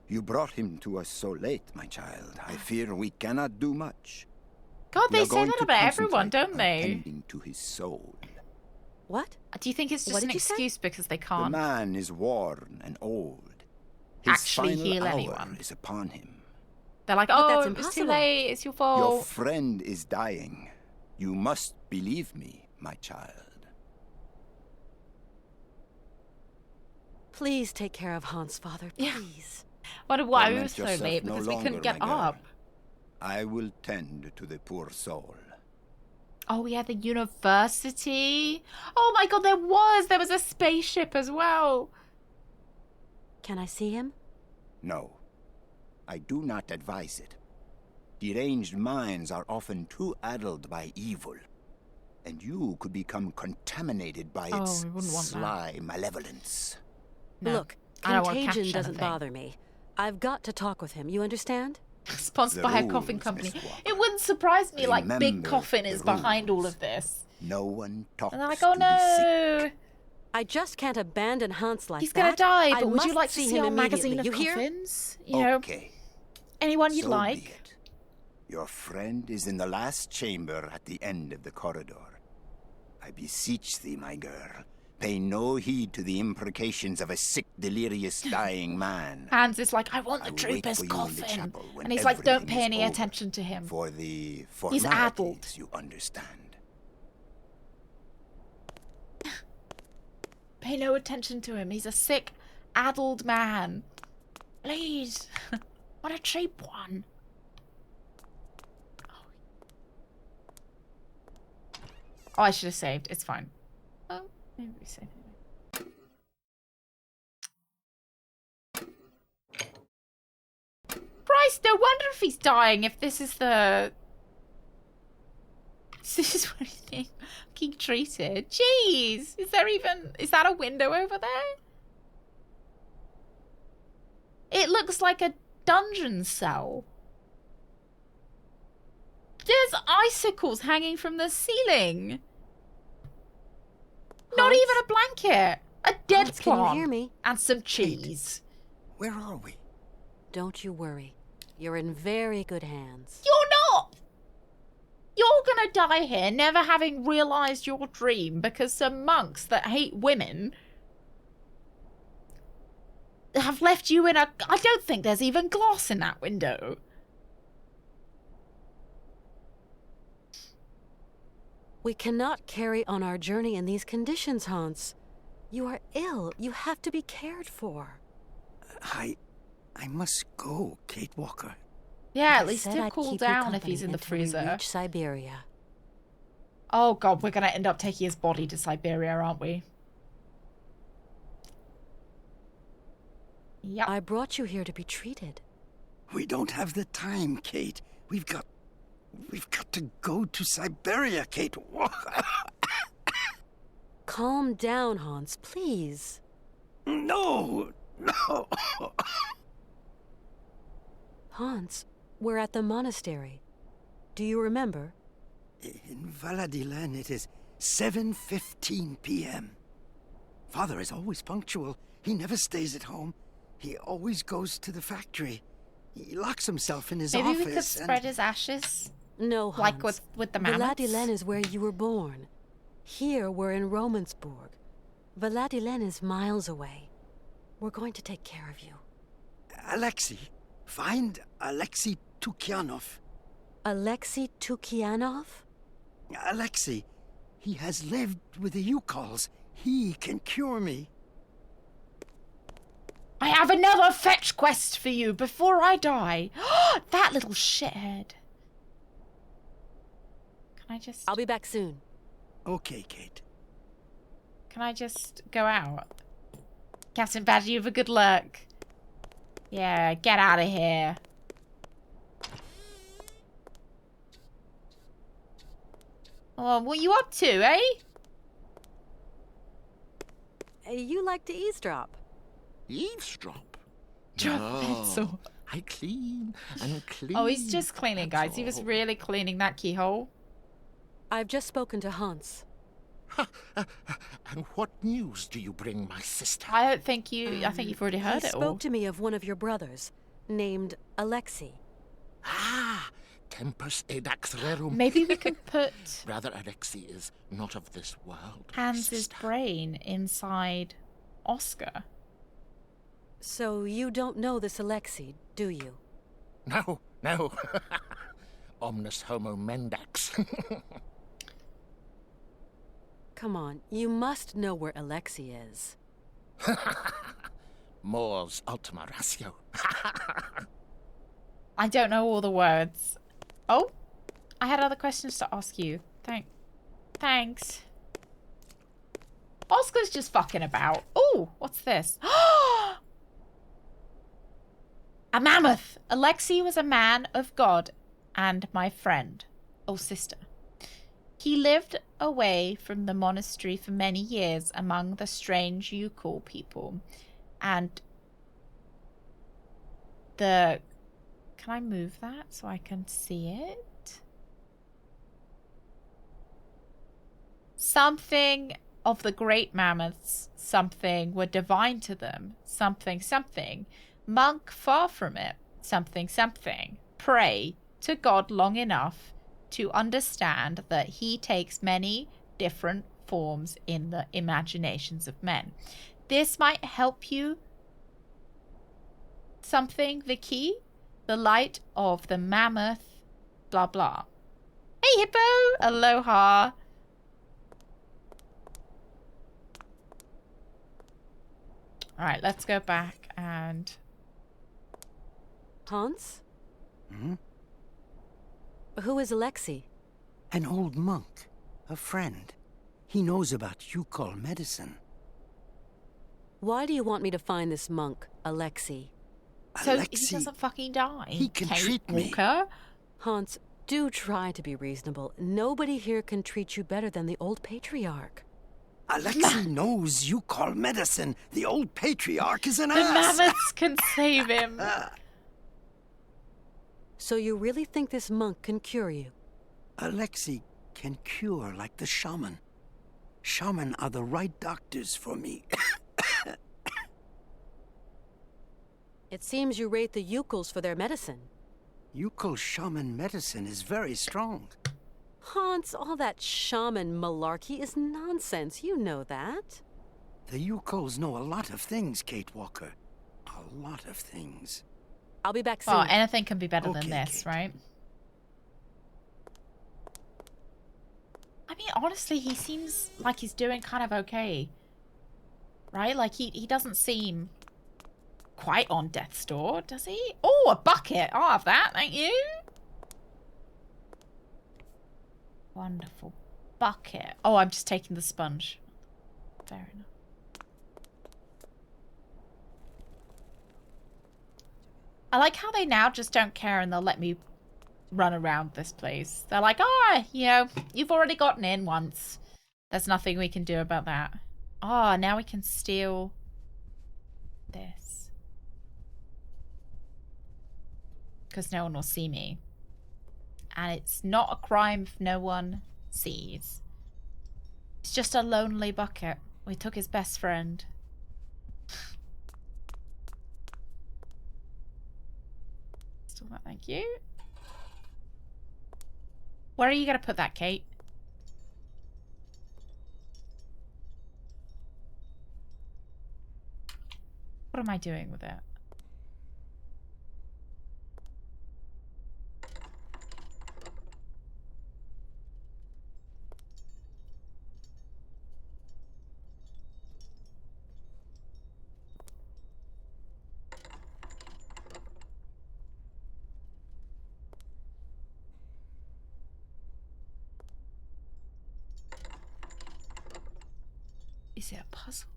you brought him to us so late, my child. I fear we cannot do much.
God,
We
they
are
say
going
that
to
about everyone,
concentrate
don't
on
they?
tending to his soul.
What?
Do you think it's just
What
an
did you say?
excuse because they
The
can't
man is worn and old. His
actually
final
heal
hour
anyone?
is upon him.
They're like,
But
oh,
that's
it was too
impossible.
late, it's your
Your
fault.
friend is dying. You must believe me, my child.
Please take care of Hans, Father, please.
Wonder why we were
Torment
so
yourself
late,
no
because we couldn't
longer,
get
my girl.
up.
I will tend to the poor soul.
Oh, yeah, the university. Oh my god, there was a spaceship as well.
Can I see him?
No, I do not advise it. Deranged minds are often too addled by evil, and you could become contaminated by
Oh,
its
we wouldn't want that.
sly malevolence.
No,
Look,
I don't want to
contagion
catch
doesn't
anything.
bother me. I've got to talk with him, you understand?
Sponsored
The
by a
rules,
coffin company.
Miss Walker.
It wouldn't surprise me, like, Big
Remember
Coffin
the
is behind all
rules.
of this.
No one talks
And they're like,
to
oh
the sick.
no.
I just can't abandon Hans like that.
He's gonna die,
I
but would you
must
like to
see
see
him
our magazine of
immediately. You hear?
coffins? You know,
Okay.
anyone you'd
So
like.
be it. Your friend is in the last chamber at the end of the corridor. I beseech thee, my girl, pay no heed to the imprecations of a sick, delirious, dying man.
Hans is like, I want the
will wait
trooper's
for you in the
coffin.
chapel when
And he's like, don't
everything
pay
is
any
over.
attention to him.
For the
He's addled.
formalities, you understand.
Pay no attention to him. He's a sick, addled man. Please. What a cheap one. Oh, I should have saved. It's fine. Oh, maybe we save it. Christ, no wonder if he's dying if this is the... This is what he's being treated. Jeez! Is that a window over there? It looks like a dungeon cell. There's icicles hanging from the ceiling. Not
Hans?
even a blanket. A dead
Hans,
plant.
can you hear me?
And some cheese.
Where are we?
Don't you worry. You're in very good hands.
You're not! You're gonna die here never having realised your dream because some monks that hate women have left you in a... I don't think there's even glass in that window.
We cannot carry on our journey in these conditions, Hans. You are ill. You have to be cared for.
I must go, Kate Walker.
Yeah,
I
at least
said
he'll
I'd
cool
keep you
down if he's
company
in the
until we
freezer.
reach Syberia.
Oh god, we're gonna end up taking his body to Syberia, aren't we? Yep.
I brought you here to be treated.
We don't have the time, Kate. We've got to go to Syberia, Kate Walker.
Calm down, Hans, please.
No.
Hans, we're at the monastery. Do you remember?
In Valadilen, it is 7:15 p.m. Father is always punctual. He never stays at home. He always goes to the factory. He locks himself in his
Maybe
office.
we could spread his ashes.
No, Hans.
Like with the mammoths.
Valadilen is where you were born. Here, we're in Romansburg. Valadilen is miles away. We're going to take care of you.
Alexei, find Alexei Tukyanov.
Alexei Tukyanov?
Alexei, he has lived with the Yukols. He can cure me.
I have another fetch quest for you before I die. That little shithead. Can I just...
I'll be back soon.
Okay, Kate.
Can I just go out? Captain Badger, you have a good luck. Yeah, get out of here. Oh, what are you up to, eh?
You like to eavesdrop.
Eavesdrop?
Drop
No,
pencil.
I clean and clean.
Oh, he's just cleaning, guys. He was really cleaning that keyhole.
I've just spoken to Hans.
And what news do you bring, my sister?
I think you've already heard
He
it all.
spoke to me of one of your brothers, named Alexei.
Ah, tempus edax rerum.
Maybe we could put
Brother Alexei is not of this world.
Hans's brain inside Oscar.
So you don't know this Alexei, do you?
No. Omnis homo mendax.
Come on, you must know where Alexei is.
Mors ultima ratio.
I don't know all the words. Oh, I had other questions to ask you. Thanks. Oscar's just fucking about. Oh, what's this? A mammoth. Alexei was a man of God and my friend. Oh, sister. He lived away from the monastery for many years among the strange Yukol people. And the... Can I move that so I can see it? Something of the great mammoths something were divine to them, something something. Monk far from it, something something. Pray to God long enough to understand that he takes many different forms in the imaginations of men. This might help you. Something, the key, the light of the mammoth, blah blah. Hey Hippo, aloha. All right, let's go back and...
Hans?
Hmm?
Who is Alexei?
An old monk. A friend. He knows about Yukol medicine.
Why do you want me to find this monk, Alexei?
So he doesn't fucking die.
He can
Kate
treat me.
Walker.
Hans, do try to be reasonable. Nobody here can treat you better than the old patriarch.
Alexei knows Yukol medicine. The old patriarch is an
The
ass.
mammoths can save him.
So you really think this monk can cure you?
Alexei can cure like the shaman. Shaman are the right doctors for me.
It seems you rate the Yukuls for their medicine.
Yukol shaman medicine is very strong.
Hans, all that shaman malarkey is nonsense. You know that.
The Yukols know a lot of things, Kate Walker. A lot of things.
I'll be back soon.
Well, anything can be better than this,
Kate.
right? I mean, honestly, he seems like he's doing kind of okay. Right? Like, he doesn't seem quite on death's door, does he? Oh, a bucket! I'll have that, thank you. Wonderful. Bucket. Oh, I'm just taking the sponge. Fair enough. I like how they now just don't care and they'll let me run around this place. They're like, oh, you know, you've already gotten in once. There's nothing we can do about that. Oh, now we can steal this. Because no one will see me. And it's not a crime if no one sees. It's just a lonely bucket. We took his best friend. Still not, thank you. Where are you going to put that, Kate? What am I doing with it? Is it a puzzle?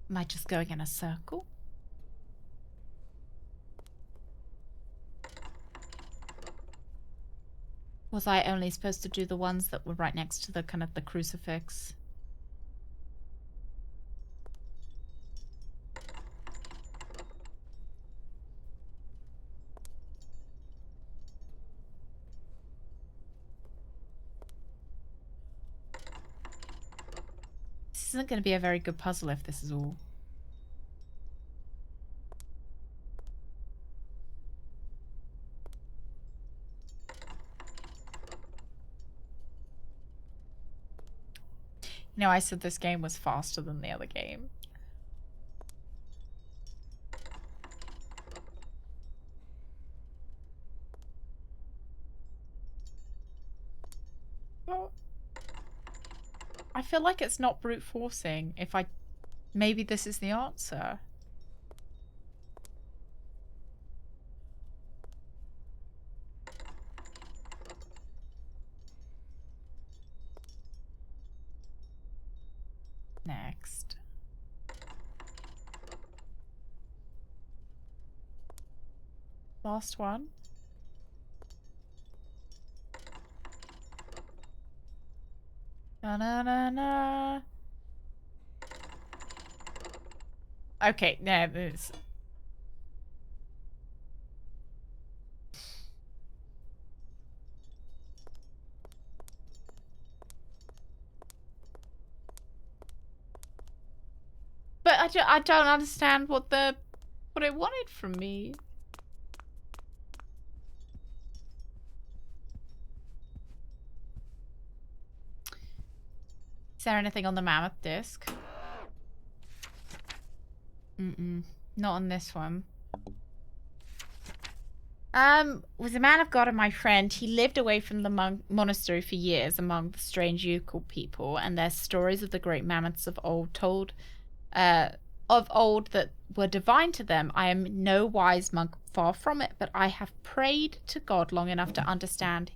Am I just going in a circle? Was I only supposed to do the ones that were right next to the kind of the crucifix? This isn't going to be a very good puzzle if this is all. You know, I said this game was faster than the other game. Well, I feel like it's not brute forcing if I... Maybe this is the answer. Next. Last one. Na na na na. Okay, no, this. I don't understand what it wanted from me. Is there anything on the mammoth disc? Not on this one. Was a man of God and my friend. He lived away from the monastery for years among the strange Yukon people, and their stories of the great mammoths of old told that were divine to them. I am no wise monk, far from it, but I have prayed to God long enough to understand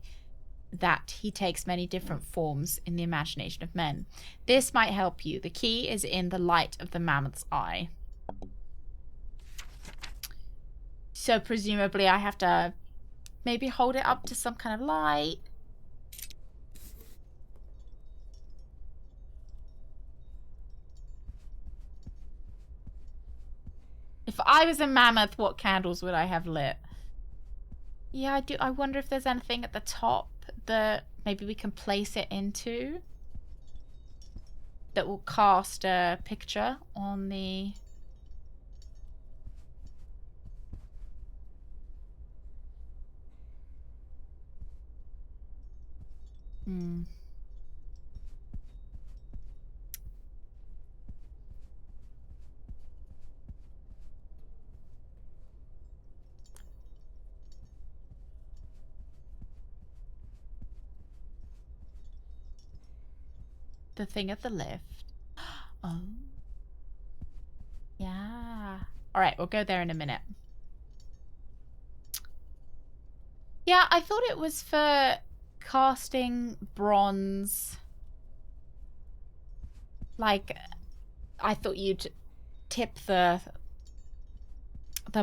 that he takes many different forms in the imagination of men. This might help you. The key is in the light of the mammoth's eye. So presumably I have to maybe hold it up to some kind of light. If I was a mammoth, what candles would I have lit? Yeah, I do. I wonder if there's anything at the top that maybe we can place it into that will cast a picture on the... The thing at the lift. Oh. Yeah. Alright, we'll go there in a minute. Yeah, I thought it was for casting bronze. Like, I thought you'd tip the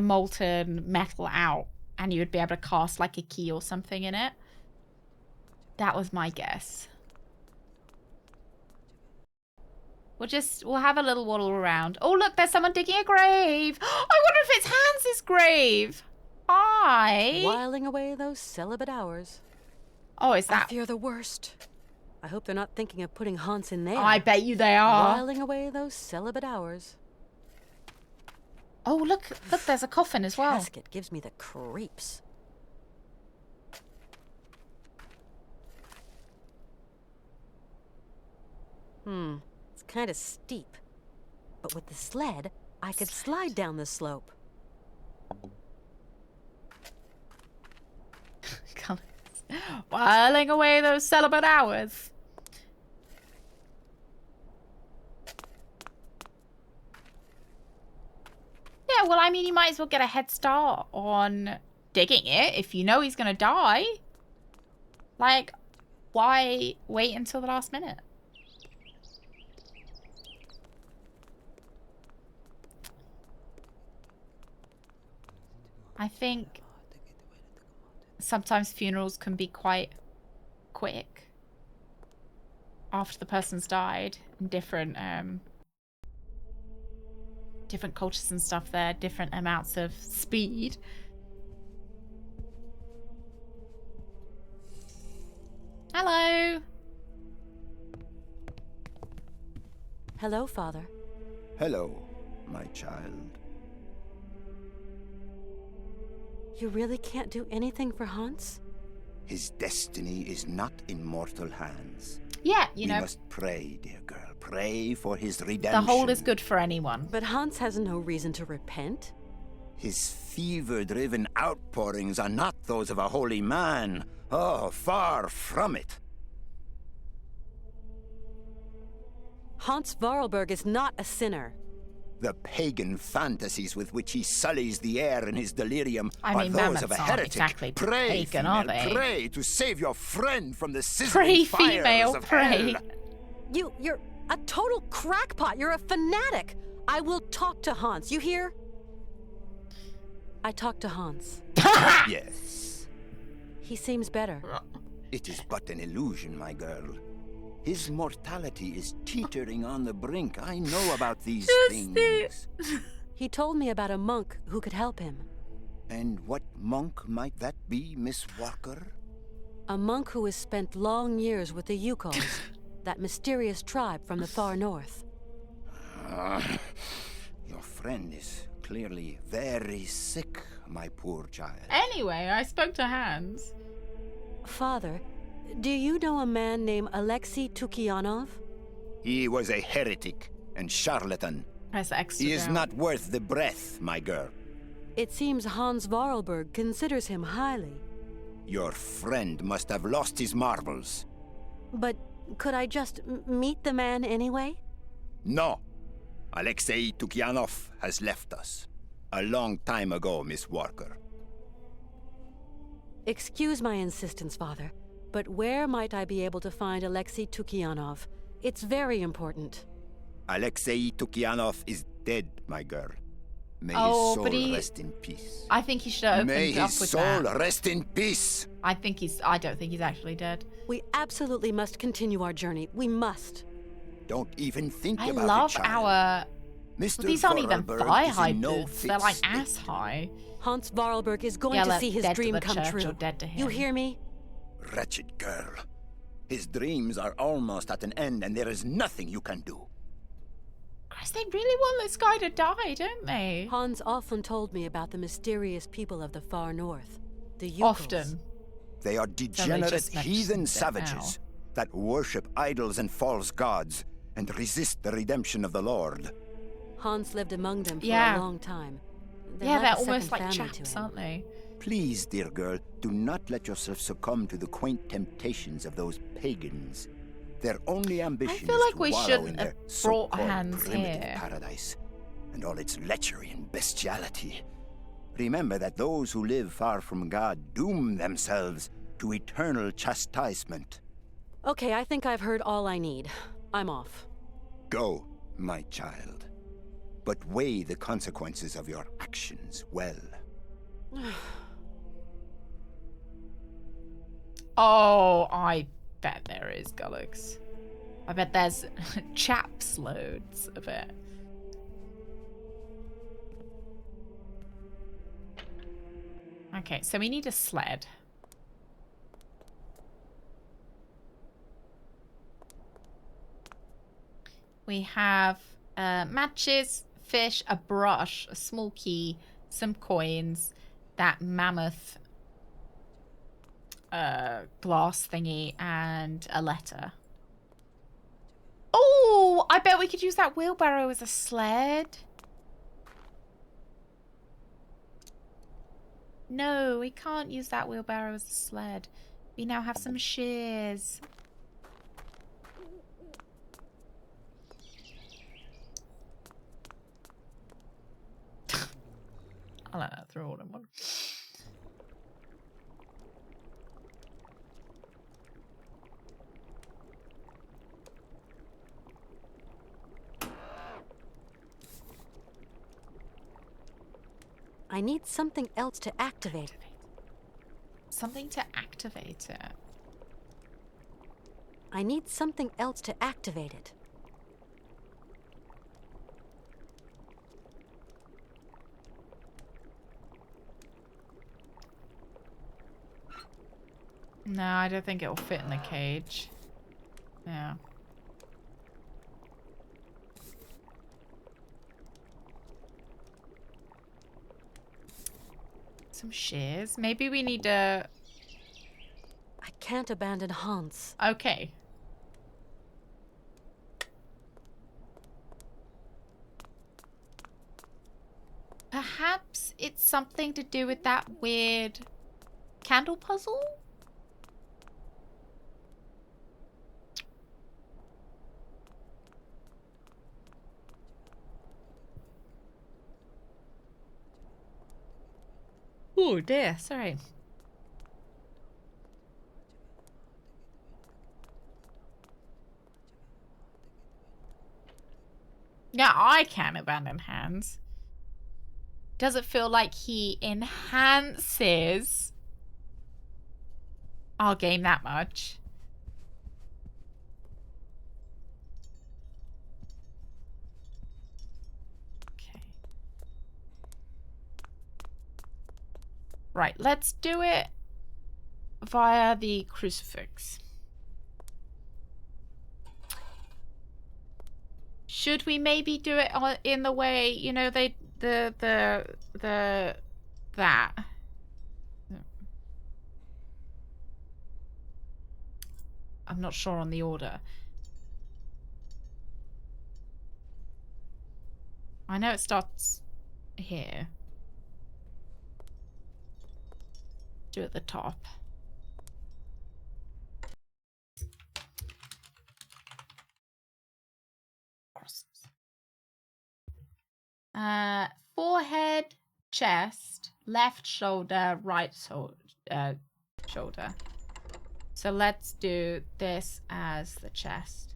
molten metal out and you would be able to cast like a key or something in it. That was my guess. We'll have a little waddle around. Oh, look, there's someone digging a grave. I wonder if it's Hans's grave. Hi.
Whiling away those celibate hours.
Oh, is that...
I fear the worst. I hope they're not thinking of putting Hans in there.
I bet you they are.
Whiling away those celibate hours.
Oh, look, there's a coffin as well.
Casket gives me the creeps. It's kind of steep. But with the sled, I could slide down the slope.
Whiling away those celibate hours. Yeah, well, I mean, you might as well get a head start on digging it if you know he's gonna die. Like, why wait until the last minute? I think sometimes funerals can be quite quick after the person's died in different cultures and stuff. There are different amounts of speed. Hello.
Hello, Father.
Hello, my child.
You really can't do anything for Hans?
His destiny is not in mortal hands.
Yeah, you know.
We must pray, dear girl. Pray for his redemption.
The whole is good for anyone.
But Hans has no reason to repent.
His fever-driven outpourings are not those of a holy man. Oh, far from it.
Hans Vorarlberg is not a sinner.
The pagan fantasies with which he sullies the air in his delirium
are those
of a
aren't
heretic.
Exactly
pray,
pagan,
female,
are they?
Pray to save your friend from the sizzling
Pray,
fires
female,
of
pray.
hell.
You're a total crackpot. You're a fanatic. I will talk to Hans. You hear? I talked to Hans.
Yes.
He seems better.
It is but an illusion, my girl. His mortality is teetering on the brink. I know about these things.
He told me about a monk who could help him.
And what monk might that be, Miss Walker?
A monk who has spent long years with the Yukons, that mysterious tribe from the far north.
friend is clearly very sick, my poor child.
Anyway, I spoke to Hans.
Father, do you know a man named Alexei Tukianov?
He was a heretic and charlatan.
Press X to
He is
down.
not worth the breath, my girl.
It seems Hans Vorarlberg considers him highly.
Your friend must have lost his marbles.
But could I just meet the man anyway?
No. Alexei Tukianov has left us. A long time ago, Miss Walker.
Excuse my insistence, Father, but where might I be able to find Alexei Tukianov? It's very important.
Alexei Tukianov is dead, my girl. May
Oh,
his
but
soul rest in peace.
I think he should have opened
May
up
his
with
soul
that.
rest in peace.
I don't think he's actually dead.
We absolutely must continue our journey. We must.
Don't even think
I
about
love
it, child.
our...
Mr.
Well, these aren't even
Vorarlberg
thigh
is
high
in no
boots.
fit
They're like
state.
ass high.
Hans Vorarlberg is going
Yeah,
to
like
see his
dead to
dream
the
come
church
true.
or dead to
You
him.
hear me?
Wretched girl. His dreams are almost at an end, and there is nothing you can do.
Christ, they really want this guy to die, don't they?
Hans often told me about the mysterious people of the far north. The Yukos.
Often.
They are degenerate
just mentioned
heathen
them
savages that worship idols and false gods and resist the redemption of the Lord.
Hans lived among them for
Yeah.
a long time.
Yeah,
like
they're
a
almost
second
like
family to
chaps,
him.
aren't they?
Please, dear girl, do not let yourself succumb to the quaint temptations of those pagans. Their only ambition
feel
is
like
to
we
wallow
shouldn't
in
have
their
brought
so-called
Hans
primitive
here.
paradise and all its lechery and bestiality. Remember that those who live far from God doom themselves to eternal chastisement.
Okay, I think I've heard all I need. I'm off.
Go, my child, but weigh the consequences of your actions well.
Oh, I bet there is, Gullux. I bet there's chaps loads of it. Okay, so we need a sled. We have matches, fish, a brush, a small key, some coins, that mammoth glass thingy, and a letter. Oh, I bet we could use that wheelbarrow as a sled. No, we can't use that wheelbarrow as a sled. We now have some shears. I'll let that throw all in one.
I need something else to activate it.
Something to activate it.
I need something else to activate it.
No, I don't think it'll fit in the cage. Yeah. Some shears. Maybe we need to...
I can't abandon Hans.
Okay. Perhaps it's something to do with that weird candle puzzle? Oh dear, sorry. Yeah, I can abandon Hans. Does it feel like he enhances our game that much? Okay. Right, let's do it via the crucifix. Should we maybe do it in the way, you know, that? I'm not sure on the order. I know it starts here. Do it at the top. Forehead, chest, left shoulder, right shoulder. So let's do this as the chest.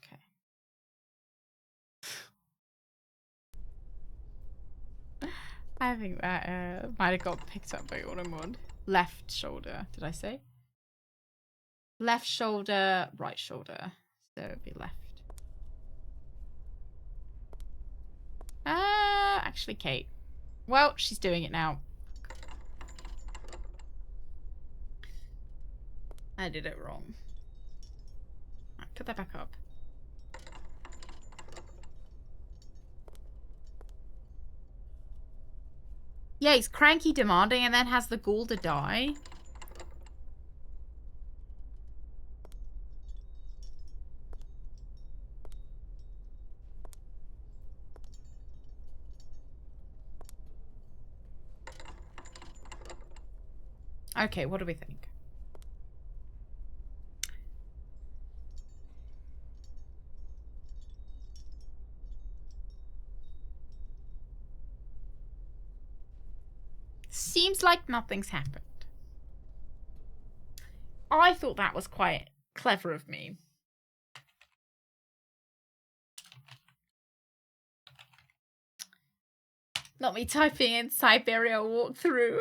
Okay. I think that might have got picked up by Autumn. Left shoulder, did I say? Left shoulder, right shoulder. So it'd be left. Actually, Kate. Well, she's doing it now. I did it wrong. Right, put that back up. Yeah, he's cranky demanding and then has the gall to die. Okay, what do we think? Seems like nothing's happened. I thought that was quite clever of me. Not me typing in Syberia walkthrough.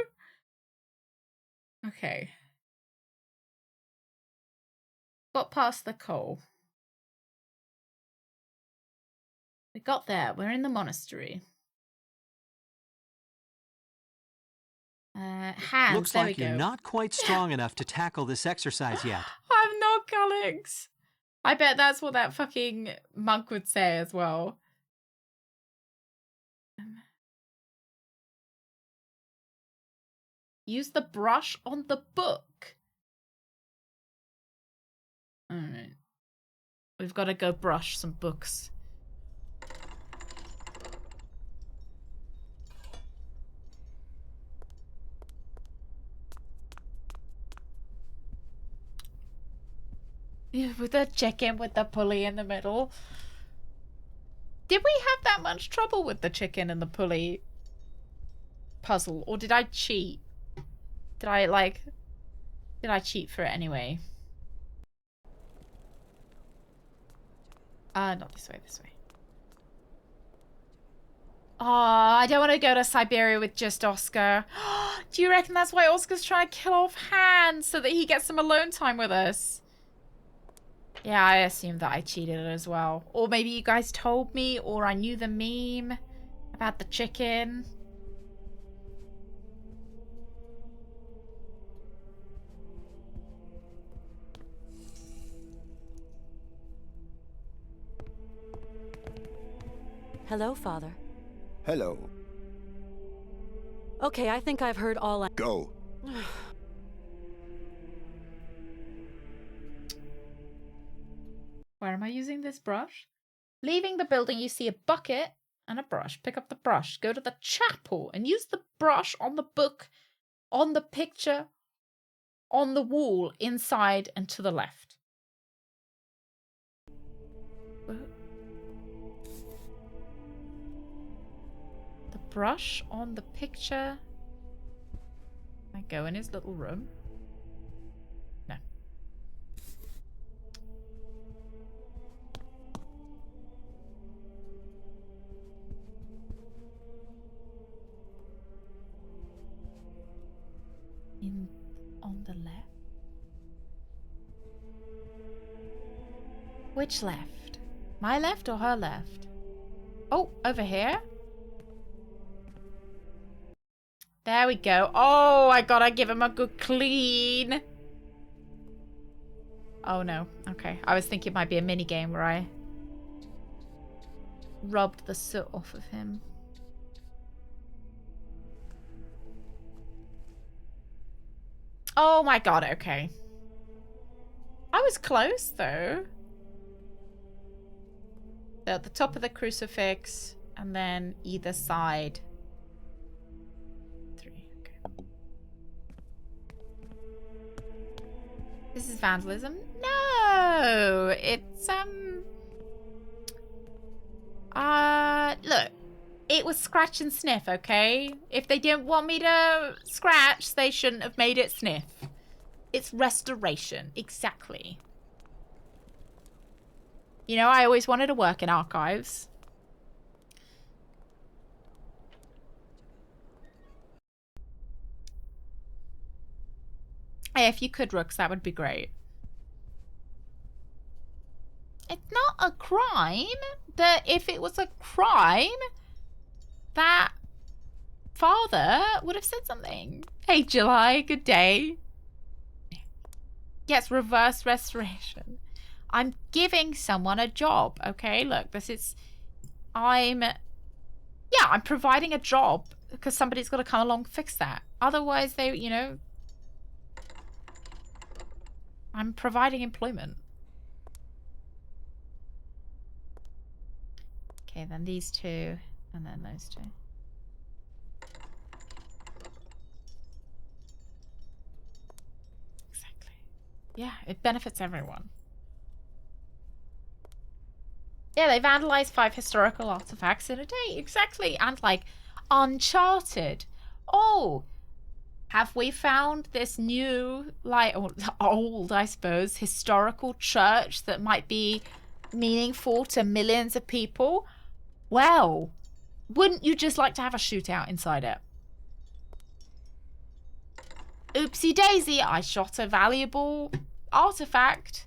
Okay. Got past the coal. We got there. We're in the monastery. Hands.
Looks
there
like
we go.
you're not quite strong enough to tackle this exercise yet.
I'm not Cullings. I bet that's what that fucking monk would say as well. Use the brush on the book. Alright. We've got to go brush some books. Yeah, with the chicken with the pulley in the middle. Did we have that much trouble with the chicken and the pulley puzzle? Or did I cheat? Did I cheat for it anyway? Not this way, this way. Oh, I don't want to go to Syberia with just Oscar. Do you reckon that's why Oscar's trying to kill off Hans so that he gets some alone time with us? Yeah, I assumed that I cheated as well. Or maybe you guys told me, or I knew the meme about the chicken.
Hello, Father.
Hello.
Okay, I think I've heard all I...
Go.
Where am I using this brush? Leaving the building, you see a bucket and a brush. Pick up the brush. Go to the chapel and use the brush on the book, on the picture, on the wall, inside and to the left. The brush on the picture. I go in his little room. No. On the left? Which left? My left or her left? Oh, over here? There we go. Oh, I gotta give him a good clean. Oh no. Okay. I was thinking it might be a mini game where I rubbed the soot off of him. Oh my god, okay. I was close though. At the top of the crucifix and then either side. 3, okay. This is vandalism? No! It's, look. It was scratch and sniff, okay? If they didn't want me to scratch, they shouldn't have made it sniff. It's restoration. Exactly. You know, I always wanted to work in archives. Hey, if you could, Rooks, that would be great. It's not a crime, but if it was a crime, that father would have said something. Hey, July, good day. Yes, reverse restoration. I'm giving someone a job, okay? Look, this is... I'm providing a job because somebody's got to come along and fix that. Otherwise, they, you know... I'm providing employment. Okay, then these two, and then those two. Exactly. Yeah, it benefits everyone. Yeah, they vandalized 5 historical artifacts in a day. Exactly. And, like, Uncharted. Oh, have we found this new, like, old, I suppose, historical church that might be meaningful to millions of people? Well, wouldn't you just like to have a shootout inside it? Oopsie daisy, I shot a valuable artifact.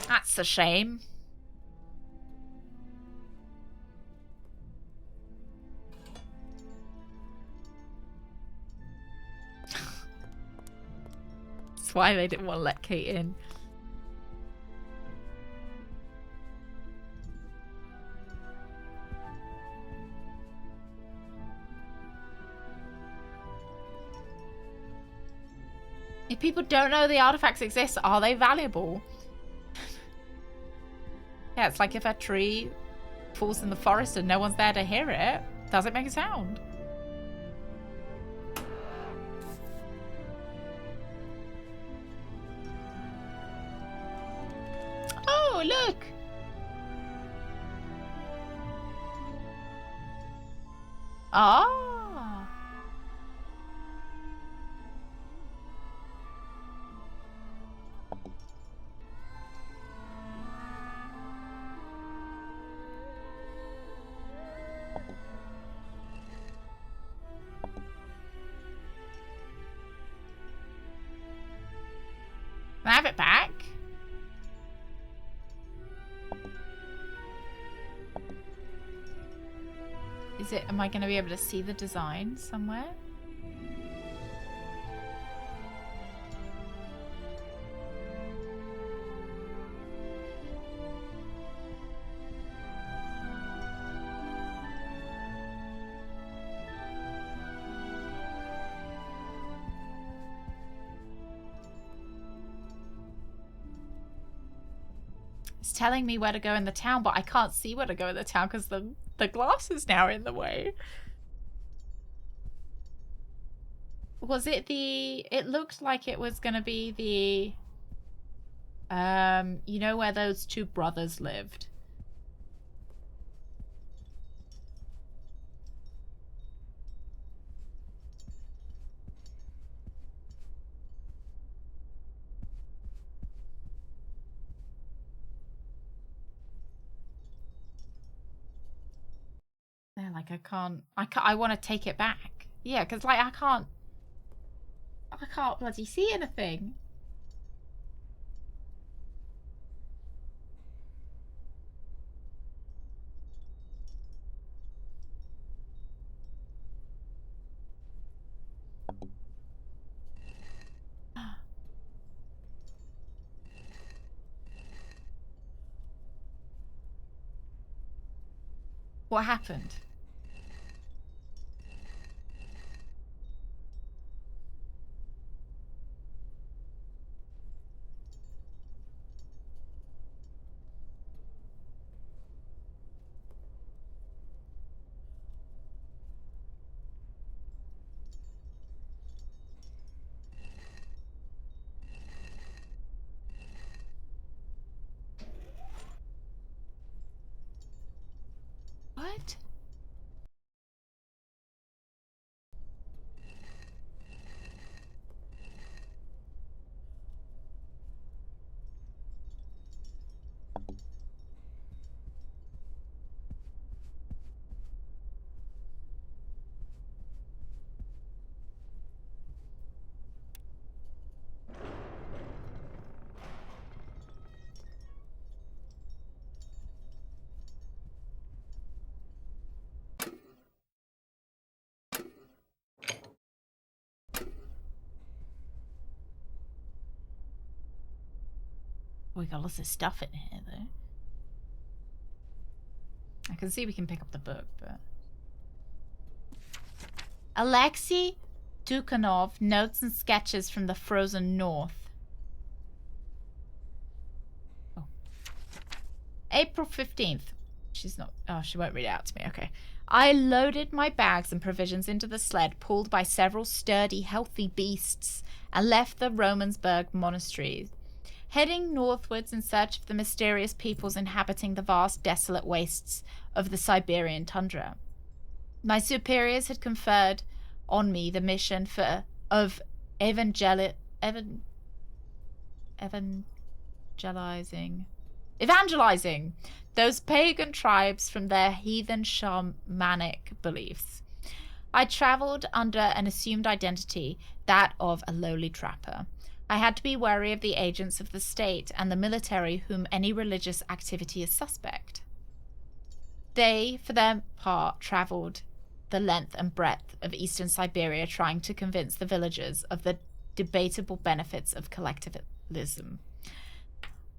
That's a shame. That's why they didn't want to let Kate in. If people don't know the artifacts exist, are they valuable? Yeah, it's like if a tree falls in the forest and no one's there to hear it, does it make a sound? Oh, look! Ah! Can I have it back? Is it, am I going to be able to see the design somewhere? It's telling me where to go in the town, but I can't see where to go in the town because the glass is now in the way. Was it the... It looked like it was going to be the... you know where those 2 brothers lived? Yeah, like I can't, I want to take it back. Yeah, because like I can't bloody see anything. What happened? What? We got lots of stuff in here, though. I can see we can pick up the book, but... Alexei Dukhanov, Notes and Sketches from the Frozen North. Oh. April 15th. She's not... Oh, she won't read it out to me. Okay. I loaded my bags and provisions into the sled, pulled by several sturdy, healthy beasts, and left the Romansburg monastery, heading northwards in search of the mysterious peoples inhabiting the vast, desolate wastes of the Siberian tundra. My superiors had conferred on me the mission of evangelizing those pagan tribes from their heathen shamanic beliefs. I traveled under an assumed identity, that of a lowly trapper. I had to be wary of the agents of the state and the military whom any religious activity is suspect. They, for their part, traveled the length and breadth of eastern Siberia trying to convince the villagers of the debatable benefits of collectivism.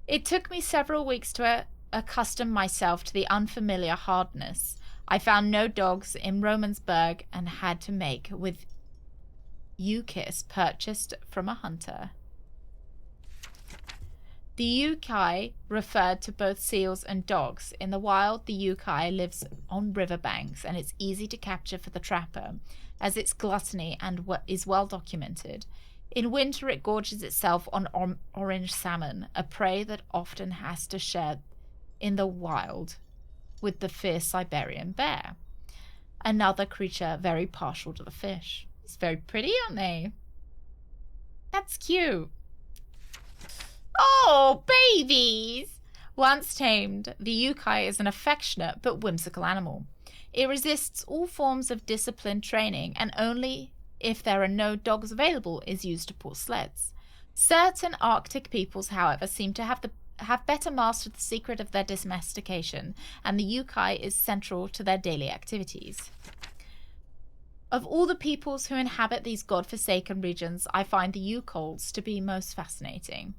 It took me several weeks to accustom myself to the unfamiliar hardness. I found no dogs in Romansburg and had to make with Ukis purchased from a hunter. The Yukai referred to both seals and dogs. In the wild, the Yukai lives on riverbanks, and it's easy to capture for the trapper, as its gluttony and is well documented. In winter, it gorges itself on orange salmon, a prey that often has to share in the wild with the fierce Siberian bear, another creature very partial to the fish. It's very pretty, aren't they? That's cute. Oh, babies! Once tamed, the Yukai is an affectionate but whimsical animal. It resists all forms of disciplined training, and only if there are no dogs available is used to pull sleds. Certain Arctic peoples, however, seem to have better mastered the secret of their domestication, and the Yukai is central to their daily activities. Of all the peoples who inhabit these god-forsaken regions, I find the Yukols to be most fascinating.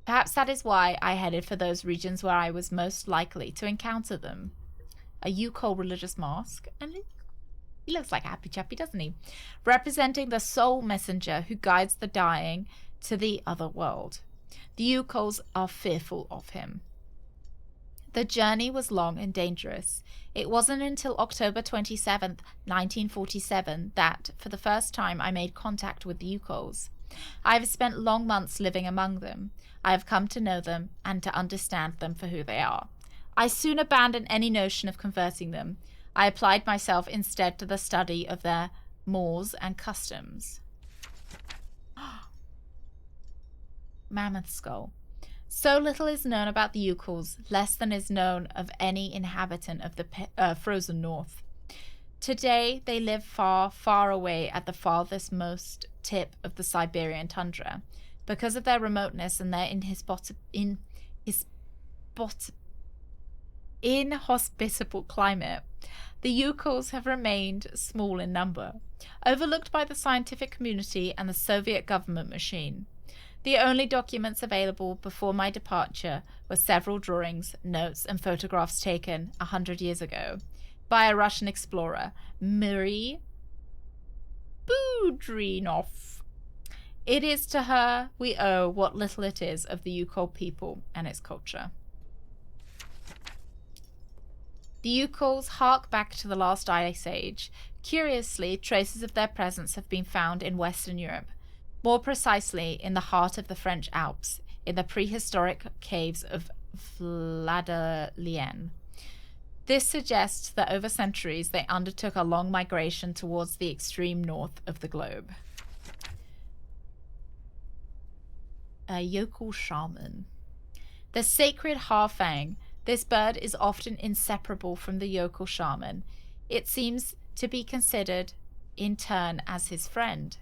Perhaps that is why I headed for those regions where I was most likely to encounter them. A Yukol religious mask, and he looks like a happy chappy, doesn't he? Representing the soul messenger who guides the dying to the other world. The Yukols are fearful of him. The journey was long and dangerous. It wasn't until October 27th, 1947, that, for the first time, I made contact with the Yukols. I have spent long months living among them. I have come to know them and to understand them for who they are. I soon abandoned any notion of converting them. I applied myself instead to the study of their mores and customs. Mammoth skull. So little is known about the Yukols, less than is known of any inhabitant of the frozen north. Today, they live far, far away at the farthest most tip of the Siberian tundra. Because of their remoteness and their inhospitable climate, the Yukols have remained small in number, overlooked by the scientific community and the Soviet government machine. The only documents available before my departure were several drawings, notes, and photographs taken 100 years ago. by a Russian explorer, Marie Budrinov. It is to her we owe what little it is of the Yukol people and its culture. The Yukols hark back to the last ice age. Curiously, traces of their presence have been found in Western Europe, more precisely in the heart of the French Alps, in the prehistoric caves of Vladilien. This suggests that over centuries they undertook a long migration towards the extreme north of the globe. A Yokol shaman. The sacred Harfang. This bird is often inseparable from the Yokol shaman. It seems to be considered in turn as his friend,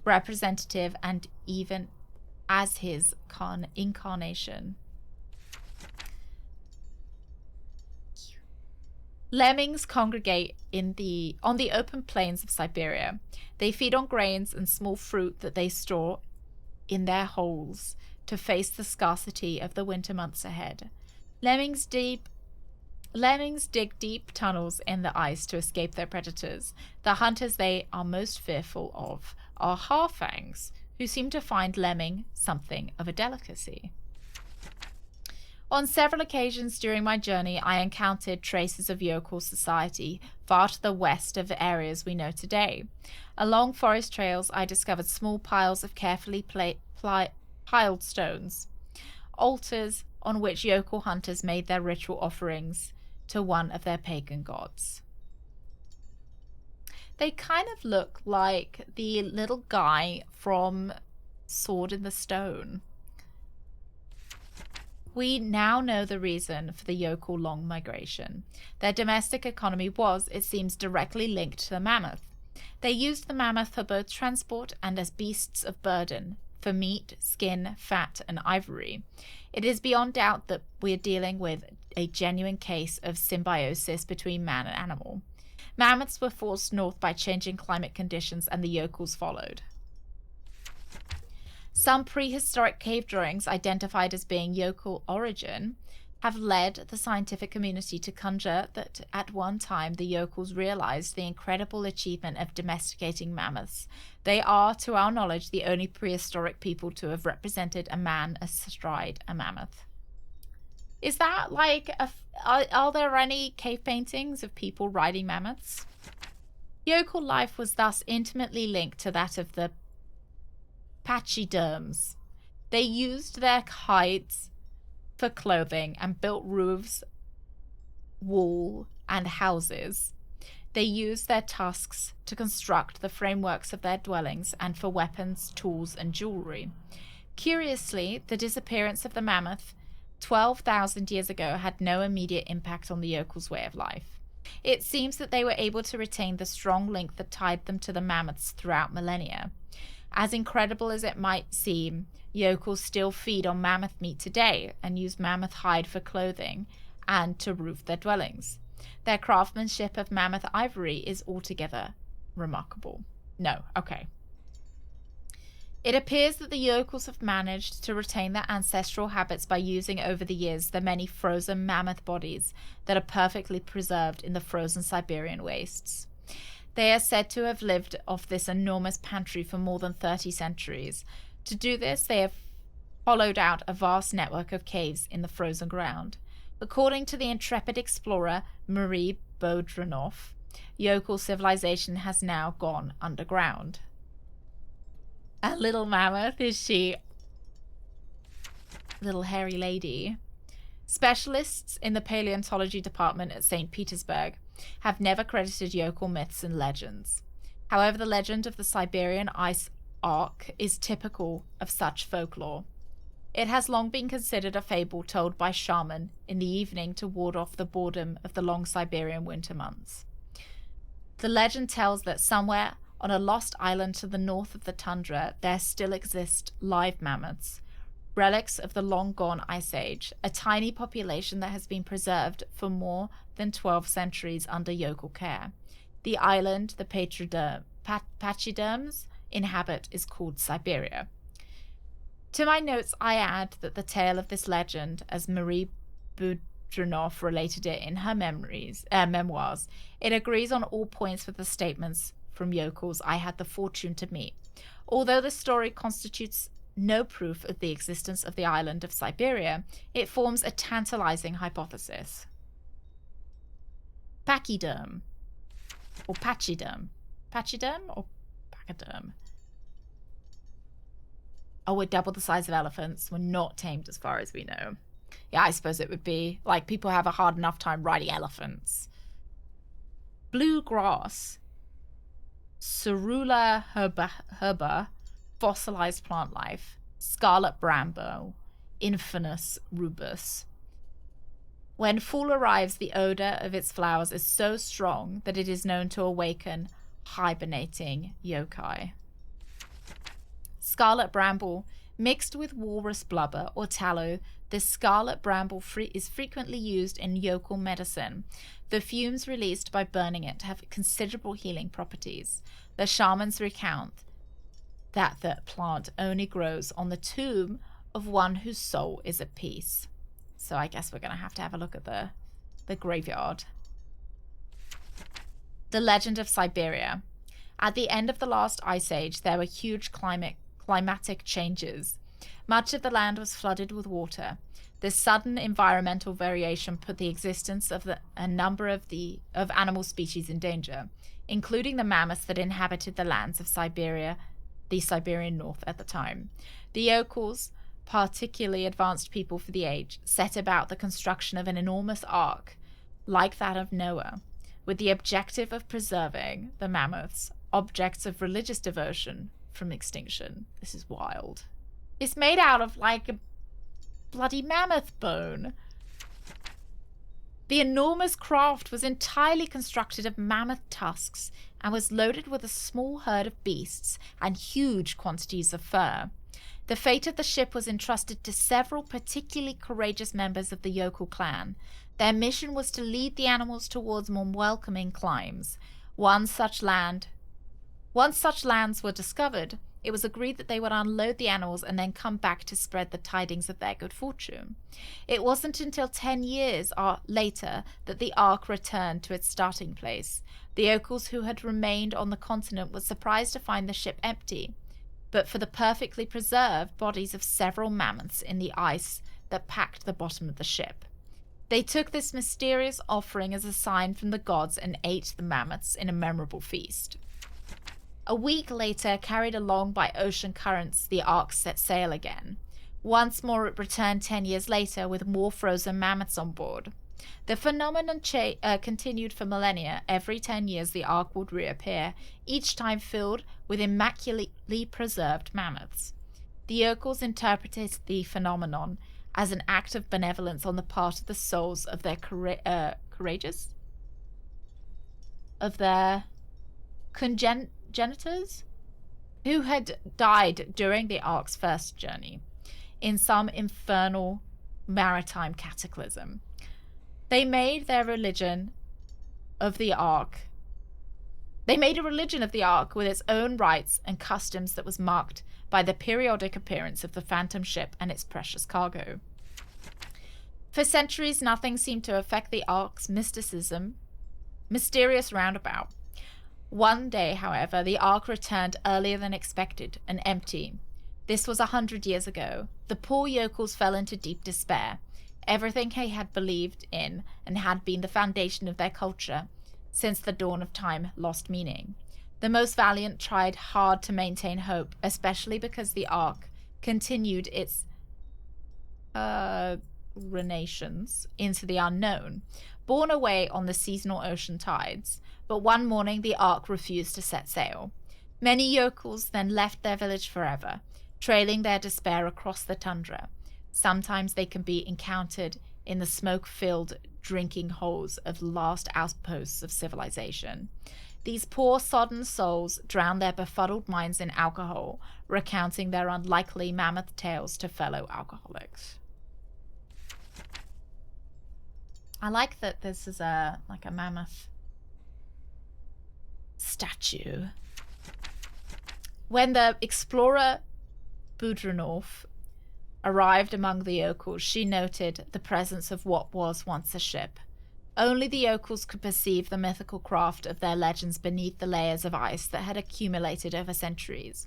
representative, and even as his incarnation. Lemmings congregate on the open plains of Syberia. They feed on grains and small fruit that they store in their holes to face the scarcity of the winter months ahead. Lemmings dig deep tunnels in the ice to escape their predators. The hunters they are most fearful of are Harfangs, who seem to find lemming something of a delicacy. On several occasions during my journey, I encountered traces of Yokol society far to the west of the areas we know today. Along forest trails, I discovered small piles of carefully piled stones, altars on which Yokol hunters made their ritual offerings to one of their pagan gods. They kind of look like the little guy from Sword in the Stone. We now know the reason for the Yokol long migration. Their domestic economy was, it seems, directly linked to the mammoth. They used the mammoth for both transport and as beasts of burden, for meat, skin, fat, and ivory. It is beyond doubt that we are dealing with a genuine case of symbiosis between man and animal. Mammoths were forced north by changing climate conditions, and the Yokols followed. Some prehistoric cave drawings identified as being Yokol origin have led the scientific community to conjure that at one time the Yokols realized the incredible achievement of domesticating mammoths. They are, to our knowledge, the only prehistoric people to have represented a man astride a mammoth. Is that like are there any cave paintings of people riding mammoths? Yokol life was thus intimately linked to that of the pachyderms. They used their hides for clothing and built roofs, wall, and houses. They used their tusks to construct the frameworks of their dwellings and for weapons, tools, and jewelry. Curiously, the disappearance of the mammoth 12,000 years ago had no immediate impact on the Yokol's way of life. It seems that they were able to retain the strong link that tied them to the mammoths throughout millennia. As incredible as it might seem, Yokels still feed on mammoth meat today and use mammoth hide for clothing and to roof their dwellings. Their craftsmanship of mammoth ivory is altogether remarkable. No, okay. It appears that the Yokels have managed to retain their ancestral habits by using over the years the many frozen mammoth bodies that are perfectly preserved in the frozen Siberian wastes. They are said to have lived off this enormous pantry for more than 30 centuries. To do this, they have hollowed out a vast network of caves in the frozen ground. According to the intrepid explorer Marie Bodranov, Yokol civilization has now gone underground. A little mammoth, is she? Little hairy lady. Specialists in the paleontology department at St. Petersburg have never credited Yokol myths and legends. However, the legend of the Siberian ice ark is typical of such folklore. It has long been considered a fable told by shaman in the evening to ward off the boredom of the long Siberian winter months. The legend tells that somewhere on a lost island to the north of the tundra, there still exist live mammoths, relics of the long-gone ice age, a tiny population that has been preserved for more than 12 centuries under Yokol care. The island the pachyderms inhabit is called Syberia. To my notes, I add that the tale of this legend, as Marie Budrunov related it in her memoirs. It agrees on all points with the statements from yokels I had the fortune to meet. Although the story constitutes no proof of the existence of the island of Syberia, it forms a tantalizing hypothesis. Pachyderm. Or pachyderm. Pachyderm or pachyderm? Oh, we're double the size of elephants. We're not tamed as far as we know. Yeah, I suppose it would be like people have a hard enough time riding elephants. Blue grass. Cerula herba. Fossilized plant life. Scarlet bramble. Infinus rubus. When fall arrives, the odor of its flowers is so strong that it is known to awaken hibernating yokai. Scarlet bramble. Mixed with walrus blubber or tallow, the scarlet bramble is frequently used in yokel medicine. The fumes released by burning it have considerable healing properties. The shamans recount that the plant only grows on the tomb of one whose soul is at peace. So I guess we're going to have a look at the graveyard. The legend of Syberia. At the end of the last ice age, there were huge climatic changes. Much of the land was flooded with water. This sudden environmental variation put the existence of a number of animal species in danger, including the mammoths that inhabited the lands of Syberia, the Siberian North at the time. The yokels, particularly advanced people for the age, set about the construction of an enormous ark, like that of Noah, with the objective of preserving the mammoths, objects of religious devotion, from extinction. This is wild. It's made out of like a bloody mammoth bone. The enormous craft was entirely constructed of mammoth tusks and was loaded with a small herd of beasts and huge quantities of fur. The fate of the ship was entrusted to several particularly courageous members of the yokel clan. Their mission was to lead the animals towards more welcoming climes. Once such lands were discovered, it was agreed that they would unload the animals and then come back to spread the tidings of their good fortune. It wasn't until 10 years later that the ark returned to its starting place. The yokels who had remained on the continent were surprised to find the ship empty, but for the perfectly preserved bodies of several mammoths in the ice that packed the bottom of the ship. They took this mysterious offering as a sign from the gods and ate the mammoths in a memorable feast. A week later, carried along by ocean currents, the ark set sail again. Once more it returned 10 years later with more frozen mammoths on board. The phenomenon continued for millennia. Every 10 years the ark would reappear, each time filled with immaculately preserved mammoths. The yokels interpreted the phenomenon as an act of benevolence on the part of the souls of their congenitors who had died during the ark's first journey in some infernal maritime cataclysm. They made a religion of the ark with its own rites and customs that was marked by the periodic appearance of the phantom ship and its precious cargo. For centuries, nothing seemed to affect the ark's mysterious roundabout. One day, however, the ark returned earlier than expected and empty. This was 100 years ago. The poor yokels fell into deep despair. Everything they had believed in and had been the foundation of their culture since the dawn of time lost meaning. The most valiant tried hard to maintain hope, especially because the ark continued its renations into the unknown, borne away on the seasonal ocean tides. But one morning the ark refused to set sail. Many yokels then left their village forever, trailing their despair across the tundra. Sometimes they can be encountered in the smoke-filled drinking holes of the last outposts of civilization. These poor sodden souls drown their befuddled minds in alcohol, recounting their unlikely mammoth tales to fellow alcoholics. I like that this is a mammoth statue. When the explorer Budrunov arrived among the yokels, she noted the presence of what was once a ship. Only the yokels could perceive the mythical craft of their legends beneath the layers of ice that had accumulated over centuries.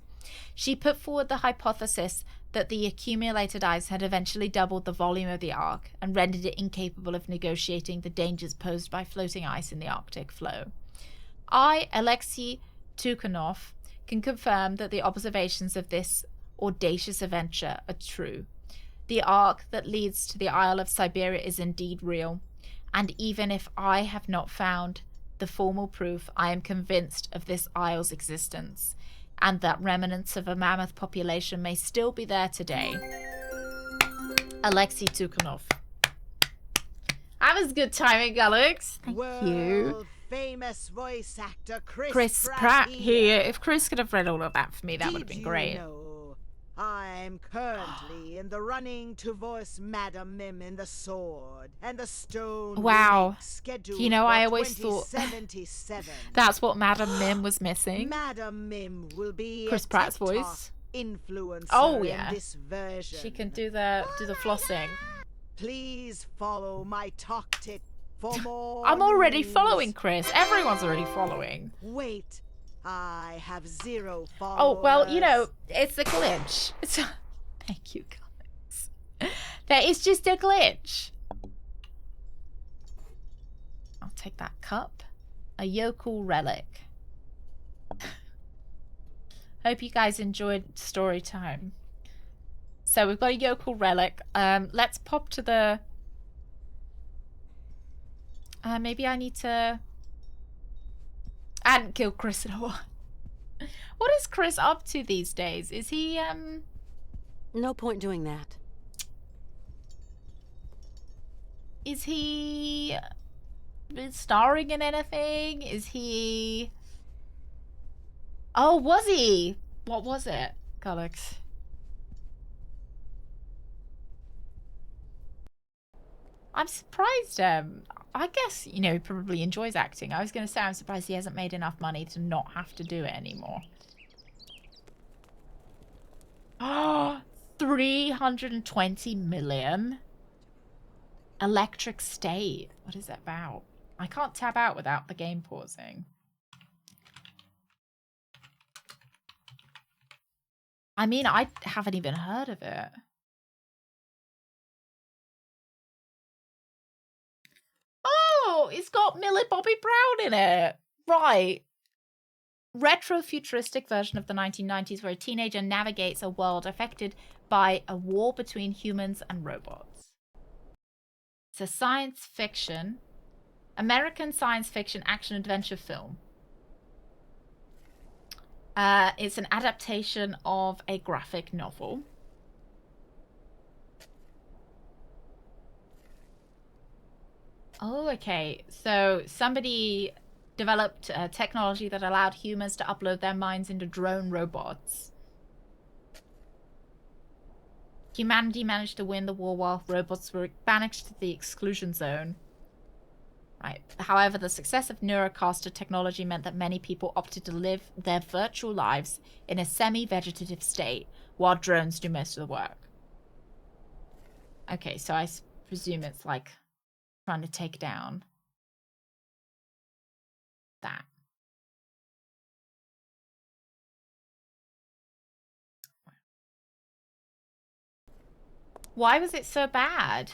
She put forward the hypothesis that the accumulated ice had eventually doubled the volume of the Ark and rendered it incapable of negotiating the dangers posed by floating ice in the Arctic floe. I, Alexei Tukhanov, can confirm that the observations of this audacious adventure are true. The Ark that leads to the Isle of Syberia is indeed real, and even if I have not found the formal proof, I am convinced of this isle's existence, and that remnants of a mammoth population may still be there today. Alexei Tukhanov. That was good timing, Alex. Thank you.
Famous voice actor
Chris Pratt here. If Chris could have read all of that for me, that would have been great.
I'm currently in the running to voice Madam Mim in The Sword and the Stone.
Wow.
Scheduled
You know, I
for
always thought
2077.
that's what Madam Mim was missing.
Madam Mim will be
Chris
a
Pratt's
TikTok
voice.
influencer
Oh yeah.
in this version.
She can do the flossing.
Please follow my tactic for more.
I'm already
news.
following Chris. Everyone's already following.
Wait, I have 0 followers.
Oh, well, you know, it's a glitch. Thank you, guys. There is just a glitch. I'll take that cup. A yokel relic. Hope you guys enjoyed story time. So we've got a yokel relic. Let's pop to the... maybe I need to... I hadn't killed Chris in a while. What is Chris up to these days? Is he,
No point doing that.
Is he starring in anything? Is he... Oh, was he? What was it, Alex? I'm surprised. I guess, you know, he probably enjoys acting. I was going to say I'm surprised he hasn't made enough money to not have to do it anymore. Oh, 320 million. Electric State. What is that about? I can't tab out without the game pausing. I mean, I haven't even heard of it. Oh, it's got Millie Bobby Brown in it. Right. Retro-futuristic version of the 1990s where a teenager navigates a world affected by a war between humans and robots. It's a science fiction, American science fiction action-adventure film. It's an adaptation of a graphic novel. Oh, okay. So somebody developed technology that allowed humans to upload their minds into drone robots. Humanity managed to win the war while robots were banished to the exclusion zone. Right. However, the success of Neurocaster technology meant that many people opted to live their virtual lives in a semi-vegetative state while drones do most of the work. Okay, so I presume it's like trying to take down that. Why was it so bad?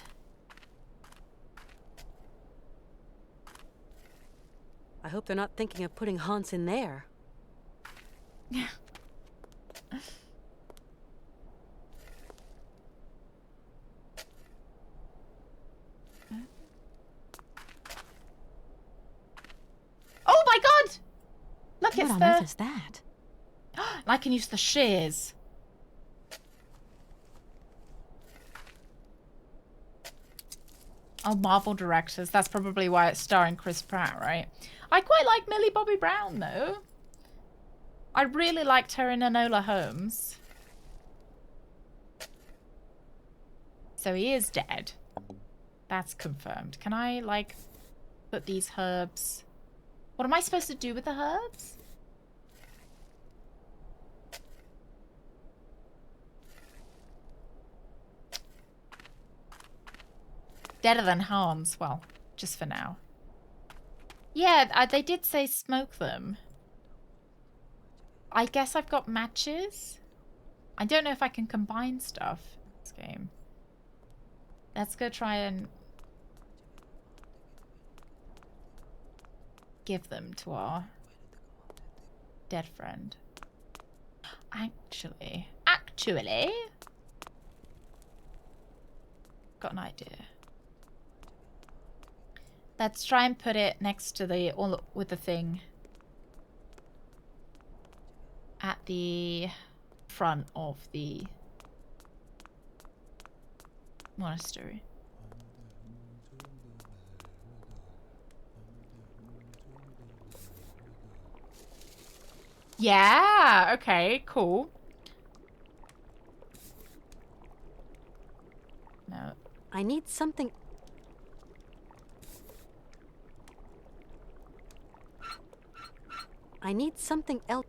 I hope they're not thinking of putting Hans in there.
Oh my god! Look,
What
it's
on
the...
earth is that?
I can use the shears. Oh, Marvel directors. That's probably why it's starring Chris Pratt, right? I quite like Millie Bobby Brown, though. I really liked her in Enola Holmes. So he is dead. That's confirmed. Can I, like, put these herbs... What am I supposed to do with the herbs? Deader than Hans. Well, just for now. Yeah, they did say smoke them. I guess I've got matches. I don't know if I can combine stuff in this game. Let's go try and give them to our dead friend. Actually, got an idea. Let's try and put it next to the, or with the thing at the front of the monastery. Yeah, okay, cool. No.
I need something. I need something else.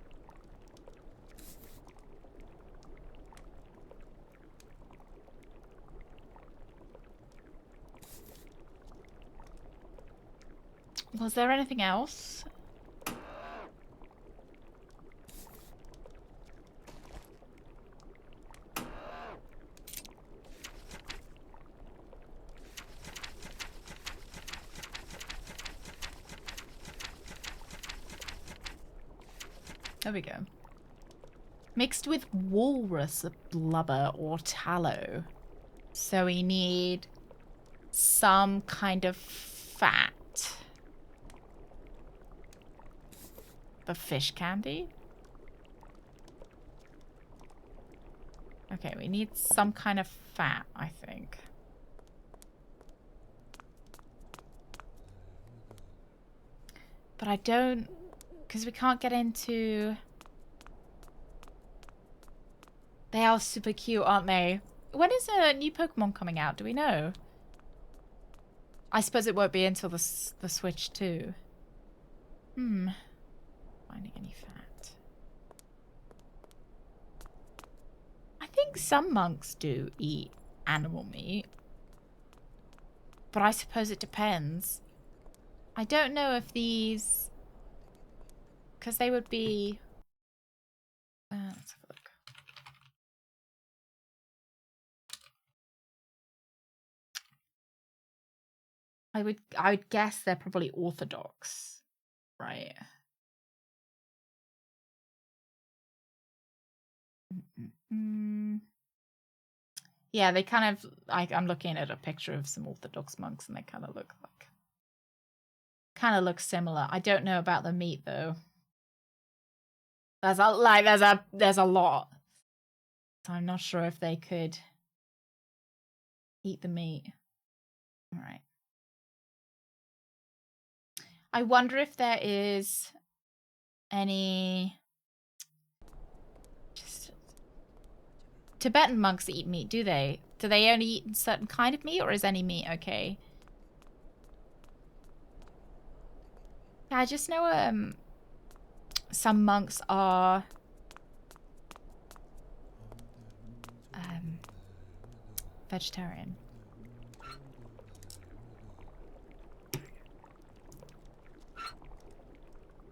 Was there anything else? There we go. Mixed with walrus blubber or tallow. So we need some kind of fat. The fish candy? Okay, we need some kind of fat, I think. But I don't... Because we can't get into... They are super cute, aren't they? When is a new Pokemon coming out? Do we know? I suppose it won't be until the Switch too. Finding any fat. I think some monks do eat animal meat. But I suppose it depends. I don't know if these... Because they would be... let's have a look. I would guess they're probably orthodox, right? Yeah, they kind of... I'm looking at a picture of some orthodox monks, and they kind of look like... Kind of look similar. I don't know about the meat though. There's a lot. So I'm not sure if they could eat the meat. All right. I wonder if there is any Tibetan monks eat meat, do they? Do they only eat a certain kind of meat, or is any meat okay? Yeah, I just know some monks are vegetarian.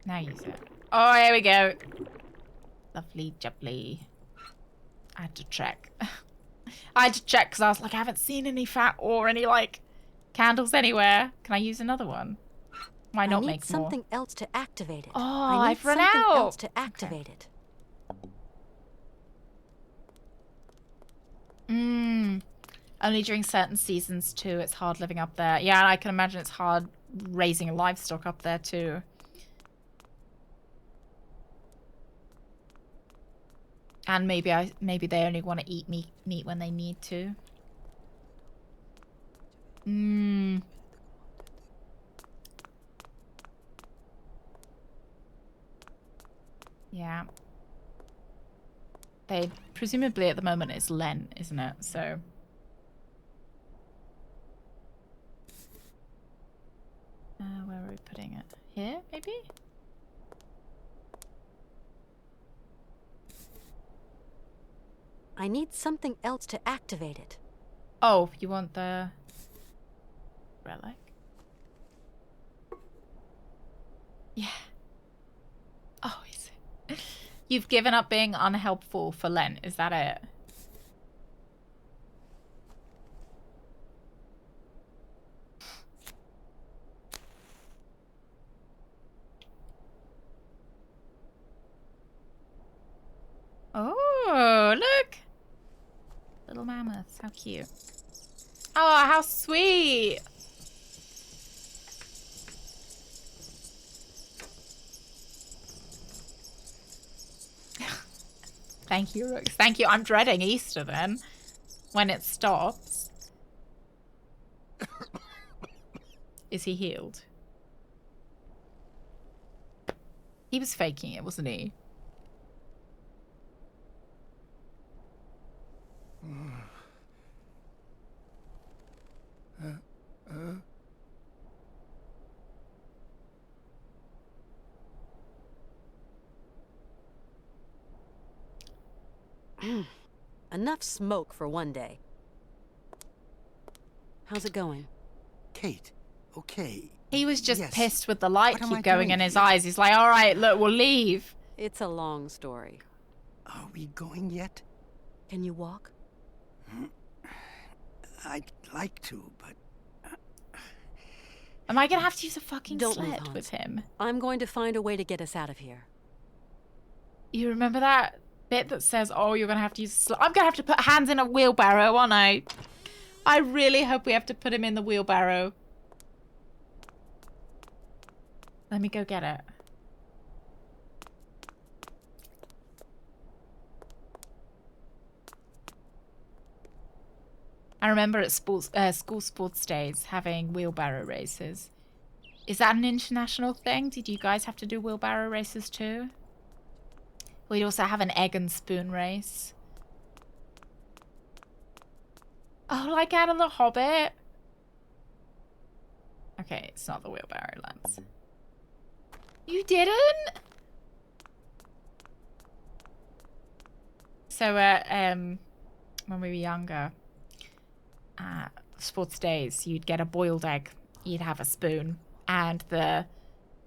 Now use it. Oh, here we go. Lovely jubbly. I had to check. I had to check because I was like, I haven't seen any fat or any like candles anywhere. Can I use another one? Why not make more?
I need something else to activate it.
Oh,
I've run out. Something else to activate it.
Only during certain seasons too. It's hard living up there. Yeah, and I can imagine it's hard raising livestock up there too. And maybe they only want to eat meat when they need to. Yeah. They presumably at the moment it's Lent, isn't it? So where are we putting it? Here, maybe?
I need something else to activate it.
Oh, you want the... relic. Yeah. Oh, is it? You've given up being unhelpful for Lent. Is that it? Oh, look! Little mammoths. How cute. Oh, how sweet! Thank you, Rooks. Thank you. I'm dreading Easter then, when it stops. Is he healed? He was faking it, wasn't he?
Enough smoke for one day. How's it going?
Kate, okay.
He was just
Yes.
pissed with the light
What am
keep
I
going
doing
in his
here?
eyes. He's like, all right, look, we'll leave.
It's a long story.
Are we going yet?
Can you walk?
I'd like to, but...
Am I going to have to use a fucking
Don't move,
sled
Hans.
with him?
I'm going to find a way to get us out of here.
You remember that bit that says, oh, you're going to have to use a sled? I'm going to have to put Hans in a wheelbarrow, aren't I? I really hope we have to put him in the wheelbarrow. Let me go get it. I remember at school sports days having wheelbarrow races. Is that an international thing? Did you guys have to do wheelbarrow races too? We'd also have an egg and spoon race. Oh, like out of The Hobbit? Okay, it's not the wheelbarrow lens. You didn't? So, when we were younger, sports days, you'd get a boiled egg, you'd have a spoon, and the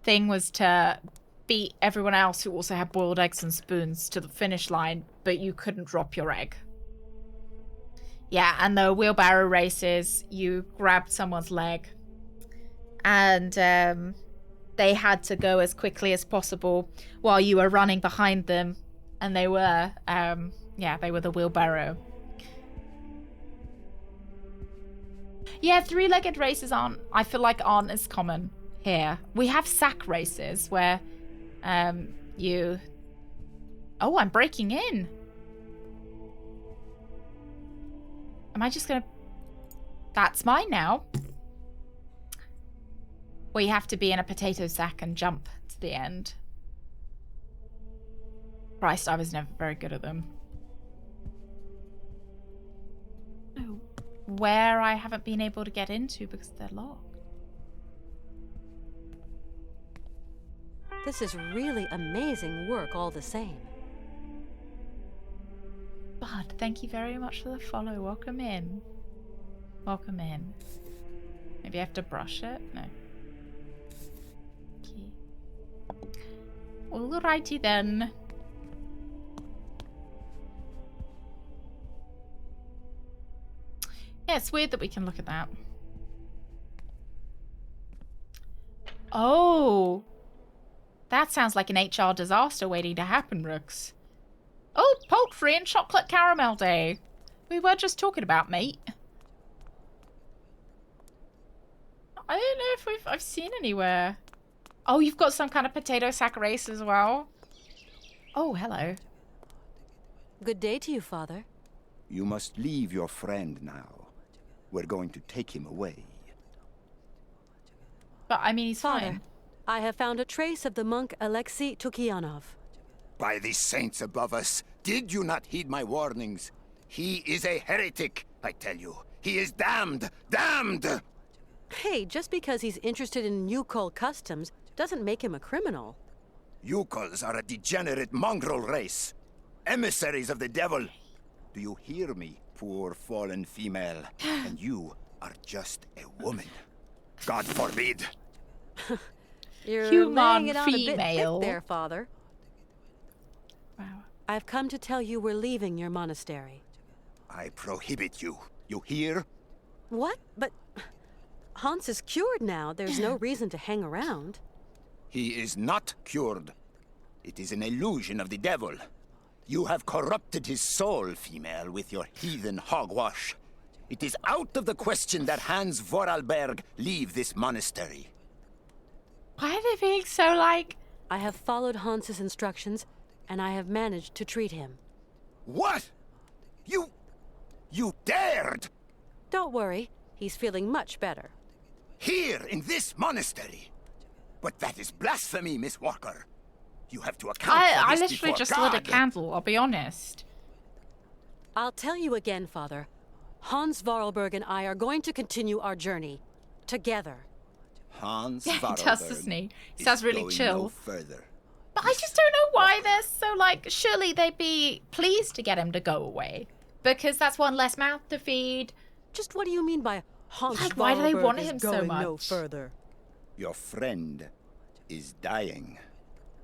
thing was to beat everyone else who also had boiled eggs and spoons to the finish line, but you couldn't drop your egg. Yeah, and the wheelbarrow races, you grabbed someone's leg, and they had to go as quickly as possible while you were running behind them, and they were, yeah, they were the wheelbarrow. Yeah, three-legged races I feel like aren't as common here. We have sack races where you... Oh, I'm breaking in. Am I just gonna... That's mine now. Where you have to be in a potato sack and jump to the end. Christ, I was never very good at them. Where I haven't been able to get into because they're locked.
This is really amazing work all the same.
Bud, thank you very much for the follow. Welcome in. Welcome in. Maybe I have to brush it? No. Okay. Alrighty then. Yeah, it's weird that we can look at that. Oh. That sounds like an HR disaster waiting to happen, Rooks. Oh, poultry and chocolate caramel day. We were just talking about, mate. I don't know if I've seen anywhere. Oh, you've got some kind of potato sack race as well. Oh, hello.
Good day to you, Father.
You must leave your friend now. We're going to take him away.
But, I mean, he's
Father,
fine.
I have found a trace of the monk Alexei Tukianov.
By the saints above us, did you not heed my warnings? He is a heretic, I tell you. He is damned! Damned!
Hey, just because he's interested in Yukol customs doesn't make him a criminal.
Yukols are a degenerate mongrel race. Emissaries of the devil. Do you hear me, poor fallen female? And you are just a woman. God forbid.
You're
Human
laying it on a bit
female.
thick there, Father.
Wow.
I've come to tell you we're leaving your monastery.
I prohibit you. You hear?
What? But Hans is cured now. There's no reason to hang around.
He is not cured. It is an illusion of the devil. You have corrupted his soul, female, with your heathen hogwash. It is out of the question that Hans Vorarlberg leave this monastery.
Why are they being so like...
I have followed Hans's instructions, and I have managed to treat him.
What? You dared!
Don't worry, he's feeling much better.
Here, in this monastery? But that is blasphemy, Miss Walker. You have to account for
I
this
literally
before
just
God.
lit a candle, I'll be honest.
I'll tell you again, Father. Hans Vorarlberg and I are going to continue our journey. Together.
Hans
Yeah, he
Vorarlberg
does, doesn't he? He sounds really
going
chill.
no further.
But I just don't know why they're so like, surely they'd be pleased to get him to go away. Because that's one less mouth to feed.
Just what do you mean by Hans
Like, why do they
Vorarlberg
want
is
him so
going
much?
no further?
Your friend is dying,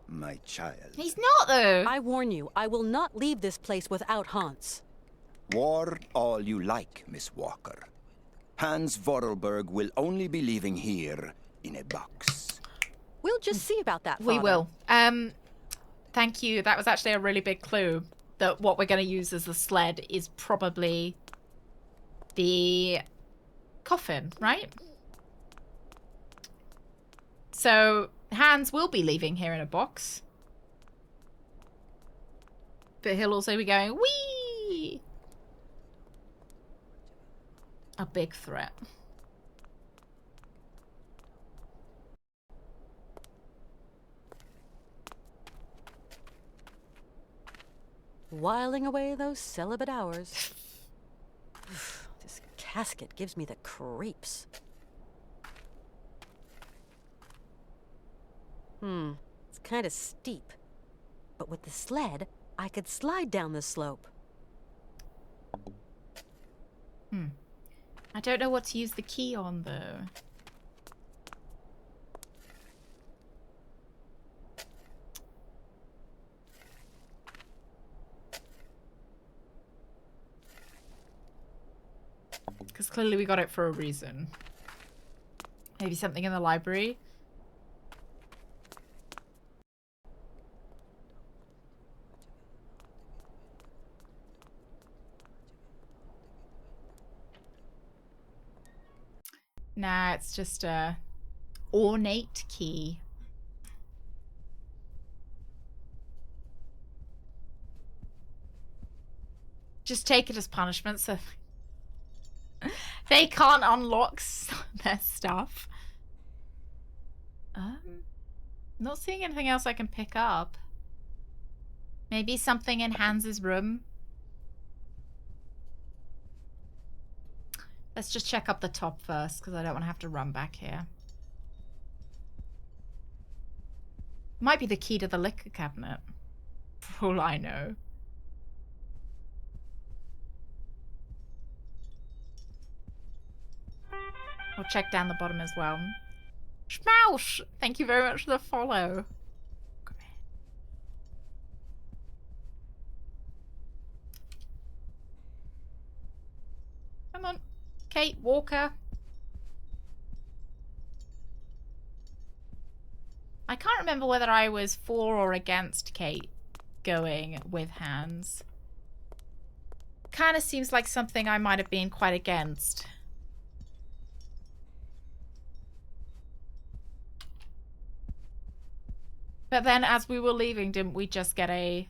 my child.
He's not, though.
I warn you, I will not leave this place without Hans.
War all you like, Miss Walker. Hans Vorarlberg will only be leaving here in a box.
We'll just see about that, Father.
We will. Thank you. That was actually a really big clue. That what we're going to use as the sled is probably the coffin, right? So Hans will be leaving here in a box. But he'll also be going, wee! A big threat.
Whiling away those celibate hours. This casket gives me the creeps. It's kind of steep. But with the sled, I could slide down the slope.
I don't know what to use the key on, though. Because clearly we got it for a reason. Maybe something in the library? Nah, it's just a ornate key. Just take it as punishment so they can't unlock their stuff. Not seeing anything else I can pick up. Maybe something in Hans's room. Let's just check up the top first, because I don't want to have to run back here. Might be the key to the liquor cabinet, for all I know. We'll check down the bottom as well. Schmausch! Thank you very much for the follow. Come on. Kate Walker. I can't remember whether I was for or against Kate going with Hans. Kind of seems like something I might have been quite against. But then as we were leaving, didn't we just get a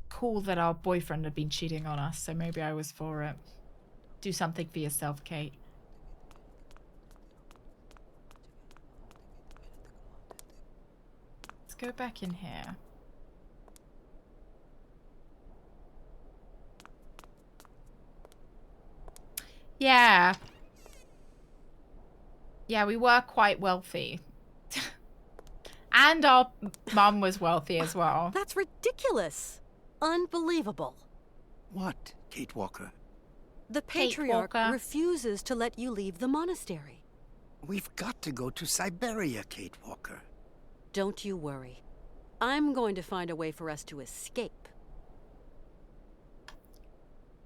call that our boyfriend had been cheating on us? So maybe I was for it. Do something for yourself, Kate. Let's go back in here. Yeah. Yeah, we were quite wealthy. And our mum was wealthy as well.
That's ridiculous. Unbelievable.
What, Kate Walker?
The
Kate
Patriarch
Walker.
refuses to let you leave the monastery.
We've got to go to Syberia, Kate Walker.
Don't you worry. I'm going to find a way for us to escape.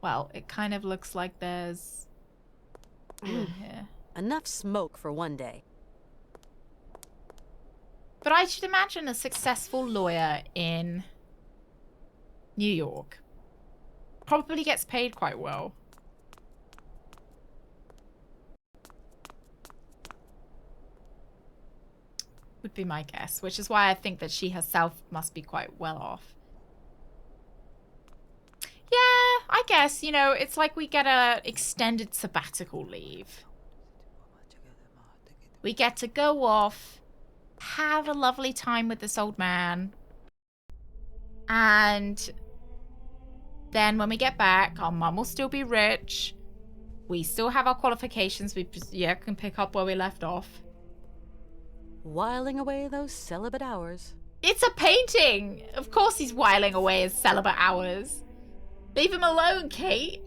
Well, it kind of looks like there's room here.
Enough smoke for one day.
But I should imagine a successful lawyer in New York probably gets paid quite well. Would be my guess, which is why I think that she herself must be quite well off. Yeah, I guess, you know, it's like we get a extended sabbatical leave. We get to go off, have a lovely time with this old man, and then when we get back, our mum will still be rich. We still have our qualifications. We just, yeah, can pick up where we left off.
Whiling away those celibate hours.
It's a painting! Of course he's whiling away his celibate hours. Leave him alone, Kate.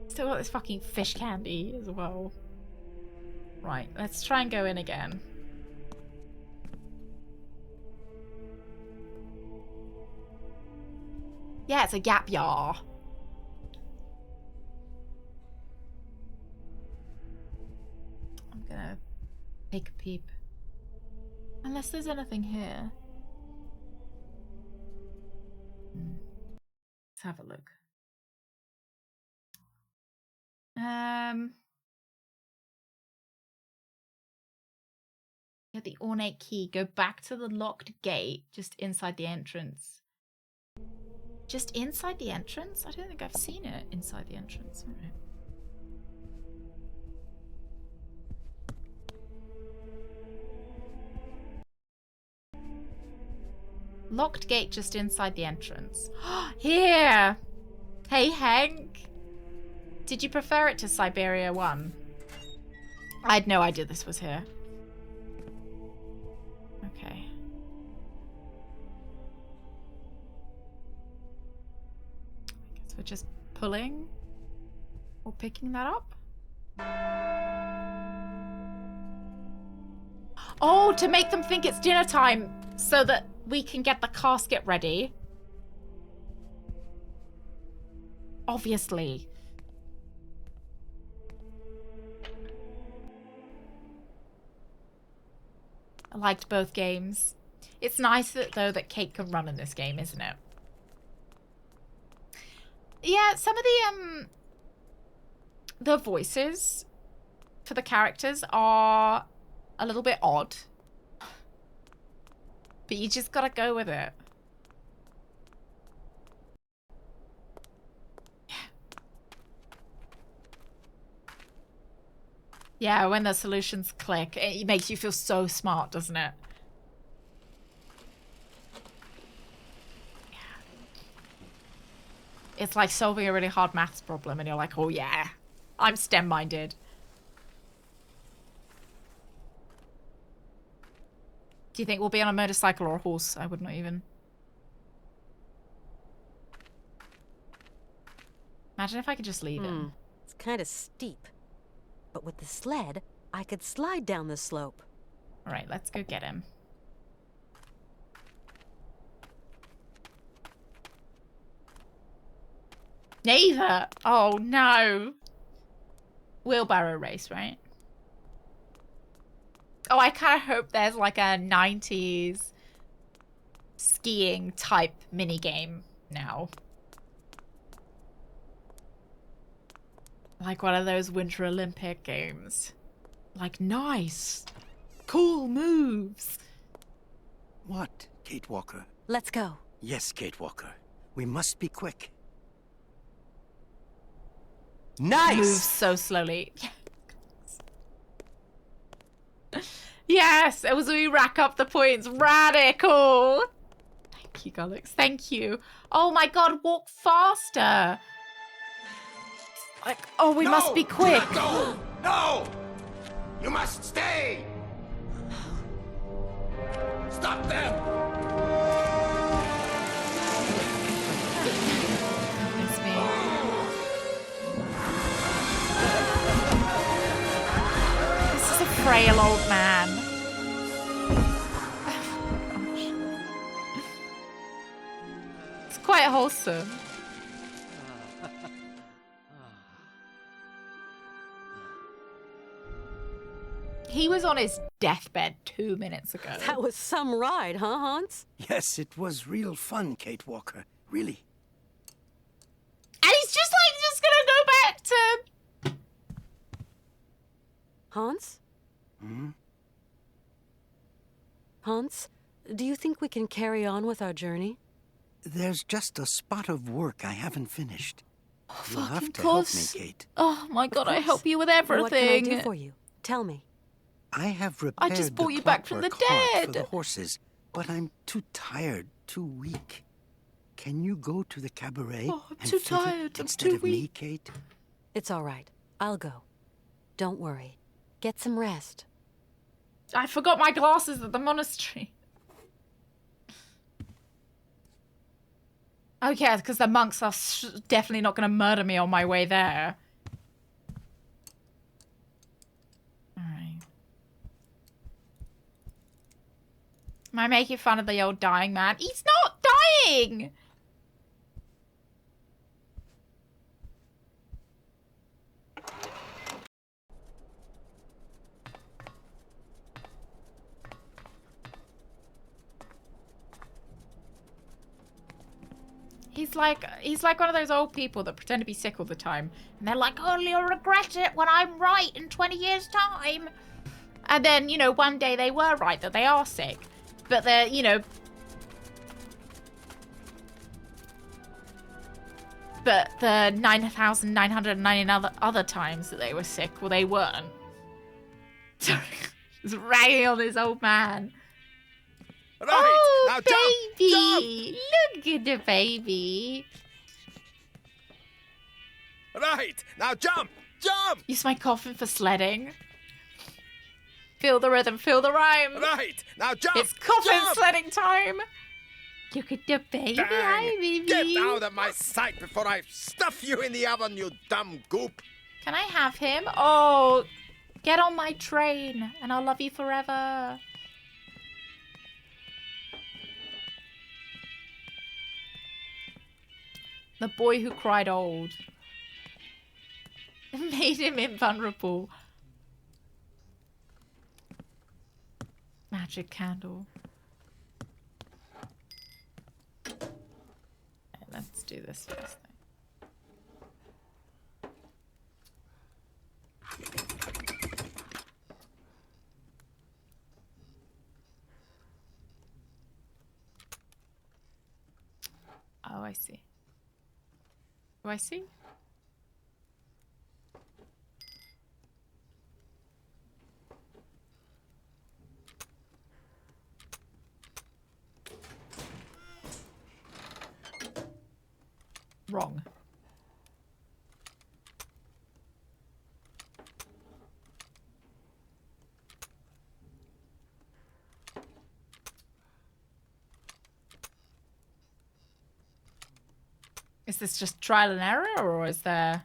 Still got this fucking fish candy as well. Right, let's try and go in again. Yeah, it's a gap year. I'm gonna take a peep. Unless there's anything here. Let's have a look. Get the ornate key. Go back to the locked gate just inside the entrance. Just inside the entrance? I don't think I've seen it inside the entrance. All right. Locked gate just inside the entrance. Here! Hey, Hank! Did you prefer it to Syberia 1? I had no idea this was here. Okay. I guess we're just pulling or picking that up. Oh, to make them think it's dinner time so that we can get the casket ready. Obviously. I liked both games. It's nice that, though, that Kate can run in this game, isn't it? Yeah, some of the voices for the characters are a little bit odd. But you just gotta go with it. Yeah, when the solutions click, it makes you feel so smart, doesn't it? Yeah. It's like solving a really hard maths problem and you're like, oh yeah, I'm STEM-minded. Do you think we'll be on a motorcycle or a horse? I would not even. Imagine if I could just leave him.
It's kind of steep. But with the sled, I could slide down the slope.
All right, let's go get him. Neither. Oh, no. Wheelbarrow race, right? Oh, I kind of hope there's like a 90s skiing type minigame now. Like one of those Winter Olympic games. Like, nice. Cool moves.
What, Kate Walker?
Let's go.
Yes, Kate Walker. We must be quick.
Nice!
Moves so slowly. Yes, as we rack up the points. Radical. Thank you, Gullix. Thank you. Oh my god, walk faster. Like, oh, we must be quick.
Go! No! You must stay! Stop them!
Goodness me. frail old man. It's quite wholesome. He was on his deathbed 2 minutes ago.
That was some ride, huh, Hans?
Yes, it was real fun, Kate Walker. Really.
And he's just gonna go back to...
Hans?
Hmm?
Hans, do you think we can carry on with our journey?
There's just a spot of work I haven't finished.
Oh,
You'll have
fucking
to help me,
course.
Kate.
Oh my god, I help you with everything.
What can I do for you? Tell me.
I have repaired
I just brought you back from the
clockwork heart
dead.
for the horses, but I'm too tired, too weak. Can you go to the cabaret
Oh, I'm
and
too
fit it
tired, I'm
instead
too
of me,
weak.
Kate?
It's all right. I'll go. Don't worry. Get some rest.
I forgot my glasses at the monastery. Okay, because the monks are definitely not going to murder me on my way there. Alright. Am I making fun of the old dying man? He's not dying! He's like one of those old people that pretend to be sick all the time. And they're like, oh, you'll regret it when I'm right in 20 years' time. And then, you know, one day they were right that they are sick. But they're, you know... But the 9,999 other times that they were sick, well, they weren't. Sorry. Just ragging on this old man.
Right,
oh,
now
baby!
jump!
Look at the baby.
Right, now jump! Jump!
Use my coffin for sledding. Feel the rhythm, feel the rhyme.
Right, now jump!
It's coffin
jump!
sledding time. Look at the baby.
Dang.
Hi, baby.
Get out of my sight before I stuff you in the oven, you dumb goop!
Can I have him? Oh, get on my train and I'll love you forever. The boy who cried old. Made him invulnerable. Magic candle. Okay, let's do this first thing. Oh, I see. Do I see? Wrong. Is this just trial and error, or is there...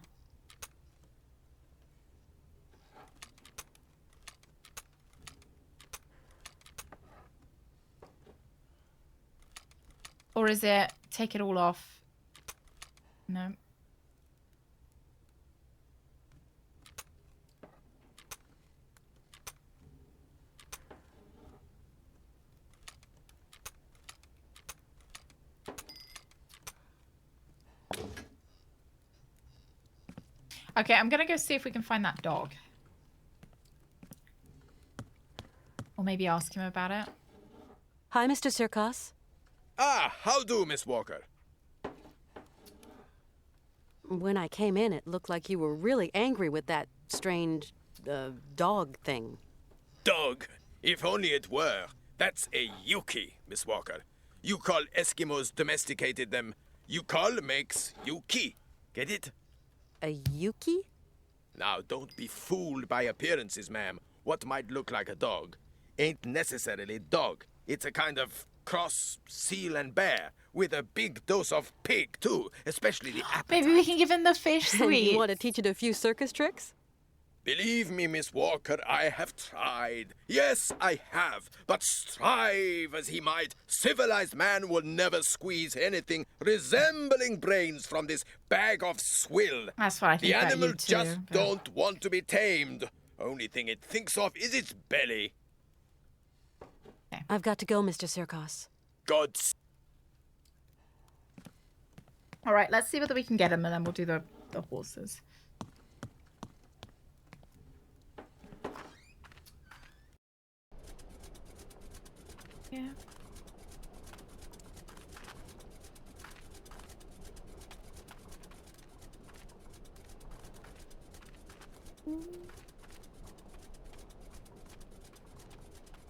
Or is it take it all off? No. Okay, I'm gonna go see if we can find that dog. Or maybe ask him about it.
Hi, Mr. Sirkos.
Ah, how do, Miss Walker?
When I came in, it looked like you were really angry with that strange, dog thing.
Dog? If only it were. That's a Yuki, Miss Walker. You call Eskimos domesticated them. You call makes Yuki. Get it?
A Yuki?
Now, don't be fooled by appearances, ma'am. What might look like a dog ain't necessarily dog. It's a kind of cross seal and bear, with a big dose of pig, too, especially the appetite.
Maybe we can give him the fish sweet.
You want to teach it a few circus tricks?
Believe me, Miss Walker, I have tried. Yes, I have. But strive as he might, civilized man will never squeeze anything resembling brains from this bag of swill.
That's what I think
The
about
animal
you too,
just
but-
don't want to be tamed. Only thing it thinks of is its belly.
I've got to go, Mr. Sirkos.
Gods.
All right, let's see whether we can get him, and then we'll do the horses. Yeah.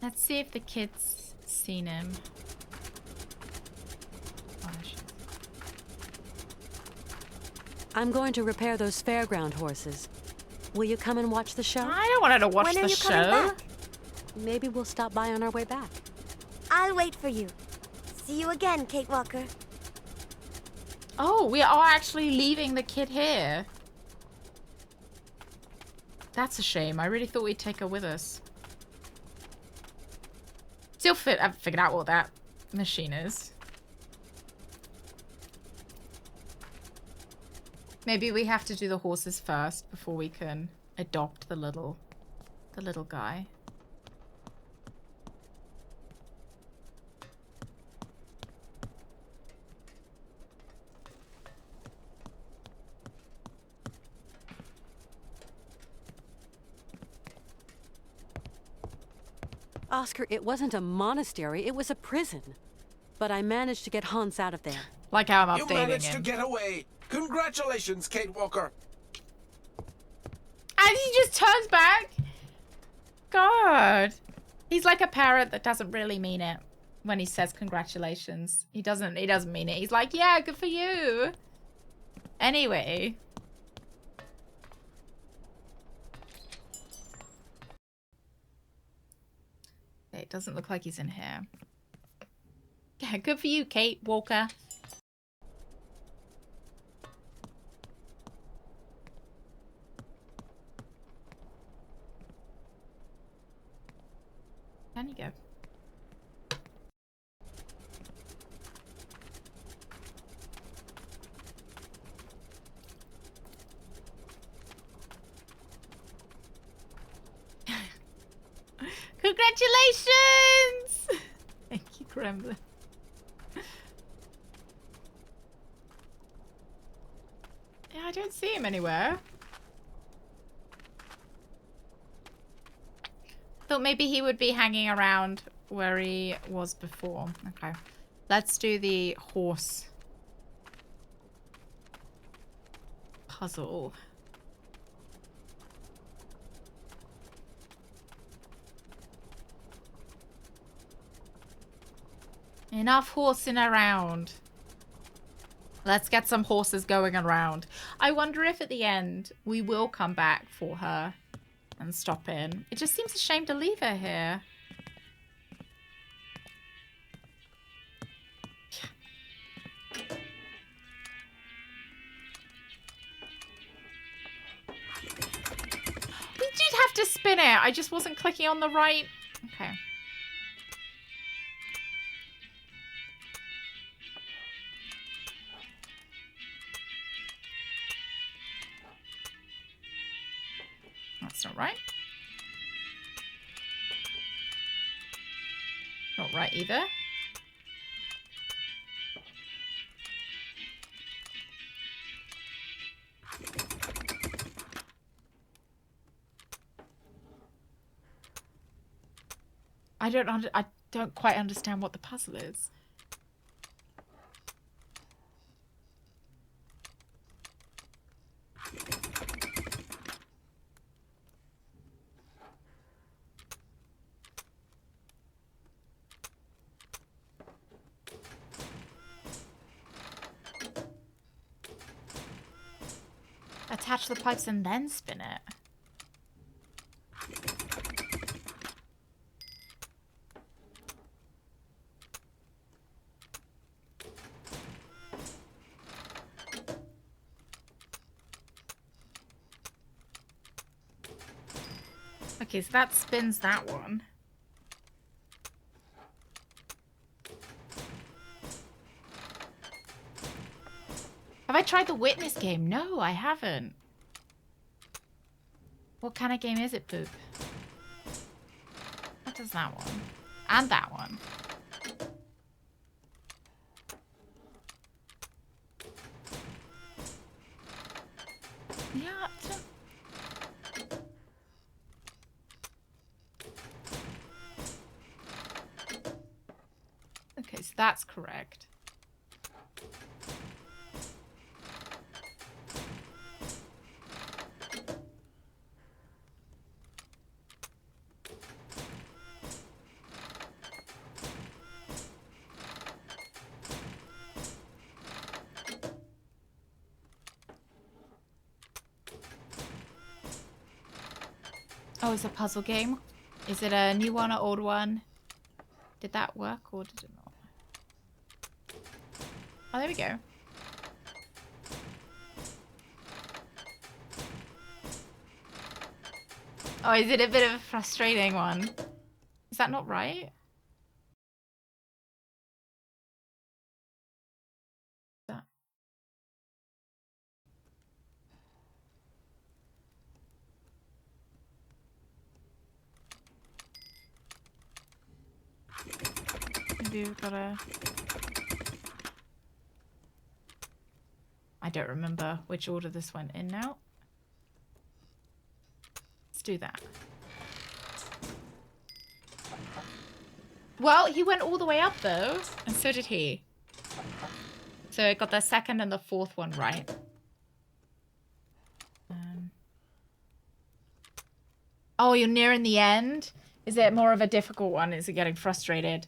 Let's see if the kid's seen him. Oh, shit.
I'm going to repair those fairground horses. Will you come and watch the show?
I don't want her to watch
When are
the
you coming
show.
back?
Maybe we'll stop by on our way back.
I'll wait for you. See you again, Kate Walker.
Oh, we are actually leaving the kid here. That's a shame. I really thought we'd take her with us. Still haven't figured out what that machine is. Maybe we have to do the horses first before we can adopt the little guy.
Oscar, it wasn't a monastery, it was a prison. But I managed to get Hans out of there.
Like how I'm
You
updating
managed to
him.
get away. Congratulations, Kate Walker.
And he just turns back. God. He's like a parrot that doesn't really mean it when he says congratulations. He doesn't mean it. He's like, yeah, good for you. Anyway. It doesn't look like he's in here. Yeah, good for you, Kate Walker. Down you go. Congratulations! Thank you, Gremlin. Yeah, I don't see him anywhere. Thought maybe he would be hanging around where he was before. Okay. Let's do the horse puzzle. Enough horsing around. Let's get some horses going around. I wonder if at the end we will come back for her and stop in. It just seems a shame to leave her here. We did have to spin it. I just wasn't clicking on the right. Okay. That's not right. Not right either. I don't quite understand what the puzzle is. Attach the pipes and then spin it. Okay, so that spins that one. Have I tried the witness game? No, I haven't. What kind of game is it, Poop? What does that one? And that one. Yeah, okay, so that's correct. Oh, it's a puzzle game? Is it a new one or old one? Did that work or did it not? Oh, there we go. Oh, is it a bit of a frustrating one? Is that not right? That. Maybe we've gotta... I don't remember which order this went in now. Let's do that. Well, he went all the way up though, and so did he. So I got the second and the fourth one right. Oh, you're nearing the end? Is it more of a difficult one? Is it getting frustrated?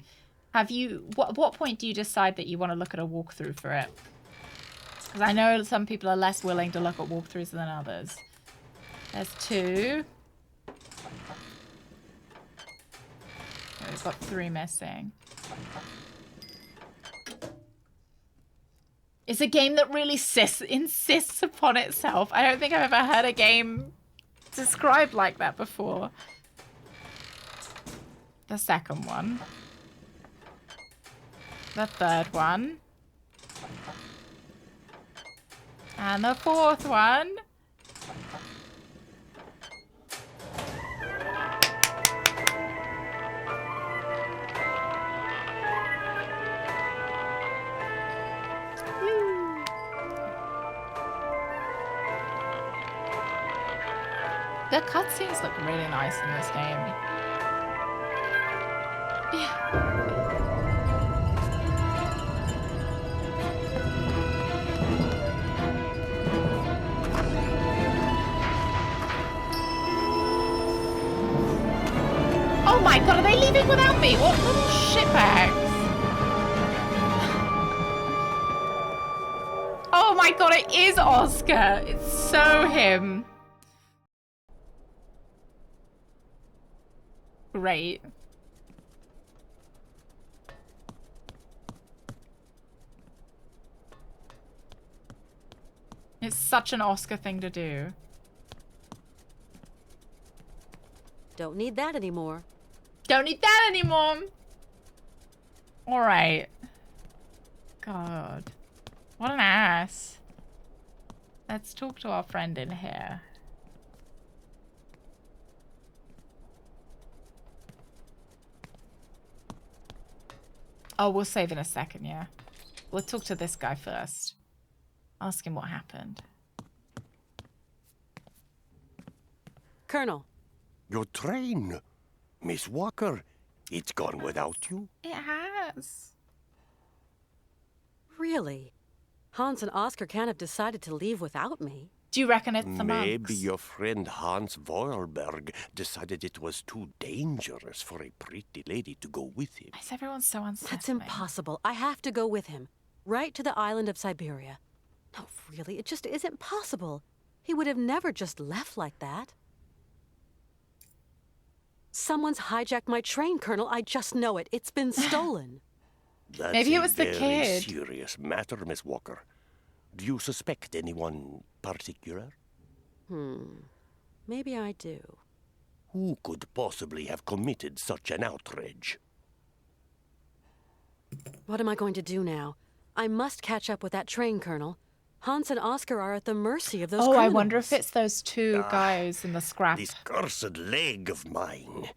Have you... What point do you decide that you want to look at a walkthrough for it? Because I know some people are less willing to look at walkthroughs than others. There's 2. Okay, we've got 3 missing. It's a game that really insists upon itself. I don't think I've ever heard a game described like that before. The second one. The third one. And the fourth one. The cutscenes look really nice in this game. Yeah. Oh my god, are they leaving without me? What little shitbags? Oh my god, it is Oscar. It's so him. Great. It's such an Oscar thing to do.
Don't need that anymore.
Don't need that anymore. All right. God. What an ass. Let's talk to our friend in here. Oh, we'll save in a second, yeah. We'll talk to this guy first. Ask him what happened.
Colonel.
Your train. Miss Walker, it's gone without you?
It has.
Really? Hans and Oscar can't have decided to leave without me.
Do you reckon it's the monks?
Maybe your friend Hans Voelberg decided it was too dangerous for a pretty lady to go with him.
Is everyone so unsettling?
That's impossible. I have to go with him. Right to the island of Syberia. No, really, it just isn't possible. He would have never just left like that. Someone's hijacked my train, Colonel. I just know it. It's been stolen.
That's
Maybe it was the
a very
kid.
serious matter, Miss Walker. Do you suspect anyone particular?
Maybe I do.
Who could possibly have committed such an outrage?
What am I going to do now? I must catch up with that train, Colonel. Hans and Oscar are at the mercy of those criminals.
I wonder if it's those two guys in the scrap.
This cursed leg of mine.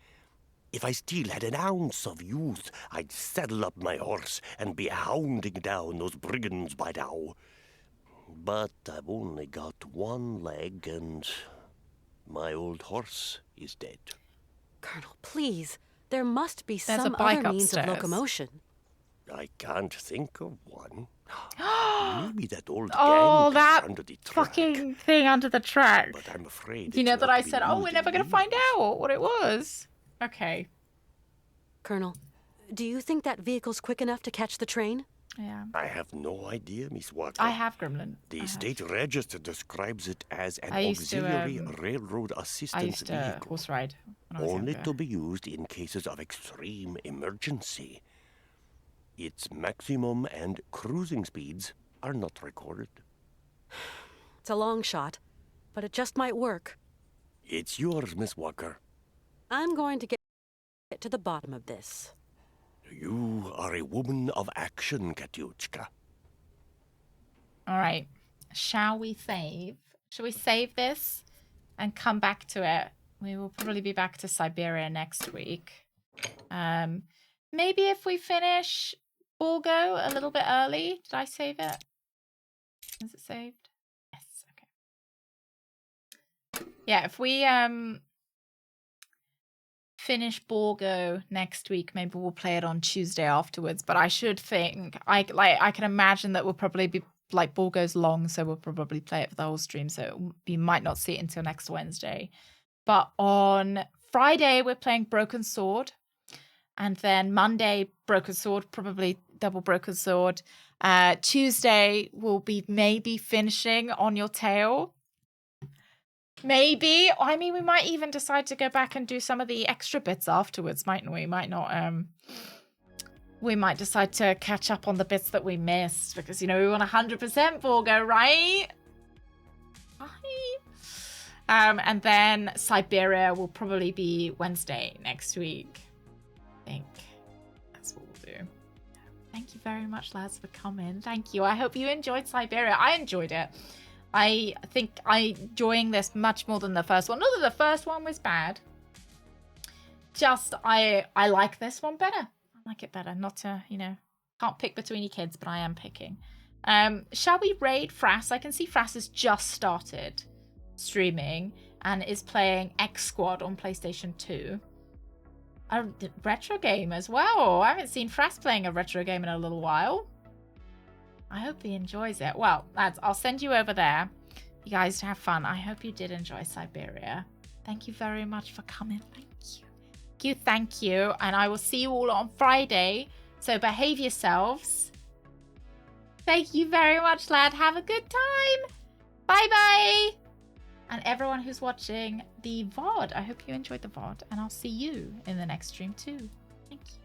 If I still had an ounce of youth, I'd saddle up my horse and be hounding down those brigands by now. But I've only got one leg, and my old horse is dead.
Colonel, please. There must be
There's
some
a bike
other means of
upstairs.
locomotion.
I can't think of one. Maybe that old
Oh,
gang
that
under the track.
fucking thing under the track.
But I'm afraid
You know
it's
that
not
I
to be
said, oh,
ruled
we're
in
never going to find out what it was. Okay.
Colonel, do you think that vehicle's quick enough to catch the train?
Yeah.
I have no idea, Miss Walker.
I have Gremlin.
The state register describes it as an
I used to,
auxiliary railroad assistance
I used to
vehicle.
horse ride when I was
Only
younger.
to be used in cases of extreme emergency. Its maximum and cruising speeds are not recorded.
It's a long shot, but it just might work.
It's yours, Miss Walker.
I'm going to get to the bottom of this.
You are a woman of action, Katyushka.
All right. Shall we save? Shall we save this and come back to it? We will probably be back to Syberia next week. Maybe if we finish Borgo a little bit early. Did I save it? Is it saved? Yes. Okay. Yeah, if we finish Borgo next week, maybe we'll play it on Tuesday afterwards. But I should think I can imagine that we'll probably be like Borgo's long, so we'll probably play it for the whole stream. So you might not see it until next Wednesday. But on Friday we're playing Broken Sword, and then Monday Broken Sword, probably double Broken Sword. Tuesday we'll be maybe finishing On Your Tail. Maybe. I mean, we might even decide to go back and do some of the extra bits afterwards, mightn't we? Might not. We might decide to catch up on the bits that we missed because, you know, we want 100% Borgo, right? And then Syberia will probably be Wednesday next week. I think that's what we'll do. Thank you very much, lads, for coming. Thank you. I hope you enjoyed Syberia. I enjoyed it. I think I'm enjoying this much more than the first one. Not that the first one was bad. Just I like this one better. I like it better. Not to, you know, can't pick between your kids, but I am picking. Shall we raid Frass? I can see Frass has just started streaming and is playing X Squad on PlayStation 2. A retro game as well. I haven't seen Frass playing a retro game in a little while. I hope he enjoys it. Well, lads, I'll send you over there. You guys have fun. I hope you did enjoy Syberia. Thank you very much for coming. Thank you. Thank you. And I will see you all on Friday. So behave yourselves. Thank you very much, lad. Have a good time. Bye-bye. And everyone who's watching the VOD, I hope you enjoyed the VOD. And I'll see you in the next stream too. Thank you.